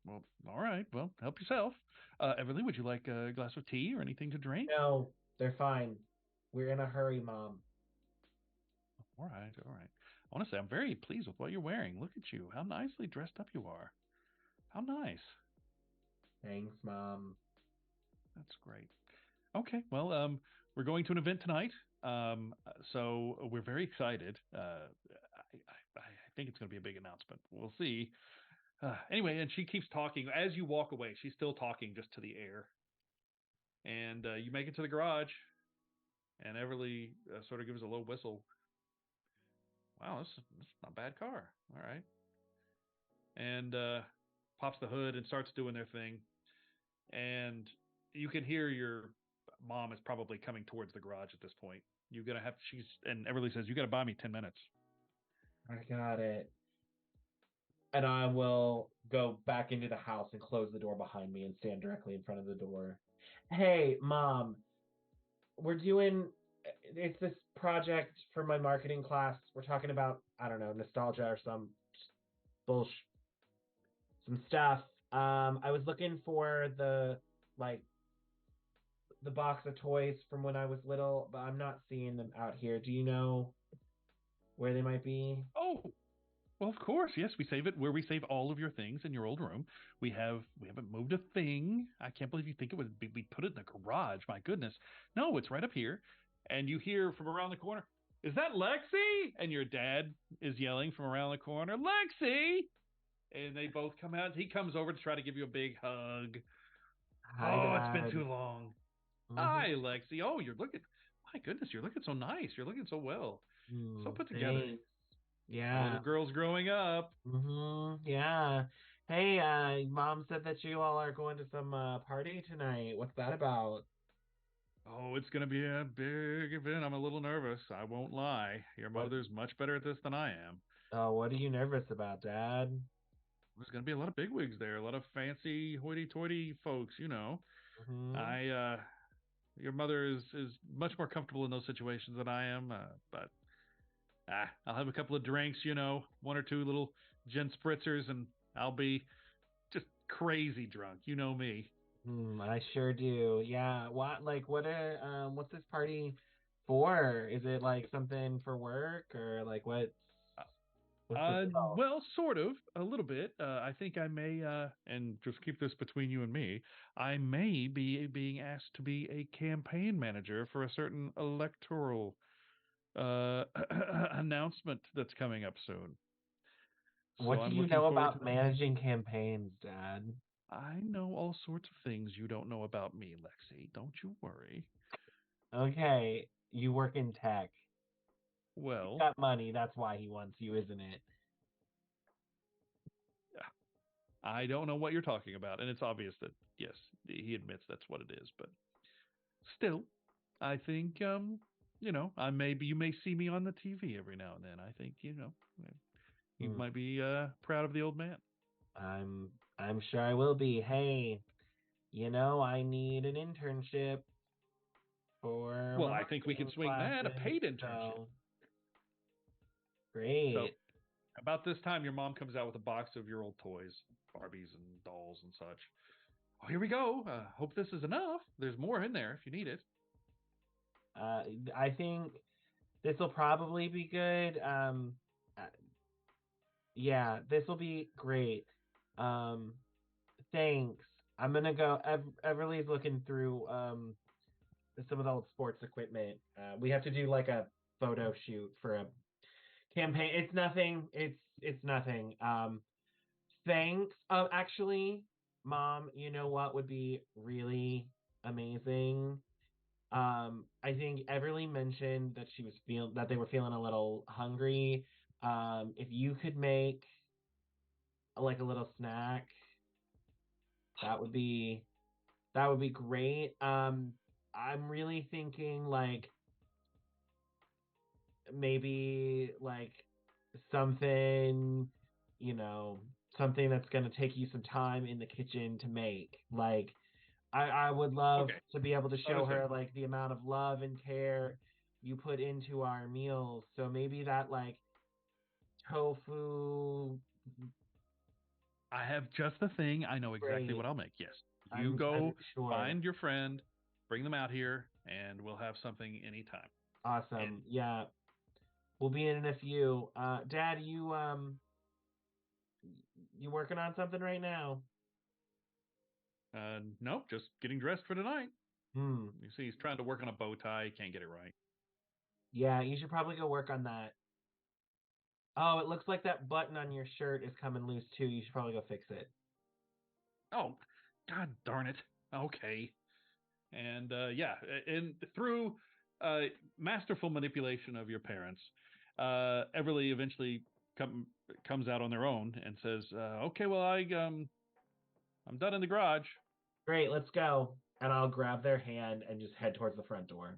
"Well, all right. Well, help yourself. Everly, would you like a glass of tea or anything to drink?" No, they're fine. We're in a hurry, Mom. All right, all right. I want to say I'm very pleased with what you're wearing. Look at you. How nicely dressed up you are. How nice. Thanks, Mom. That's great. Okay, well, we're going to an event tonight, so we're very excited. I think it's going to be a big announcement. We'll see. Anyway, and she keeps talking as you walk away. She's still talking just to the air, and you make it to the garage, and Everly sort of gives a low whistle. Wow, this is not a bad car. All right, and pops the hood and starts doing their thing, and you can hear your mom is probably coming towards the garage at this point. You're gonna have she's and Everly says you got to buy me 10 minutes. I got it. And I will go back into the house and close the door behind me and stand directly in front of the door. Hey, Mom, we're doing it's this project for my marketing class. We're talking about, I don't know, nostalgia or some bullshit, some stuff. I was looking for like the box of toys from when I was little, but I'm not seeing them out here. Do you know where they might be? Oh, well, of course, yes. We save it where we save all of your things in your old room. We haven't moved a thing. I can't believe you think it was we put it in the garage. My goodness, no, it's right up here. And you hear from around the corner, "Is that Lexi?" And your dad is yelling from around the corner, "Lexi!" And they both come out. He comes over to try to give you a big hug. Hi, Oh, it's been Dad. too long. Hi, Mm-hmm. Lexi. Oh, you're looking. My goodness, you're looking so nice. You're looking so well. So put together. Thanks. My Yeah. little girl's growing up. Yeah. Hey, Mom said that you all are going to some party tonight. What's that about? Oh, it's going to be a big event. I'm a little nervous. I won't lie. Your What? mother's much better at this than I am. What are you nervous about, Dad? There's going to be a lot of bigwigs there, a lot of fancy hoity-toity folks, you know. Mm-hmm. I Your mother is much more comfortable in those situations than I am, but I'll have a couple of drinks, you know, one or two little gin spritzers, and I'll be just crazy drunk. You know me. I sure do. Yeah. What's this party for? Is it like something for work or like what's the deal? Well, sort of, a little bit. I think I may, and just keep this between you and me, I may be being asked to be a campaign manager for a certain electoral announcement that's coming up soon. So What do I'm you looking know forward to about that. managing campaigns, Dad? I know all sorts of things you don't know about me, Lexi. Don't you worry. Okay, you work in tech. You Well, got money, that's why he wants you, isn't it? I don't know what you're talking about, and it's obvious that yes, he admits that's what it is, but still, I think you know, you may see me on the TV every now and then. I think, you know, you Hmm. might be proud of the old man. I'm I'm sure I will be. Hey, I need an internship for Well, my I think we can marketing swing that, a classes. paid internship. So So great. about this time, your mom comes out with a box of your old toys, Barbies and dolls and such. Oh, here we go. Hope this is enough. There's more in there if you need it. Uh, I think this will probably be good. Uh, yeah, this will be great. Um, thanks. I'm gonna go. Everly's looking through some of the old sports equipment. We have to do like a photo shoot for a campaign. It's nothing. It's nothing. Thanks. Actually, Mom, you know what would be really amazing? I think Everly mentioned that they were feeling a little hungry. If you could make like a little snack, that would be great. I'm really thinking like maybe like something, you know, something that's gonna take you some time in the kitchen to make. Like I would love Okay, to be able to show understood. her like the amount of love and care you put into our meals. So maybe that like tofu I have just the thing. I know exactly what great. I'll make. Yes. You I'm go sure. find your friend, bring them out here, and we'll have something anytime. And Awesome. Yeah. We'll be in a few. Dad, you working on something right now? nope, just getting dressed for tonight. Hmm. You see, he's trying to work on a bow tie. He can't get it right. Yeah, you should probably go work on that. Oh, it looks like that button on your shirt is coming loose too. You should probably go fix it. Oh, God darn it. Okay. And yeah, and through uh, masterful manipulation of your parents, Everly eventually comes out on their own and says, "Okay, well, I'm done in the garage." Great, let's go. And I'll grab their hand and just head towards the front door.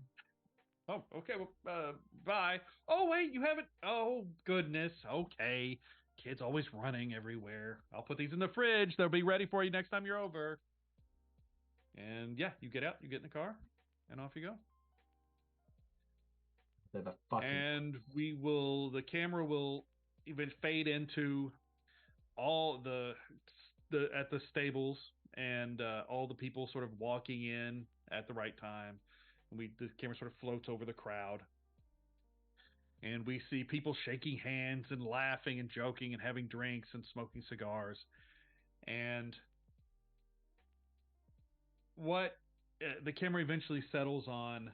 Oh, okay. Well, bye. Oh, wait, you haven't. Oh, goodness. Okay. Kids always running everywhere. I'll put these in the fridge. They'll be ready for you next time you're over. And yeah, you get out, you get in the car, and off you go. They're the fucking. And the camera will even fade into all at the stables and all the people sort of walking in at the right time. And the camera sort of floats over the crowd. And we see people shaking hands and laughing and joking and having drinks and smoking cigars. And what the camera eventually settles on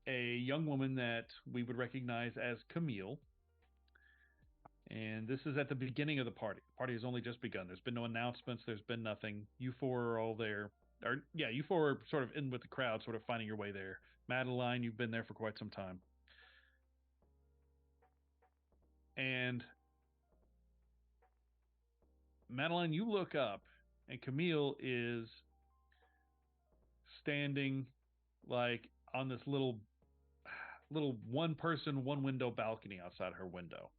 a young woman that we would recognize as Camille. And this is at the beginning of the party. The party has only just begun. There's been no announcements. There's been nothing. You four are all there. Or yeah, you four are sort of in with the crowd, sort of finding your way there. Madeline, you've been there for quite some time. And Madeline, you look up, and Camille is standing like on this little one person, one window balcony outside her window.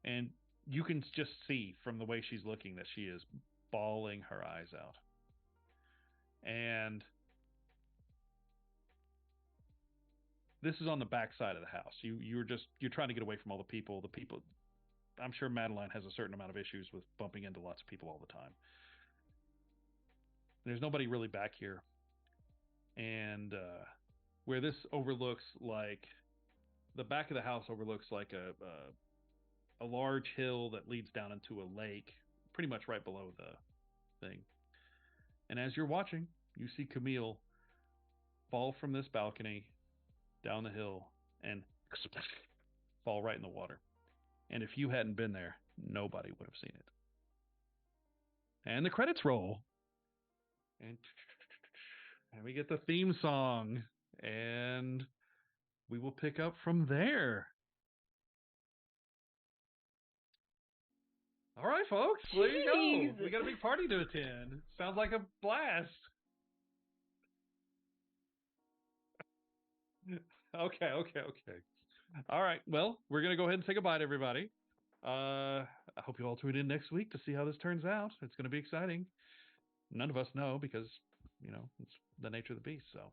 And you can just see from the way she's looking that she is bawling her eyes out. And this is on the back side of the house. You're trying to get away from all the people. The people, I'm sure Madeline has a certain amount of issues with bumping into lots of people all the time. There's nobody really back here. And where this overlooks like the back of the house overlooks like a large hill that leads down into a lake, pretty much right below the thing. And as you're watching, you see Camille fall from this balcony down the hill and fall right in the water. And if you hadn't been there, nobody would have seen it. And the credits roll. And we get the theme song. And we will pick up from there. All right, folks. There you go. We got a big party to attend. Sounds like a blast. Okay. All right. Well, we're going to go ahead and say goodbye to everybody. I hope you all tune in next week to see how this turns out. It's going to be exciting. None of us know because, it's the nature of the beast. So,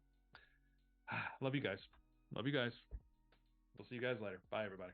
love you guys. We'll see you guys later. Bye, everybody.